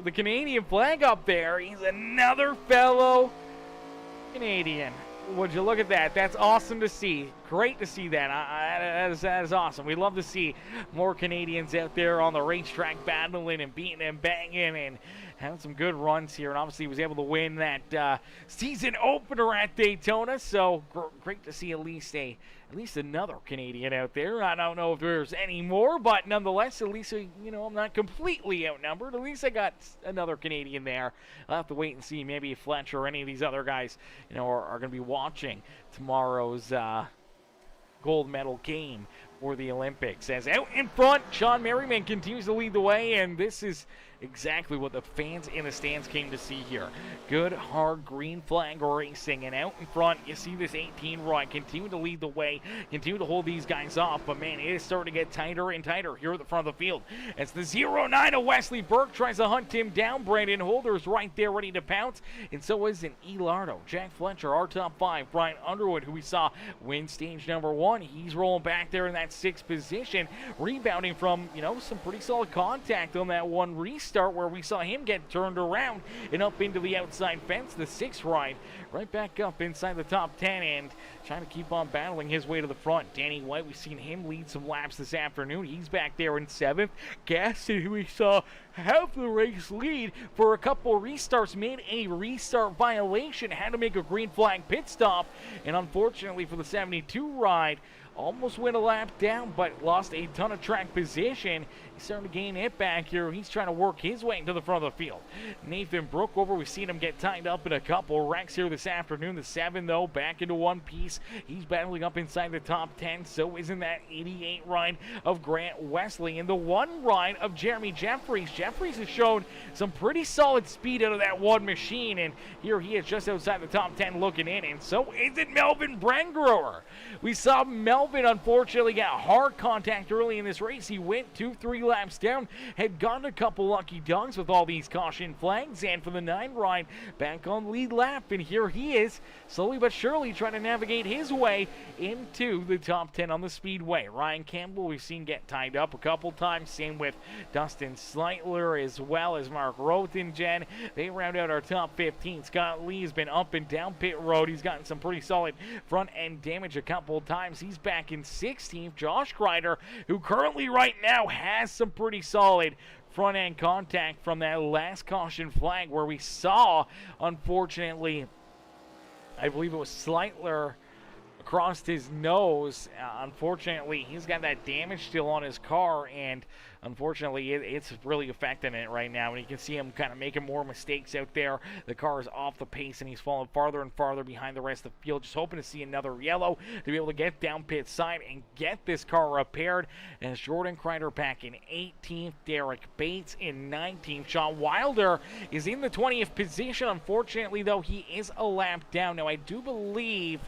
the Canadian flag up there, he's another fellow Canadian. Would you look at that? That's awesome to see. Great to see that. That is awesome. We love to see more Canadians out there on the racetrack battling and beating and banging and having some good runs here. And obviously he was able to win that season opener at Daytona. So great to see at least another Canadian out there. I don't know if there's any more, but nonetheless, at least, I'm not completely outnumbered. At least I got another Canadian there. I'll have to wait and see. Maybe Fletcher or any of these other guys, are going to be watching tomorrow's gold medal game for the Olympics. As out in front, Sean Merriman continues to lead the way, and this is exactly what the fans in the stands came to see here. Good, hard green flag racing, and out in front, you see this 18 ride continue to lead the way, continue to hold these guys off, but man, it is starting to get tighter and tighter here at the front of the field. As the 09 of Wesley Burke tries to hunt him down, Brandon Holder's right there ready to pounce, and so is an Elardo. Jack Fletcher, our top 5. Brian Underwood, who we saw win stage number 1, he's rolling back there in that 6th position, rebounding from, some pretty solid contact on that one restart where we saw him get turned around and up into the outside fence. The 6th ride right back up inside the top 10 and trying to keep on battling his way to the front. Danny White, we've seen him lead some laps this afternoon. He's back there in 7th. Gaston, who we saw half the race lead for a couple restarts, made a restart violation, had to make a green flag pit stop, and unfortunately for the 72 ride, almost went a lap down, but lost a ton of track position. He's starting to gain it back here. He's trying to work his way into the front of the field. Nathan Brookover, we've seen him get tied up in a couple wrecks here this afternoon. The 7, though, back into one piece. He's battling up inside the top 10. So isn't that 88 ride of Grant Wesley. And the 1 ride of Jeremy Jeffries. Jeffries has shown some pretty solid speed out of that one machine. And here he is just outside the top 10 looking in. And so isn't Melvin Brangrower. We saw Melvin, unfortunately, get hard contact early in this race. He went 2-3 laps down, had gotten a couple lucky dogs with all these caution flags, and for the 9 ride, back on lead lap, and here he is, slowly but surely trying to navigate his way into the top 10 on the speedway. Ryan Campbell, we've seen get tied up a couple times, same with Dustin Sleitler as well as Mark Rothengen. They round out our top 15. Scott Lee has been up and down pit road. He's gotten some pretty solid front end damage a couple times. He's back in 16th. Josh Crider, who currently right now has some pretty solid front end contact from that last caution flag where we saw, unfortunately, I believe it was Sleitler across his nose. Unfortunately, he's got that damage still on his car, and unfortunately, it's really affecting it right now. And you can see him kind of making more mistakes out there. The car is off the pace, and he's falling farther and farther behind the rest of the field. Just hoping to see another yellow to be able to get down pit side and get this car repaired. And it's Jordan Crider back in 18th. Derek Bates in 19th. Sean Wilder is in the 20th position. Unfortunately, though, he is a lap down. Now, I do believe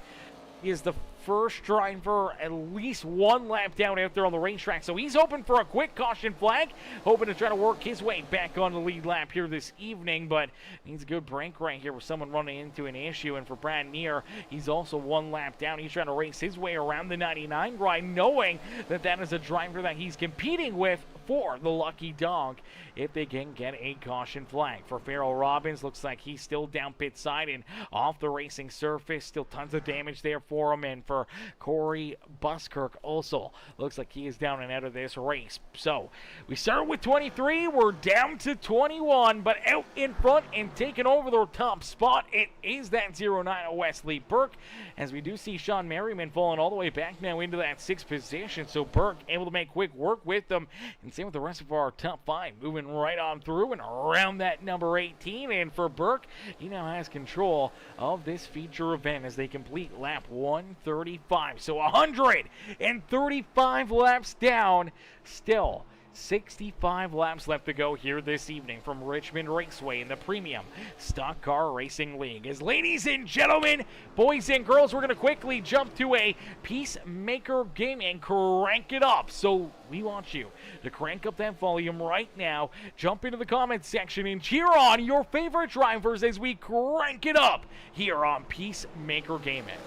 he is the first driver at least 1 lap down out there on the racetrack. So he's hoping for a quick caution flag, hoping to try to work his way back on the lead lap here this evening, but needs a good break right here with someone running into an issue. And for Brad Neer, he's also 1 lap down. He's trying to race his way around the 99 ride, knowing that that is a driver that he's competing with for the lucky dog if they can get a caution flag. For Farrell Robbins, looks like he's still down pit side and off the racing surface. Still tons of damage there for him. And for Corey Buskirk also, looks like he is down and out of this race. So we start with 23. We're down to 21, but out in front and taking over the top spot, it is that 09 of Wesley Burke, as we do see Sean Merriman falling all the way back now into that 6th position. So Burke able to make quick work with them, and same with the rest of our top 5, moving right on through and around that number 18. And for Burke, he now has control of this feature event as they complete lap 135. So 135 laps down, still 65 laps left to go here this evening from Richmond Raceway in the Premium Stock Car Racing League. As ladies and gentlemen, boys and girls, we're going to quickly jump to a Peacemaker game and crank it up. So we want you to crank up that volume right now. Jump into the comments section and cheer on your favorite drivers as we crank it up here on Peacemaker Gaming.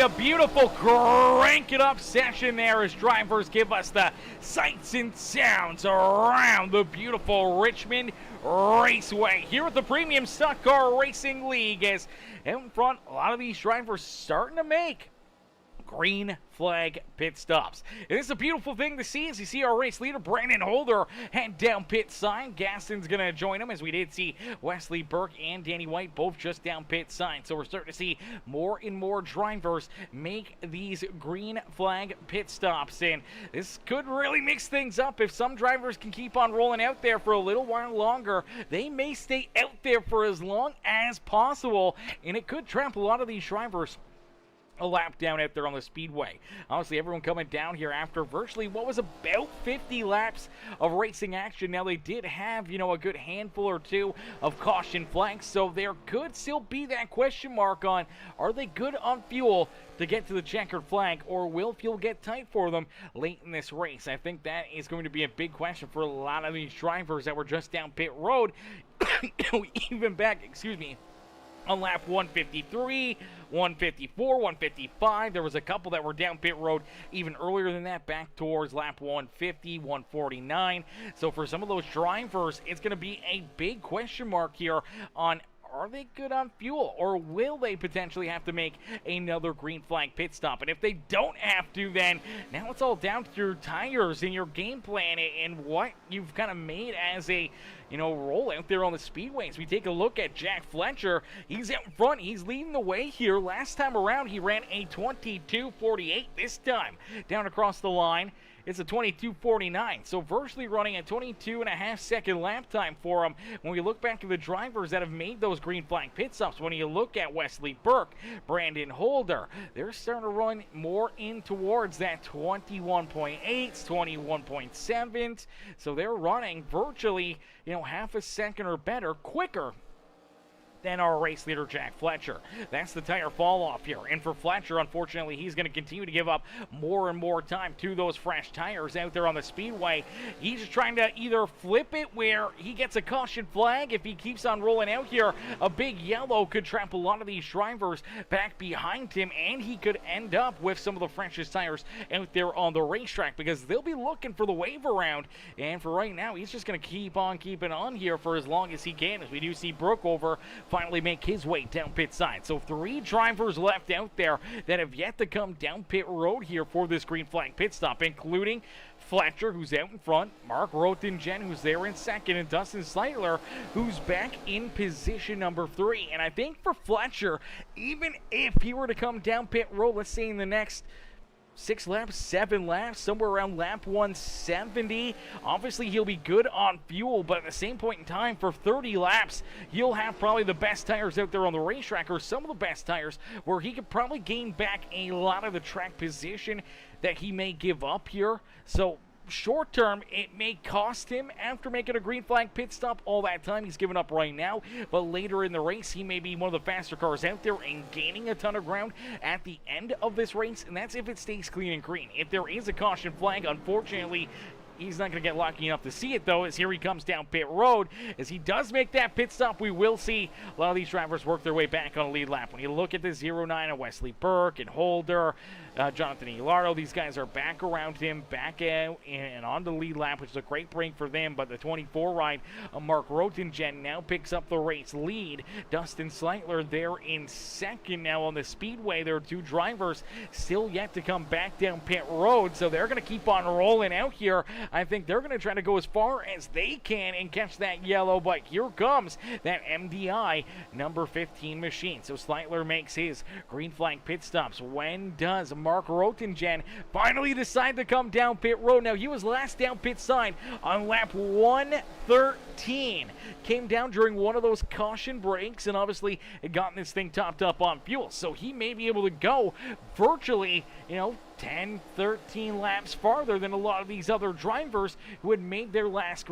a beautiful crank it up session there as drivers give us the sights and sounds around the beautiful Richmond Raceway here at the Premium Stock Car Racing League. As out in front, a lot of these drivers starting to make green flag pit stops. It is a beautiful thing to see as you see our race leader, Brandon Holder, head down pit sign. Gaston's going to join him as we did see Wesley Burke and Danny White both just down pit sign. So we're starting to see more and more drivers make these green flag pit stops. And this could really mix things up. If some drivers can keep on rolling out there for a little while longer, they may stay out there for as long as possible. And it could trap a lot of these drivers a lap down out there on the speedway. Honestly, everyone coming down here after virtually what was about 50 laps of racing action. Now, they did have, a good handful or two of caution flags, so there could still be that question mark on, are they good on fuel to get to the checkered flag, or will fuel get tight for them late in this race? I think that is going to be a big question for a lot of these drivers that were just down pit road, even back, on lap 153, 154, 155. There was a couple that were down pit road even earlier than that, back towards lap 150, 149. So for some of those drivers, it's going to be a big question mark here on, are they good on fuel, or will they potentially have to make another green flag pit stop? And if they don't have to, then now it's all down to your tires and your game plan and what you've kind of made as a roll out there on the speedways. We take a look at Jack Fletcher. He's out in front. He's leading the way here. Last time around, he ran a 22:48. This time, down across the line, it's a 22:49. So virtually running a 22.5-second lap time for him. When we look back at the drivers that have made those green flag pit stops, when you look at Wesley Burke, Brandon Holder, they're starting to run more in towards that 21.8s, 21.7s. So they're running virtually, half a second or better quicker than our race leader, Jack Fletcher. That's the tire fall off here. And for Fletcher, unfortunately, he's going to continue to give up more and more time to those fresh tires out there on the speedway. He's just trying to either flip it where he gets a caution flag. If he keeps on rolling out here, a big yellow could trap a lot of these drivers back behind him, and he could end up with some of the freshest tires out there on the racetrack because they'll be looking for the wave around. And for right now, he's just going to keep on keeping on here for as long as he can, as we do see Brookover finally make his way down pit side. So 3 drivers left out there that have yet to come down pit road here for this green flag pit stop, including Fletcher, who's out in front, Mark Rotingen, who's there in second, and Dustin Sleitler, who's back in position number 3. And I think for Fletcher, even if he were to come down pit road, let's say in the next 6 laps, 7 laps, somewhere around lap 170. Obviously, he'll be good on fuel, but at the same point in time, for 30 laps, he'll have probably the best tires out there on the racetrack, or some of the best tires, where he could probably gain back a lot of the track position that he may give up here. So short term, it may cost him after making a green flag pit stop all that time he's given up right now, but later in the race he may be one of the faster cars out there and gaining a ton of ground at the end of this race, and that's if it stays clean and green. If there is a caution flag, unfortunately, he's not going to get lucky enough to see it, though, as here he comes down pit road. As he does make that pit stop, we will see a lot of these drivers work their way back on a lead lap. When you look at the 09 of Wesley Burke and Holder, Jonathan Ilardo, these guys are back around him, back out and on the lead lap, which is a great break for them. But the 24 ride of Mark Rotingen now picks up the race lead. Dustin Sleitler there in second. Now on the speedway, there are 2 drivers still yet to come back down pit road, so they're going to keep on rolling out here. I think they're going to try to go as far as they can and catch that yellow, but here comes that MDI number 15 machine. So Sleitler makes his green flag pit stops. When does Mark Rotingen finally decide to come down pit road? Now, he was last down pit side on lap 113. Came down during one of those caution breaks and obviously had gotten this thing topped up on fuel. So he may be able to go virtually, 10, 13 laps farther than a lot of these other drivers who had made their last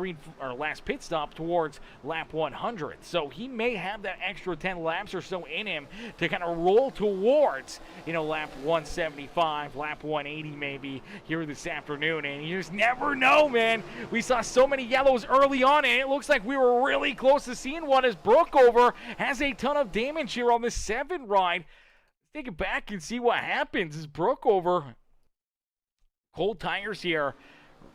pit stop towards lap 100. So he may have that extra 10 laps or so in him to kind of roll towards, lap 175, lap 180 maybe here this afternoon. And you just never know, man. We saw so many yellows early on, and it looks like we were really close to seeing one as Brookover has a ton of damage here on the 7 ride. take it back and see what happens as Brooke over cold tires here.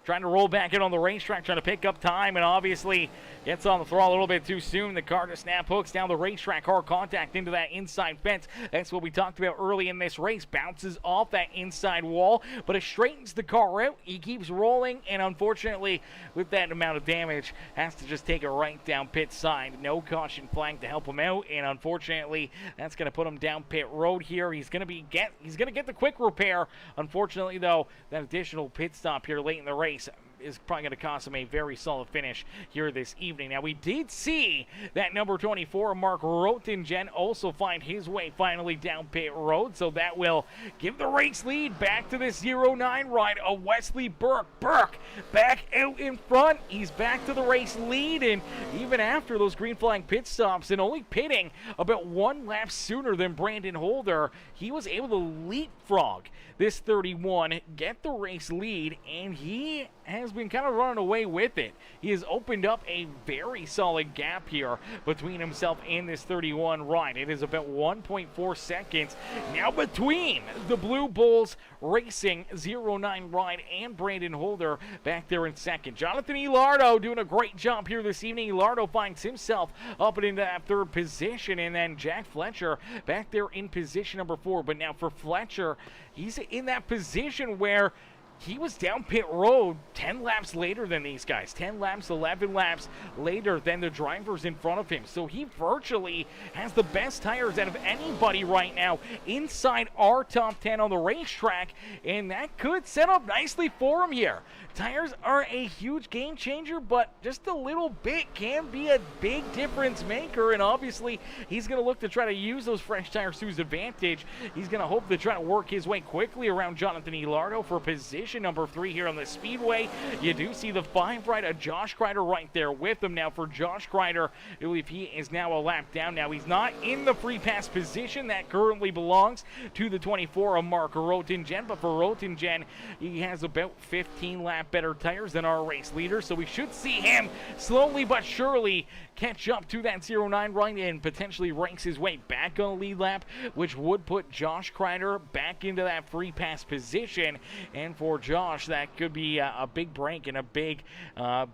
Trying to roll back in on the racetrack, trying to pick up time, and obviously gets on the throttle a little bit too soon. The car just snap hooks down the racetrack, hard contact into that inside fence. That's what we talked about early in this race. Bounces off that inside wall, but it straightens the car out. He keeps rolling, and unfortunately, with that amount of damage, has to just take it right down pit side. No caution flag to help him out, and unfortunately, that's going to put him down pit road here. He's going to get the quick repair. Unfortunately, though, that additional pit stop here late in the race is probably going to cost him a very solid finish here this evening. Now, we did see that number 24, Mark Rotingen, also find his way finally down pit road, so that will give the race lead back to this 09 ride of Wesley Burke. Burke back out in front. He's back to the race lead, and even after those green flag pit stops and only pitting about one lap sooner than Brandon Holder, he was able to leapfrog this 31, get the race lead, and he has been kind of running away with it. He has opened up a very solid gap here between himself and this 31 ride. It is about 1.4 seconds now between the Blue Bulls Racing 09 ride and Brandon Holder back there in second. Jonathan Ilardo doing a great job here this evening. Ilardo finds himself up and into that third position, and then Jack Fletcher back there in position number 4. But now for Fletcher, he's in that position where he was down pit road 10 laps later than these guys. 10 laps, 11 laps later than the drivers in front of him. So he virtually has the best tires out of anybody right now inside our top 10 on the racetrack, and that could set up nicely for him here. Tires are a huge game changer, but just a little bit can be a big difference maker, and obviously he's going to look to try to use those fresh tires to his advantage. He's going to hope to try to work his way quickly around Jonathan Ilardo for position number 3 here on the speedway. You do see the 5 ride of Josh Crider right there with him. Now for Josh Crider, I believe he is now a lap down. Now he's not in the free pass position that currently belongs to the 24 of Mark Rotingen, but for Rotingen, he has about 15 lap better tires than our race leader, so we should see him slowly but surely catch up to that 09 ride and potentially race his way back on the lead lap, which would put Josh Crider back into that free pass position. And for Josh, that could be a big break and a big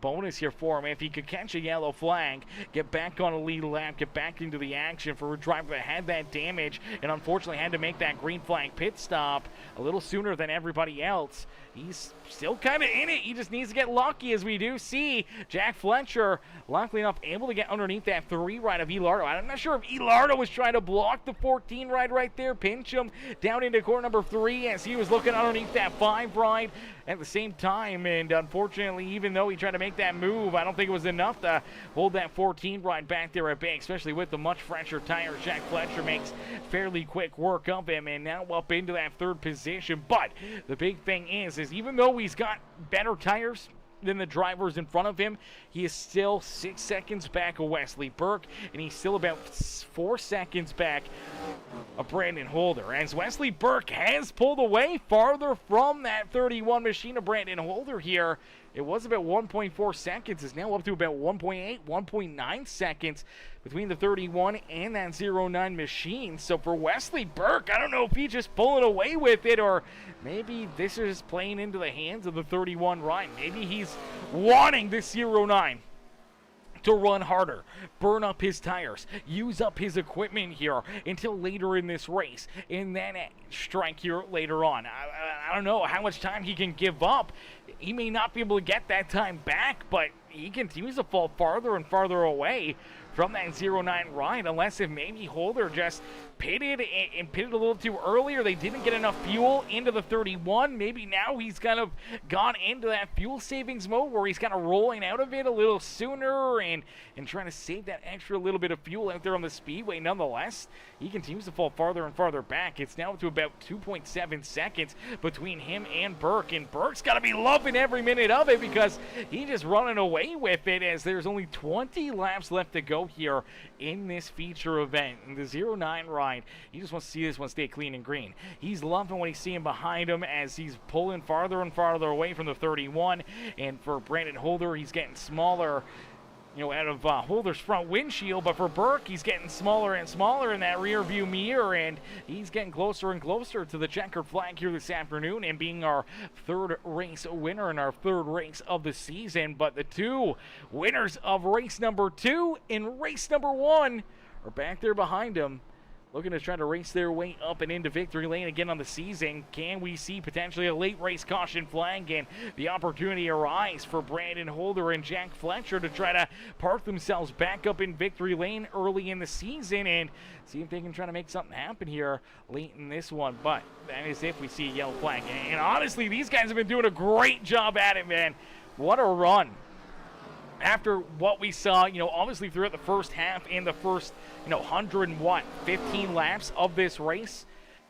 bonus here for him if he could catch a yellow flag, get back on a lead lap, get back into the action for a driver that had that damage and unfortunately had to make that green flag pit stop a little sooner than everybody else. He's still kind of in it. He just needs to get lucky, as we do see Jack Fletcher, luckily enough, able to get underneath that 3 ride of Ilardo. I'm not sure if Ilardo was trying to block the 14 ride right there, pinch him down into corner number 3 as he was looking underneath that 5 ride at the same time. And unfortunately, even though he tried to make that move, I don't think it was enough to hold that 14 ride back there at bay, especially with the much fresher tires. Jack Fletcher makes fairly quick work of him and now up into that 3rd position. But the big thing is even though he's got better tires than the drivers in front of him, he is still 6 seconds back of Wesley Burke, and he's still about 4 seconds back of Brandon Holder. As Wesley Burke has pulled away farther from that 31 machine of Brandon Holder here, it was about 1.4 seconds. It's now up to about 1.8, 1.9 seconds between the 31 and that 09 machine. So for Wesley Burke, I don't know if he's just pulling away with it or maybe this is playing into the hands of the 31 ride. Maybe he's wanting this 09 to run harder, burn up his tires, use up his equipment here until later in this race, and then strike here later on. I don't know how much time he can give up. He may not be able to get that time back, but he continues to fall farther and farther away from that 09 ride, unless if maybe Holder just pitted and pitted a little too early, or they didn't get enough fuel into the 31. Maybe now he's kind of gone into that fuel savings mode where he's kind of rolling out of it a little sooner and trying to save that extra little bit of fuel out there on the speedway. Nonetheless, he continues to fall farther and farther back. It's now up to about 2.7 seconds between him and Burke, and Burke's got to be loving every minute of it because he's just running away with it as there's only 20 laps left to go here in this feature event. In the 09 ride, he just wants to see this one stay clean and green. He's loving what he's seeing behind him as he's pulling farther and farther away from the 31, and for Brandon Holder, he's getting smaller out of Holder's front windshield. But for Burke, he's getting smaller and smaller in that rear view mirror, and he's getting closer and closer to the checkered flag here this afternoon and being our third race winner in our third race of the season. But the two winners of race number 2 and race number 1 are back there behind him, looking to try to race their way up and into victory lane again on the season. Can we see potentially a late race caution flag and the opportunity arise for Brandon Holder and Jack Fletcher to try to park themselves back up in victory lane early in the season and see if they can try to make something happen here late in this one? But that is if we see a yellow flag. And honestly, these guys have been doing a great job at it, man. What a run. After what we saw, obviously throughout the first half and the first, 15 laps of this race,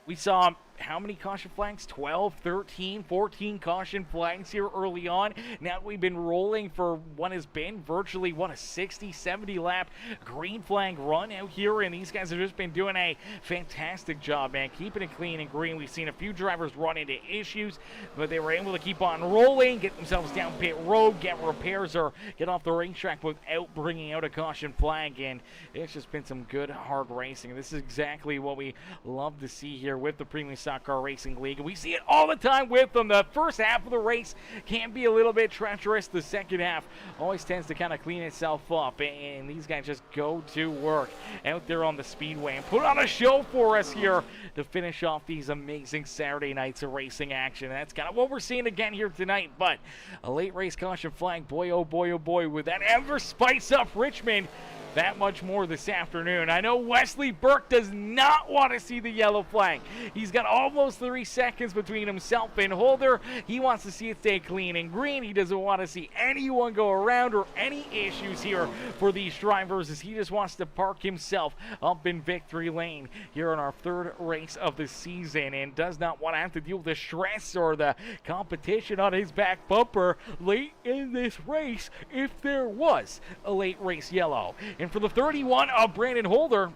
we saw how many caution flags? 12, 13, 14 caution flags here early on. Now we've been rolling for what has been virtually, a 60, 70 lap green flag run out here, and these guys have just been doing a fantastic job, man, keeping it clean and green. We've seen a few drivers run into issues, but they were able to keep on rolling, get themselves down pit road, get repairs, or get off the racetrack without bringing out a caution flag, and it's just been some good, hard racing. This is exactly what we love to see here with the Premium Stock Car Racing League, and we see it all the time with them. The first half of the race can be a little bit treacherous. The second half always tends to kind of clean itself up, and these guys just go to work out there on the speedway and put on a show for us here to finish off these amazing Saturday nights of racing action. And that's kind of what we're seeing again here tonight. But a late race caution flag, boy, oh boy, oh boy, would that ever spice up Richmond that much more this afternoon. I know Wesley Burke does not want to see the yellow flag. He's got almost 3 seconds between himself and Holder. He wants to see it stay clean and green. He doesn't want to see anyone go around or any issues here for these drivers, as he just wants to park himself up in victory lane here in our third race of the season, and does not want to have to deal with the stress or the competition on his back bumper late in this race if there was a late race yellow. And for the 31 of Brandon Holder,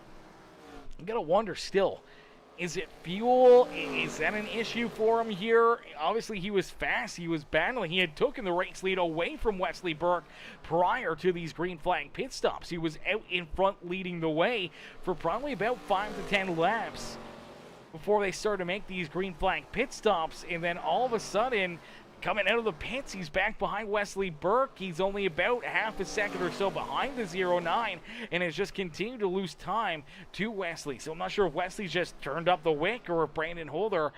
you gotta wonder still, is it fuel? Is that an issue for him here? Obviously, he was fast. He was battling. He had taken the race lead away from Wesley Burke prior to these green flag pit stops. He was out in front leading the way for probably about 5 to 10 laps before they started to make these green flag pit stops. And then all of a sudden, coming out of the pits, he's back behind Wesley Burke. He's only about half a second or so behind the 09 and has just continued to lose time to Wesley. So I'm not sure if Wesley's just turned up the wick or if Brandon Holder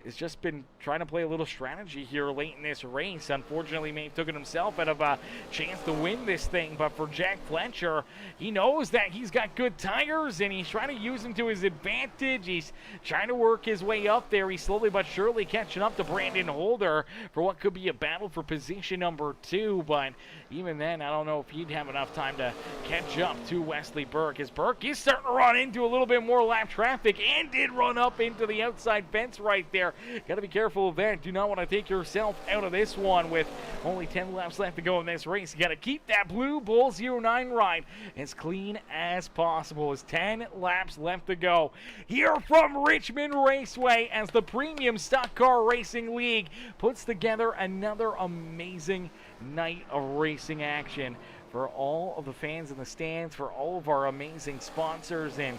has just been trying to play a little strategy here late in this race. Unfortunately, may have taken himself out of a chance to win this thing. But for Jack Fletcher, he knows that he's got good tires, and he's trying to use them to his advantage. He's trying to work his way up there. He's slowly but surely catching up to Brandon Holder for what could be a battle for position number 2. But even then, I don't know if he'd have enough time to catch up to Wesley Burke, as Burke is starting to run into a little bit more lap traffic and did run up into the outside fence right there. Got to be careful of that. Do not want to take yourself out of this one with only 10 laps left to go in this race. You got to keep that Blue Bull 09 ride as clean as possible, as 10 laps left to go here from Richmond Raceway, as the Premium Stock Car Racing League puts together another amazing night of racing action for all of the fans in the stands, for all of our amazing sponsors, and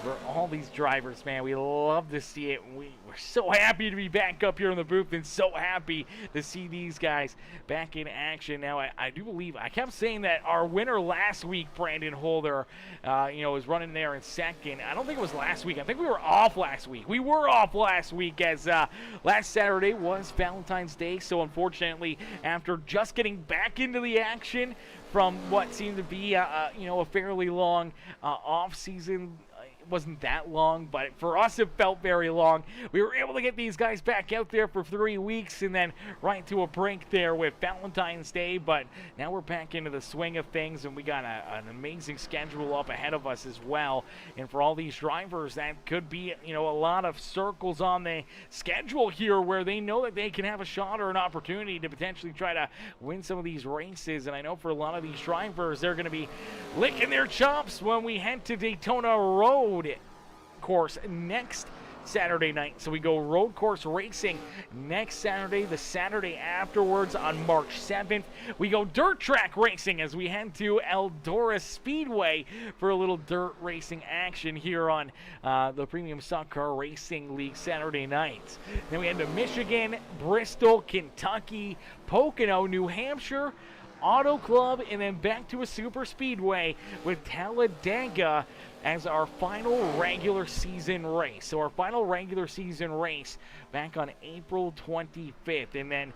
for all these drivers, man. We love to see it. We're so happy to be back up here in the booth, and so happy to see these guys back in action. Now, I do believe, I kept saying that our winner last week, Brandon Holder, was running there in second. I don't think it was last week. I think we were off last week. We were off last week, as last Saturday was Valentine's Day. So unfortunately, after just getting back into the action from what seemed to be a fairly long off season, wasn't that long, but for us it felt very long. We were able to get these guys back out there for 3 weeks and then right to a break there with Valentine's Day, but now we're back into the swing of things, and we got an amazing schedule up ahead of us as well. And for all these drivers, that could be a lot of circles on the schedule here where they know that they can have a shot or an opportunity to potentially try to win some of these races. And I know for a lot of these drivers, they're going to be licking their chops when we head to Daytona Road course next Saturday night. So we go road course racing next Saturday, the Saturday afterwards on March 7th. We go dirt track racing as we head to Eldora Speedway for a little dirt racing action here on the Premium Stock Car Racing League Saturday nights. Then we head to Michigan, Bristol, Kentucky, Pocono, New Hampshire, Auto Club, and then back to a super speedway with Talladega as our final regular season race. So our final regular season race back on April 25th. And then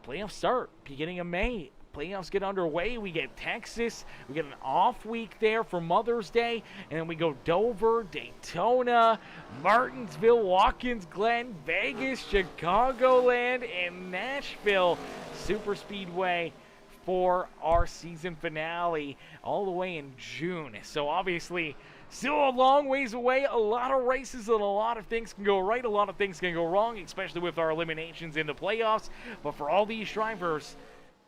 playoffs start beginning of May. Playoffs get underway. We get Texas. We get an off week there for Mother's Day. And then we go Dover, Daytona, Martinsville, Watkins Glen, Vegas, Chicagoland, and Nashville Super Speedway for our season finale all the way in June. So obviously still a long ways away, a lot of races and a lot of things can go right, a lot of things can go wrong, especially with our eliminations in the playoffs. But for all these drivers,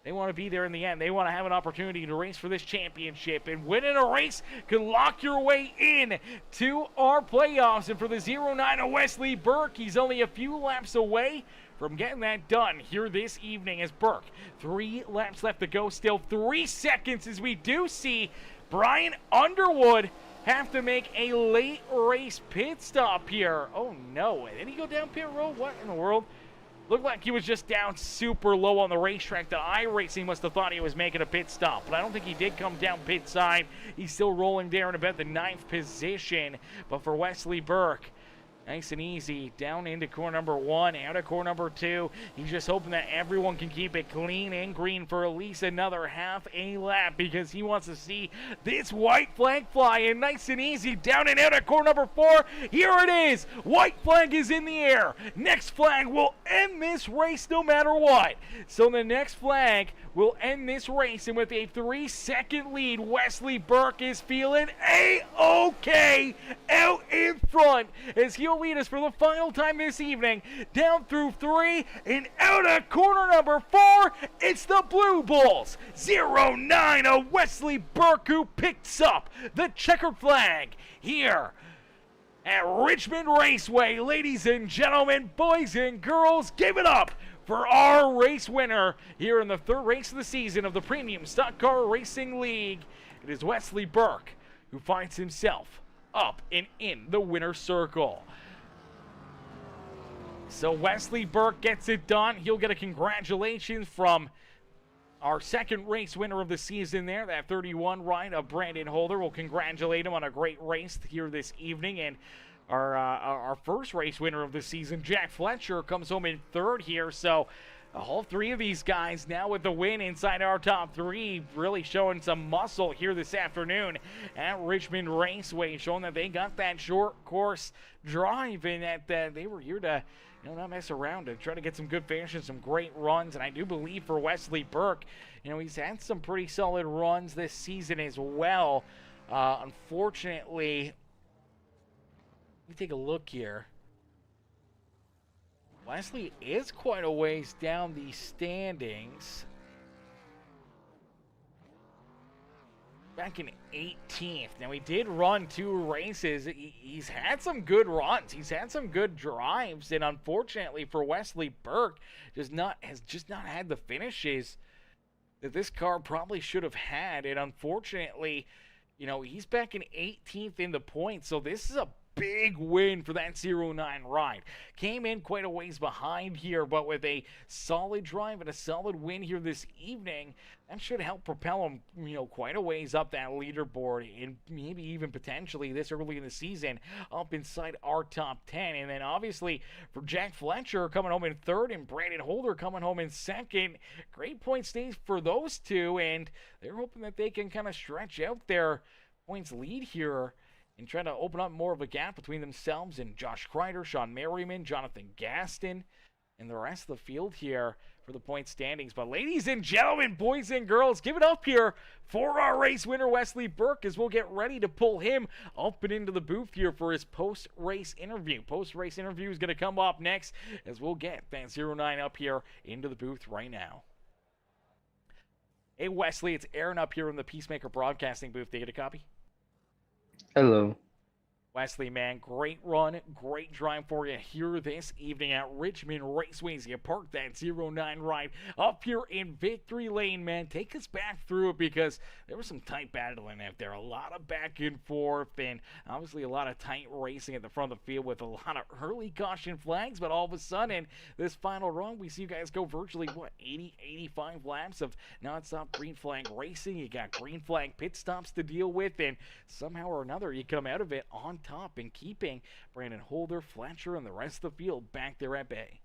they want to be there in the end. They want to have an opportunity to race for this championship, and winning a race can lock your way in to our playoffs. And for the 09 of Wesley Burke, he's only a few laps away from getting that done here this evening as Burke. 3 laps left to go, still 3 seconds as we do see Brian Underwood have to make a late race pit stop here. Oh no, did he go down pit road? What in the world? Looked like he was just down super low on the racetrack. The iRacing must have thought he was making a pit stop, but I don't think he did come down pit side. He's still rolling there in about the 9th position. But for Wesley Burke, nice and easy, down into corner number 1, out of corner number 2. He's just hoping that everyone can keep it clean and green for at least another half a lap, because he wants to see this white flag fly. And nice and easy, down and out of corner number 4. Here it is. White flag is in the air. Next flag will end this race no matter what. So the next flag will end this race, and with a 3-second lead, Wesley Burke is feeling A-OK out in front as he'll lead us for the final time this evening, down through 3 and out of corner number 4. It's the Blue Bulls 09 of Wesley Burke who picks up the checkered flag here at Richmond Raceway. Ladies and gentlemen, boys and girls, give it up for our race winner here in the 3rd race of the season of the Premium Stock Car Racing League. It is Wesley Burke who finds himself up and in the winner's circle. So Wesley Burke gets it done. He'll get a congratulations from our 2nd race winner of the season there, that 31 ride of Brandon Holder. We'll congratulate him on a great race here this evening. And our 1st race winner of the season, Jack Fletcher, comes home in 3rd here. So all 3 of these guys now with the win inside our top 3, really showing some muscle here this afternoon at Richmond Raceway, showing that they got that short course drive and that they were here to not mess around and try to get some good finishes, some great runs. And I do believe for Wesley Burke, he's had some pretty solid runs this season as well. Unfortunately, let me take a look here. Wesley is quite a ways down the standings. Back in 18th. Now, he did run 2 races. He's had some good runs. He's had some good drives. And unfortunately for Wesley Burke, has just not had the finishes that this car probably should have had. And unfortunately, he's back in 18th in the points. So this is a big win for that 09 ride. Came in quite a ways behind here, but with a solid drive and a solid win here this evening, that should help propel him, quite a ways up that leaderboard, and maybe even potentially this early in the season up inside our top 10. And then obviously for Jack Fletcher coming home in 3rd and Brandon Holder coming home in 2nd. Great point stays for those 2, and they're hoping that they can kind of stretch out their points lead here and try to open up more of a gap between themselves and Josh Crider, Sean Merriman, Jonathan Gaston, and the rest of the field here for the point standings. But ladies and gentlemen, boys and girls, give it up here for our race winner, Wesley Burke, as we'll get ready to pull him up and into the booth here for his post-race interview. Post-race interview is going to come up next as we'll get that 09 up here into the booth right now. Hey, Wesley, it's Aaron up here in the Peacemaker Broadcasting booth. Did you get a copy? Hello. Wesley, man, great run, great drive for you here this evening at Richmond Raceway. You park that 09 ride up here in Victory Lane, man. Take us back through it because there was some tight battling out there. A lot of back and forth, and obviously a lot of tight racing at the front of the field with a lot of early caution flags. But all of a sudden, this final run, we see you guys go virtually, 80, 85 laps of nonstop green flag racing. You got green flag pit stops to deal with, and somehow or another, you come out of it on top and keeping Brandon Holder, Fletcher, and the rest of the field back there at bay.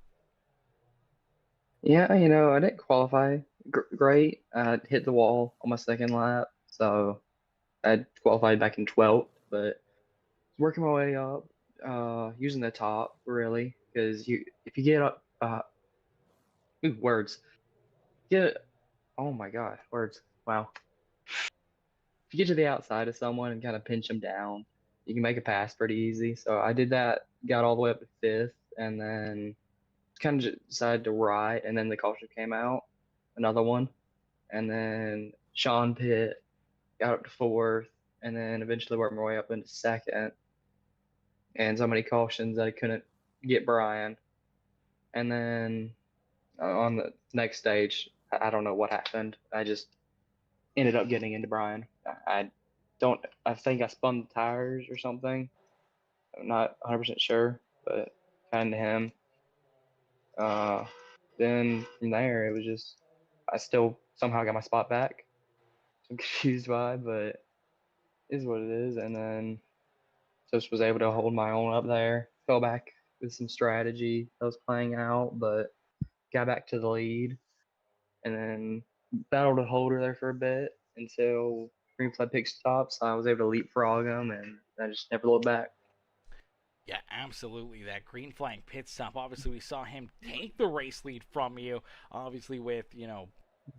Yeah, I didn't qualify great. I hit the wall on my second lap, so I qualified back in 12th, but working my way up, using the top really, because if you get up, words, get, oh my God, words, wow. If you get to the outside of someone and kind of pinch them down, you can make a pass pretty easy. So I did that, got all the way up to 5th, and then kind of decided to ride, and then the caution came out, another one, and then Sean pit, got up to 4th, and then eventually worked my way up into 2nd, and so many cautions that I couldn't get Brian. And then on the next stage, I don't know what happened. I just ended up getting into Brian. I think I spun the tires or something. I'm not 100% sure, but kind of him. Then from there, it was just, I still somehow got my spot back. I'm confused why, but it is what it is. And then just was able to hold my own up there. Fell back with some strategy I was playing out, but got back to the lead. And then battled a holder there for a bit until green flag pick stops. I was able to leapfrog him, and I just never looked back. Yeah, absolutely. That green flag pit stop. Obviously, we saw him take the race lead from you. Obviously, with,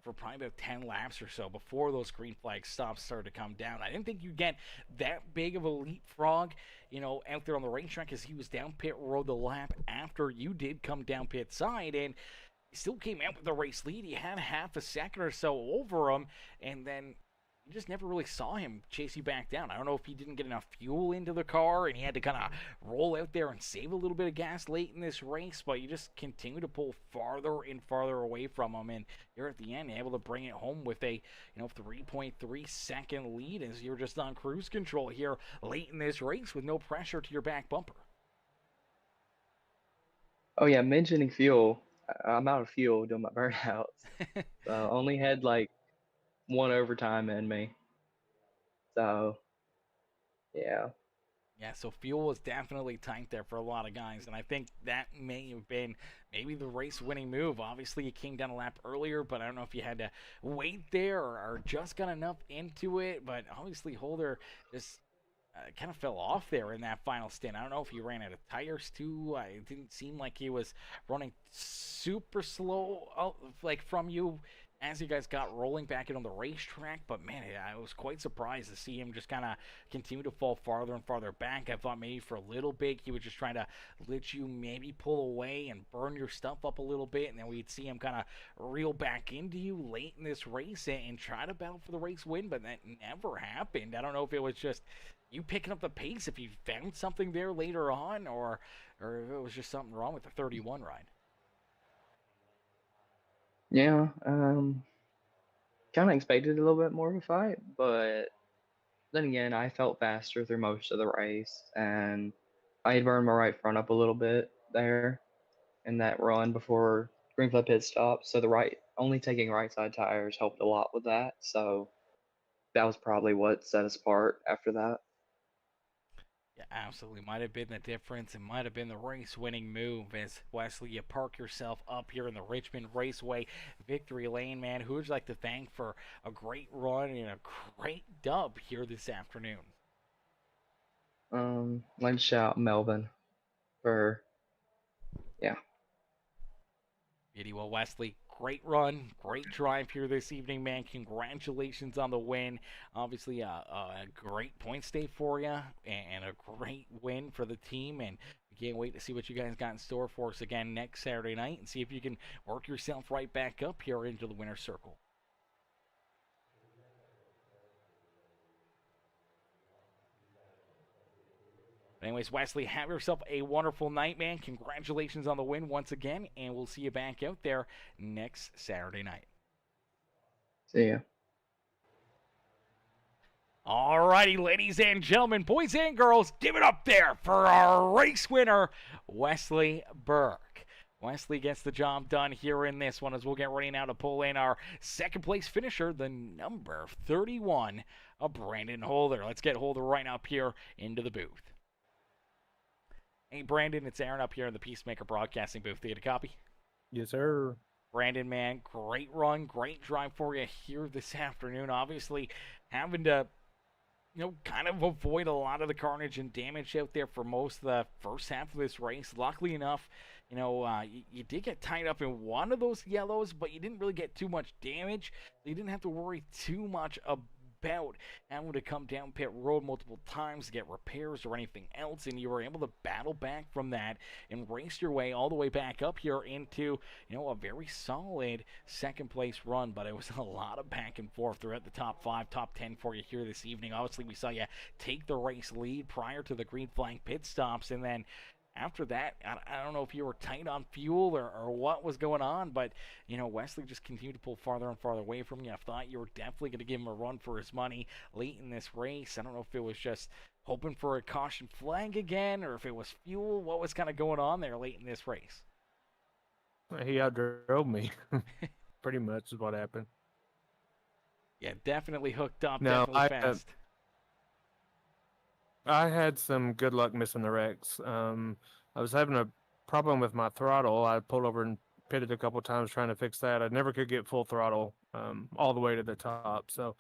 for probably about 10 laps or so before those green flag stops started to come down. I didn't think you'd get that big of a leapfrog, out there on the racetrack, because he was down pit road the lap after you did come down pit side, and he still came out with the race lead. He had half a second or so over him, and then you just never really saw him chase you back down. I don't know if he didn't get enough fuel into the car and he had to kind of roll out there and save a little bit of gas late in this race, but you just continue to pull farther and farther away from him, and you're at the end able to bring it home with a 3.3 second lead as you're just on cruise control here late in this race with no pressure to your back bumper. Oh yeah, mentioning fuel, I'm out of fuel doing my burnouts. So only had like one overtime in me. So yeah. Yeah, so fuel was definitely tight there for a lot of guys, and I think that may have been maybe the race-winning move. Obviously, it came down a lap earlier, but I don't know if you had to wait there or just got enough into it, but obviously Holder just kind of fell off there in that final stint. I don't know if he ran out of tires too. It didn't seem like he was running super slow from you as you guys got rolling back in on the racetrack, but man, I was quite surprised to see him just kind of continue to fall farther and farther back. I thought maybe for a little bit he was just trying to let you maybe pull away and burn your stuff up a little bit, and then we'd see him kind of reel back into you late in this race and try to battle for the race win, but that never happened. I don't know if it was just you picking up the pace, if you found something there later on, or if it was just something wrong with the 31 ride. Yeah, kind of expected a little bit more of a fight, but then again, I felt faster through most of the race, and I had burned my right front up a little bit there in that run before green flag pit stop. So only taking right side tires helped a lot with that. So that was probably what set us apart after that. Yeah, absolutely. Might have been the difference. It might have been the race-winning move as Wesley, you park yourself up here in the Richmond Raceway Victory Lane, man. Who would you like to thank for a great run and a great dub here this afternoon? Let's shout Melvin for, yeah. Beauty. Well, Wesley, great run, great drive here this evening, man. Congratulations on the win. Obviously, a great points day for you and a great win for the team. And we can't wait to see what you guys got in store for us again next Saturday night and see if you can work yourself right back up here into the winner's circle. But anyways, Wesley, have yourself a wonderful night, man. Congratulations on the win once again, and we'll see you back out there next Saturday night. See ya. Alrighty, ladies and gentlemen, boys and girls, give it up there for our race winner, Wesley Burke. Wesley gets the job done here in this one as we'll get ready now to pull in our second place finisher, the number 31 of Brandon Holder. Let's get Holder right up here into the booth. Hey, Brandon, it's Aaron up here in the Peacemaker Broadcasting booth. Do you get a copy? Yes, sir. Brandon, man, great run, great drive for you here this afternoon. Obviously, having to kind of avoid a lot of the carnage and damage out there for most of the first half of this race. Luckily enough, you did get tied up in one of those yellows, but you didn't really get too much damage. You didn't have to worry too much about having to come down pit road multiple times to get repairs or anything else, and you were able to battle back from that and race your way all the way back up here into a very solid second place run. But it was a lot of back and forth throughout the top 5, top 10 for you here this evening. Obviously, we saw you take the race lead prior to the green flag pit stops, and then after that, I don't know if you were tight on fuel or what was going on, but, Wesley just continued to pull farther and farther away from you. I thought you were definitely going to give him a run for his money late in this race. I don't know if it was just hoping for a caution flag again or if it was fuel. What was kind of going on there late in this race? He outdrove me. Pretty much is what happened. Yeah, definitely hooked up, No, definitely fast. I had some good luck missing the wrecks. I was having a problem with my throttle. I pulled over and pitted a couple times trying to fix that. I never could get full throttle all the way to the top. So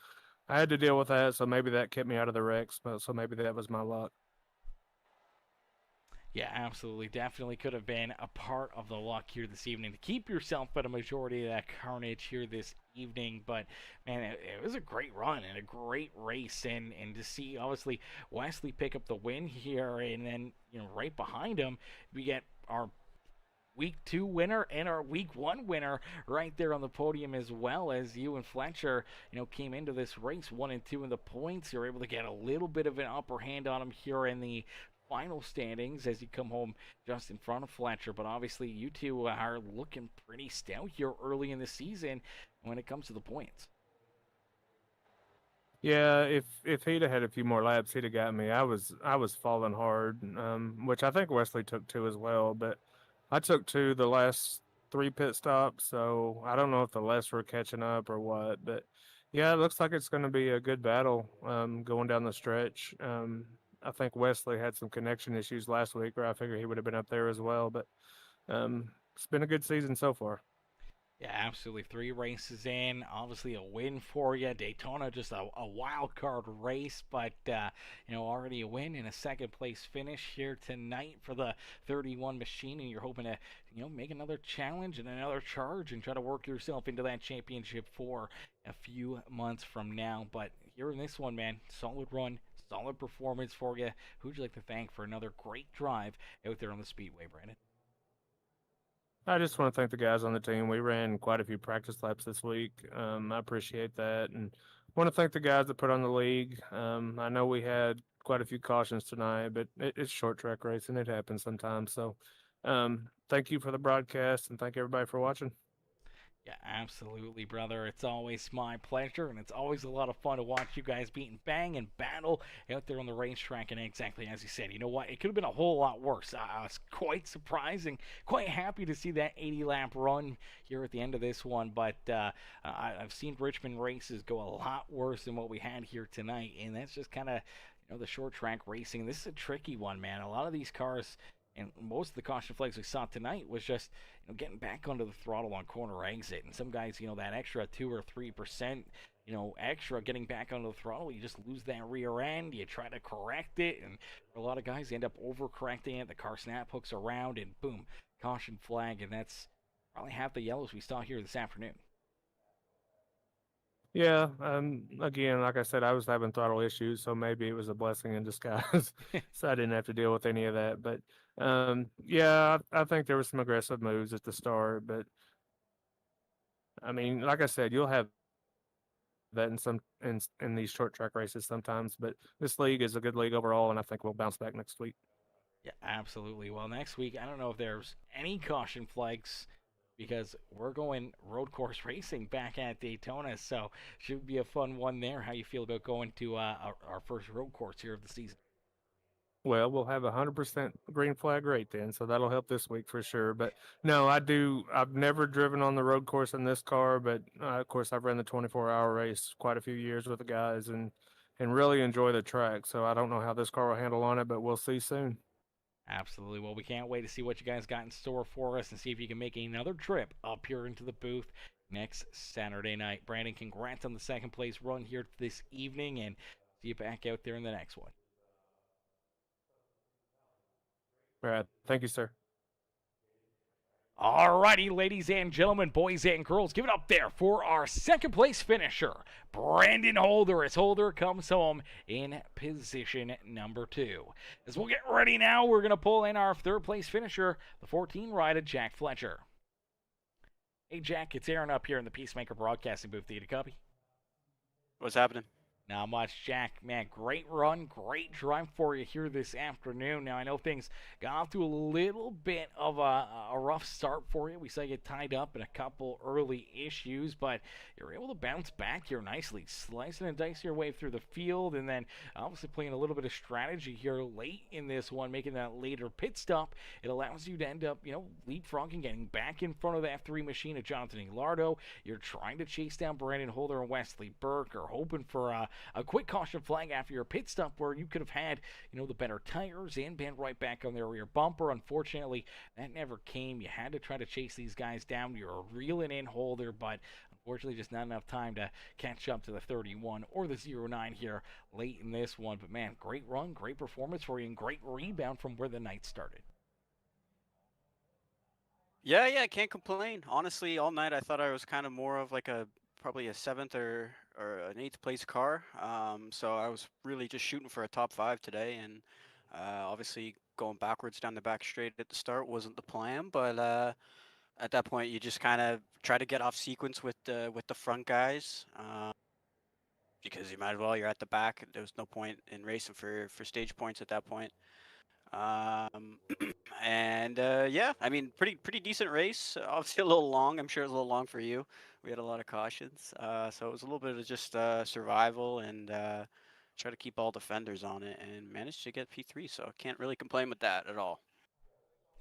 I had to deal with that. So maybe that kept me out of the wrecks. So maybe that was my luck. Yeah, absolutely. Definitely could have been a part of the luck here this evening to keep yourself at a majority of that carnage here this evening. But, man, it was a great run and a great race. And to see, obviously, Wesley pick up the win here. And then, right behind him, we get our Week 2 winner and our Week 1 winner right there on the podium, as well as you and Fletcher, came into this race 1 and 2 in the points. You're able to get a little bit of an upper hand on him here in the final standings as you come home just in front of Fletcher. But obviously you two are looking pretty stout here early in the season when it comes to the points. Yeah, if he'd have had a few more laps, he'd have got me. I was falling hard, which I think Wesley took 2 as well. But I took 2 the last 3 pit stops, so I don't know if the less were catching up or what. But yeah, it looks like it's going to be a good battle going down the stretch. I think Wesley had some connection issues last week, or I figure he would have been up there as well. But it's been a good season so far. Yeah, absolutely. 3 races in, obviously a win for you. Daytona, just a wild card race, but already a win and a second place finish here tonight for the 31 machine, and you're hoping to make another challenge and another charge and try to work yourself into that championship for a few months from now. But here in this one, man, solid run, solid performance for you. Who'd you like to thank for another great drive out there on the Speedway, Brandon? I just want to thank the guys on the team. We ran quite a few practice laps this week. I appreciate that. And want to thank the guys that put on the league. I know we had quite a few cautions tonight, but it's short track racing. It happens sometimes. So thank you for the broadcast, and thank everybody for watching. Yeah, absolutely, brother. It's always my pleasure, and it's always a lot of fun to watch you guys beat and bang and battle out there on the racetrack. And exactly as you said, you know what? It could have been a whole lot worse. I was quite surprised and quite happy to see that 80-lap run here at the end of this one. But I've seen Richmond races go a lot worse than what we had here tonight, and that's just kind of the short track racing. This is a tricky one, man. A lot of these cars. And most of the caution flags we saw tonight was just getting back onto the throttle on corner exit. And some guys, that extra 2 or 3%, extra getting back onto the throttle, you just lose that rear end. You try to correct it, and a lot of guys end up overcorrecting it. The car snap hooks around, and boom, caution flag. And that's probably half the yellows we saw here this afternoon. Yeah, again, like I said, I was having throttle issues, so maybe it was a blessing in disguise. So I didn't have to deal with any of that. But yeah, I think there were some aggressive moves at the start. But I mean, like I said, you'll have that in these short track races sometimes. But this league is a good league overall, and I think we'll bounce back next week. Yeah, absolutely. Well, next week, I don't know if there's any caution flags because we're going road course racing back at Daytona, so should be a fun one there. How you feel about going to our first road course here of the season? Well, we'll have 100% green flag rate then, so that'll help this week for sure. But no, I do. I've never driven on the road course in this car, but of course I've ran the 24-hour race quite a few years with the guys and really enjoy the track. So I don't know how this car will handle on it, but we'll see soon. Absolutely. Well, we can't wait to see what you guys got in store for us and see if you can make another trip up here into the booth next Saturday night. Brandon, congrats on the second place run here this evening, and see you back out there in the next one. All right, thank you, sir. Alrighty, ladies and gentlemen, boys and girls, give it up there for our second place finisher, Brandon Holder, as Holder comes home in position number 2. As we'll get ready now, we're going to pull in our third place finisher, the 14-rider Jack Fletcher. Hey, Jack, it's Aaron up here in the Peacemaker Broadcasting booth. Do you copy? What's happening? Not much, Jack. Man, great run, great drive for you here this afternoon. Now, I know things got off to a little bit of a rough start for you. We saw you get tied up in a couple early issues, but you're able to bounce back here nicely, slicing and dicing your way through the field, and then obviously playing a little bit of strategy here late in this one, making that later pit stop. It allows you to end up, leapfrogging, getting back in front of that F3 machine of Jonathan Ilardo. You're trying to chase down Brandon Holder and Wesley Burke, or hoping for a quick caution flag after your pit stop where you could have had, the better tires and been right back on their rear bumper. Unfortunately, that never came. You had to try to chase these guys down. You're reeling in Holder, but unfortunately just not enough time to catch up to the 31 or the 09 here late in this one. But man, great run, great performance for you, and great rebound from where the night started. Yeah, can't complain. Honestly, all night I thought I was kind of more of like probably a 7th or an 8th place car. So I was really just shooting for a top 5 today, and obviously going backwards down the back straight at the start wasn't the plan. But at that point, you just kind of try to get off sequence with the front guys, because you might as well. You're at the back. There was no point in racing for stage points at that point. And yeah, I mean, pretty decent race. Obviously a little long. I'm sure it was a little long for you. We had a lot of cautions, so it was a little bit of just survival and try to keep all defenders on it, and managed to get P3. So I can't really complain with that at all.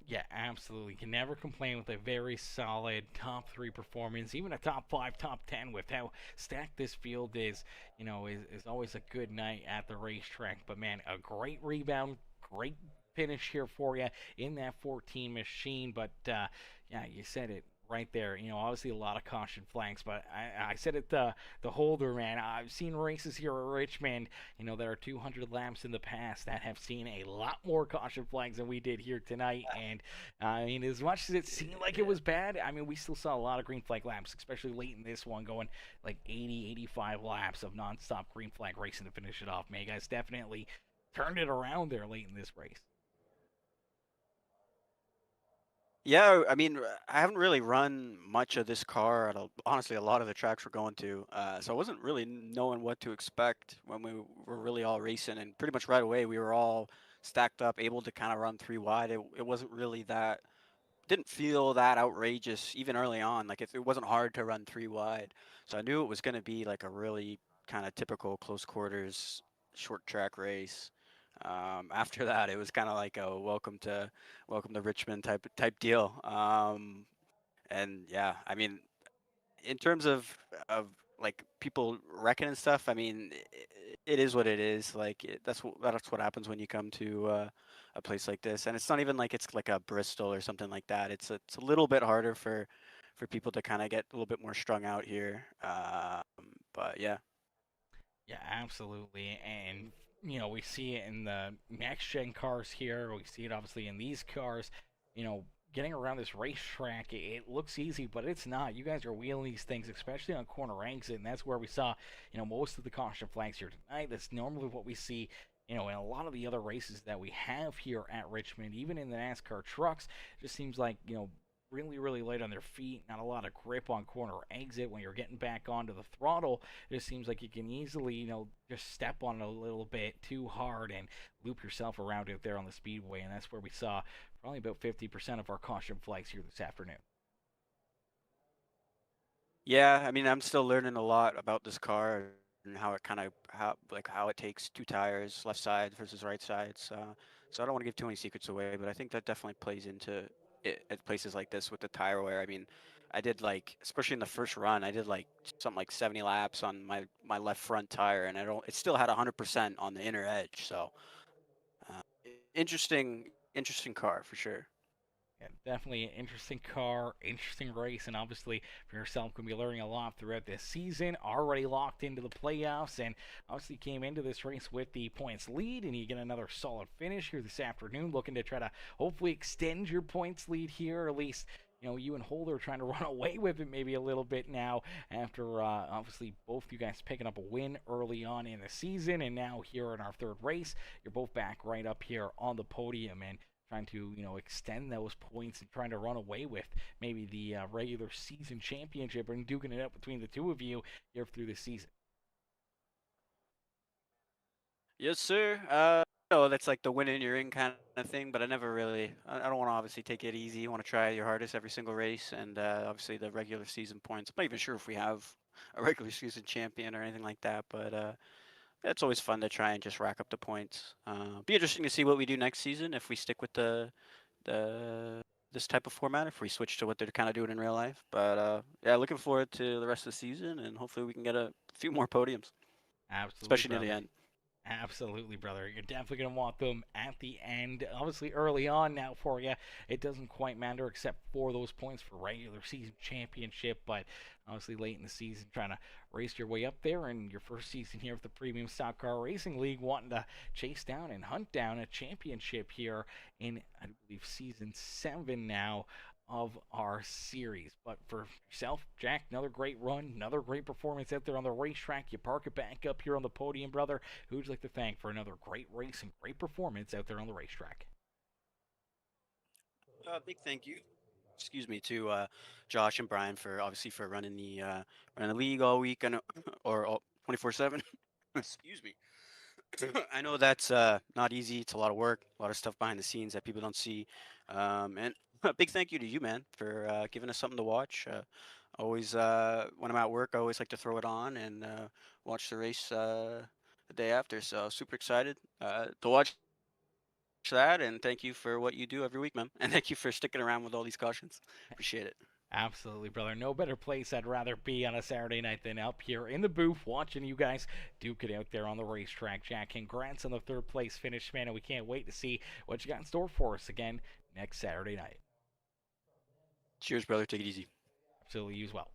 Yeah, absolutely. Can never complain with a very solid top 3 performance, even a top 5, top 10 with how stacked this field is. Is always a good night at the racetrack. But man, a great rebound, great finish here for you in that 14 machine. But yeah, you said it right there. Obviously a lot of caution flags, but I said it, the Holder, man. I've seen races here at Richmond, that are 200 laps in the past that have seen a lot more caution flags than we did here tonight. And I mean, as much as it seemed like it was bad, I mean, we still saw a lot of green flag laps, especially late in this one, going like 80, 85 laps of nonstop green flag racing to finish it off. Man, you guys definitely turned it around there late in this race. Yeah, I mean, I haven't really run much of this car at honestly a lot of the tracks we're going to, so I wasn't really knowing what to expect when we were really all racing, and pretty much right away we were all stacked up, able to kind of run 3 wide. It wasn't really didn't feel that outrageous even early on. Like it wasn't hard to run 3 wide, so I knew it was going to be like a really kind of typical close quarters short track race. After that, it was kind of like a welcome to Richmond type deal. And yeah, I mean, in terms of like people wrecking and stuff, I mean, it is what it is. Like that's what happens when you come to a place like this, and it's not even like it's like a Bristol or something like that. It's a little bit harder for people to kind of get a little bit more strung out here. But yeah. Yeah, absolutely. And, we see it in the next-gen cars here. We see it, obviously, in these cars. Getting around this racetrack, it looks easy, but it's not. You guys are wheeling these things, especially on corner exit, and that's where we saw, most of the caution flags here tonight. That's normally what we see, in a lot of the other races that we have here at Richmond, even in the NASCAR trucks. It just seems like, really, really light on their feet, not a lot of grip on corner exit. When you're getting back onto the throttle, it just seems like you can easily, just step on it a little bit too hard and loop yourself around out there on the speedway, and that's where we saw probably about 50% of our caution flags here this afternoon. Yeah, I mean, I'm still learning a lot about this car and how it how it takes two tires, left side versus right sides. So I don't want to give too many secrets away, but I think that definitely plays into it at places like this with the tire wear. I mean, I did especially in the first run, I did something like 70 laps on my left front tire, and it still had 100% on the inner edge. So interesting car for sure. Yeah, definitely an interesting car, interesting race, and obviously for yourself, going to be learning a lot throughout this season. Already locked into the playoffs, and obviously came into this race with the points lead, and you get another solid finish here this afternoon, looking to try to hopefully extend your points lead here, or at least you and Holder are trying to run away with it maybe a little bit now after obviously both you guys picking up a win early on in the season, and now here in our third race, you're both back right up here on the podium and trying to extend those points and trying to run away with maybe the regular season championship and duking it up between the two of you here through the season. Yes, sir. That's like the win in your in kind of thing, but I never really. I don't want to obviously take it easy. You want to try your hardest every single race, and obviously the regular season points. I'm not even sure if we have a regular season champion or anything like that, but it's always fun to try and just rack up the points. Be interesting to see what we do next season if we stick with this type of format, if we switch to what they're kind of doing in real life. But yeah, looking forward to the rest of the season, and hopefully we can get a few more podiums. Absolutely, especially brother. near the end. Absolutely, brother. You're definitely going to want them at the end. Obviously, early on now for you, it doesn't quite matter except for those points for regular season championship. But obviously, late in the season, trying to race your way up there, and your first season here with the Premium Stock Car Racing League, wanting to chase down and hunt down a championship here in, I believe, season 7 now of our series. But for yourself, Jack, another great run, another great performance out there on the racetrack. You park it back up here on the podium, brother. Who would you like to thank for another great race and great performance out there on the racetrack? Big thank you, to Josh and Brian for running the league all week and or 24/7. Excuse me. I know that's not easy. It's a lot of work, a lot of stuff behind the scenes that people don't see. And a big thank you to you, man, for giving us something to watch. Always, when I'm at work, I always like to throw it on and watch the race the day after. So super excited to watch that, and thank you for what you do every week, man. And thank you for sticking around with all these cautions. Appreciate it. Absolutely, brother. No better place I'd rather be on a Saturday night than up here in the booth watching you guys duke it out there on the racetrack. Jack, congrats on the third place finish, man, and we can't wait to see what you got in store for us again next Saturday night. Cheers, brother. Take it easy. Absolutely, you as well.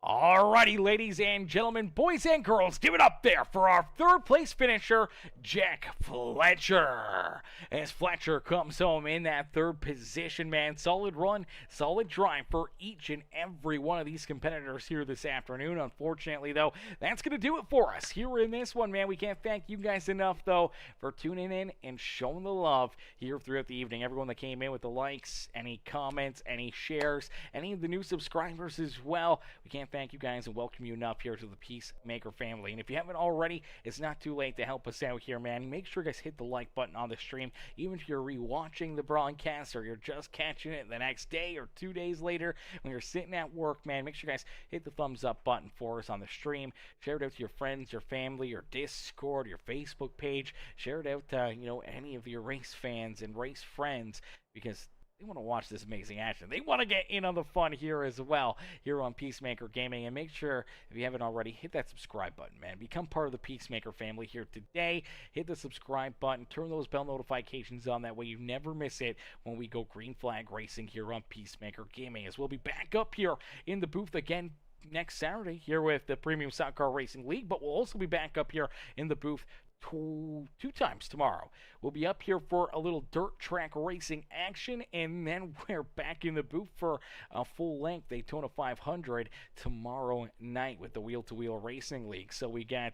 Alrighty, ladies and gentlemen, boys and girls, give it up there for our third place finisher, Jack Fletcher. As Fletcher comes home in that third position, man, solid run, solid drive for each and every one of these competitors here this afternoon. Unfortunately, though, that's going to do it for us here in this one, man. We can't thank you guys enough, though, for tuning in and showing the love here throughout the evening. Everyone that came in with the likes, any comments, any shares, any of the new subscribers as well. We can't thank you guys and welcome you enough here to the Peacemaker family. And if you haven't already, it's not too late to help us out here, man. Make sure you guys hit the like button on the stream, even if you're rewatching the broadcast or you're just catching it the next day or 2 days later when you're sitting at work, man. Make sure you guys hit the thumbs up button for us on the stream. Share it out to your friends, your family, your Discord, your Facebook page. Share it out to, any of your race fans and race friends, because they want to watch this amazing action. They want to get in on the fun here as well, here on Peacemaker Gaming. And make sure, if you haven't already, hit that subscribe button, man. Become part of the Peacemaker family here today. Hit the subscribe button. Turn those bell notifications on. That way you never miss it when we go green flag racing here on Peacemaker Gaming. As we'll be back up here in the booth again next Saturday here with the Premium Stock Car Racing League. But we'll also be back up here in the booth two times tomorrow we'll be up here for a little dirt track racing action, and then we're back in the booth for a full-length Daytona 500 tomorrow night with the Wheel to Wheel Racing League. So we got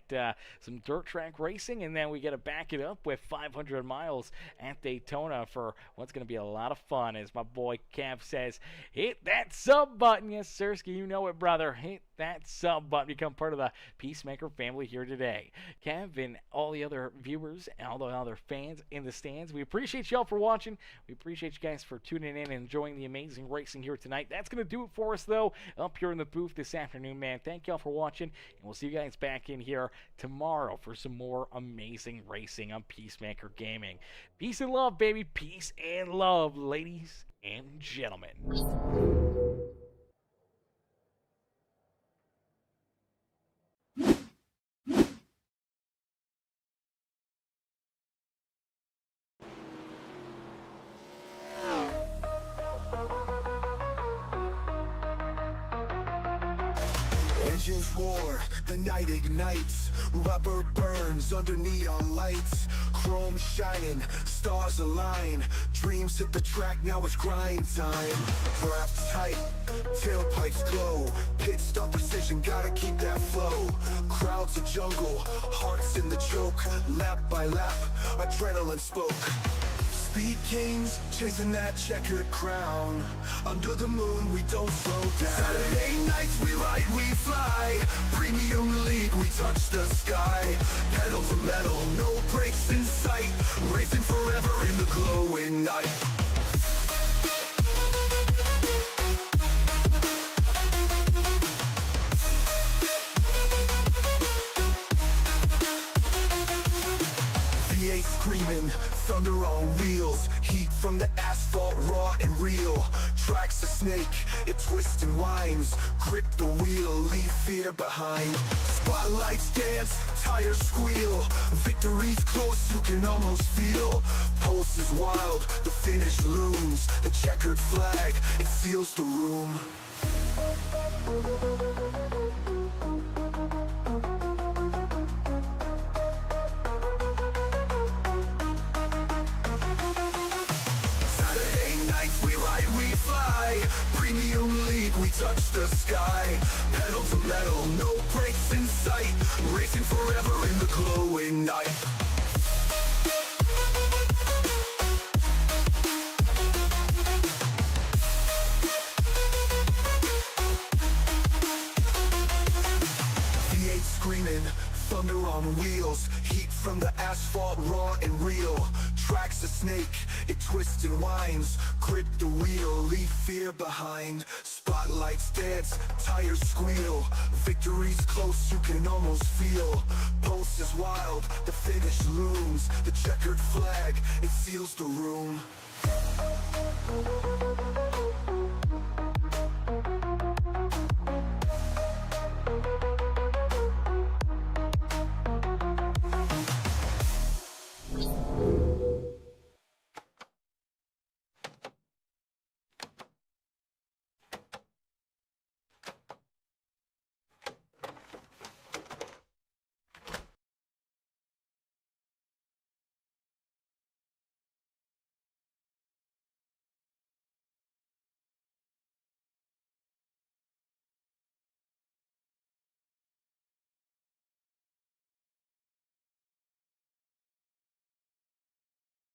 some dirt track racing, and then we got to back it up with 500 miles at Daytona for what's going to be a lot of fun. As my boy Cav says, hit that sub button. Yes, Sirski, you know it, brother. Hit that sub button. Become part of the Peacemaker family here today. Cav and all the other viewers and all the other fans in the stands, we appreciate y'all for watching. We appreciate you guys for tuning in and enjoying the amazing racing here tonight. That's going to do it for us, though, up here in the booth this afternoon, man. Thank y'all for watching, and we'll see you guys back in here tomorrow for some more amazing racing on Peacemaker Gaming. Peace and love, baby. Peace and love, ladies and gentlemen. Engines roar, the night ignites, rubber burns under neon lights, chrome shining, stars align, dreams hit the track, now it's grind time. Wrapped tight, tailpipes glow, pit stop precision, gotta keep that flow. Crowds a jungle, hearts in the choke, lap by lap, adrenaline spoke. Speed kings, chasing that checkered crown. Under the moon, we don't slow down. Saturday nights, we ride, we fly. Premium league, we touch the sky. Pedal to metal, no brakes in sight. Racing forever in the glowing night. V8 screaming, thunder on wheels, heat from the asphalt raw and real. Tracks a snake, it twists and winds, grip the wheel, leave fear behind. Spotlights dance, tires squeal, victory's close, you can almost feel. Pulse is wild, the finish looms, the checkered flag, it seals the room. Premium league, we touch the sky. Pedal to metal, no brakes in sight. Racing forever in the glowing night. V8 screaming, thunder on wheels, heat from the asphalt raw and real. Tracks a snake, it twists and winds, grip the wheel, leave fear behind. Spotlights dance, tires squeal, victory's close, you can almost feel. Pulse is wild, the finish looms, the checkered flag, it seals the room.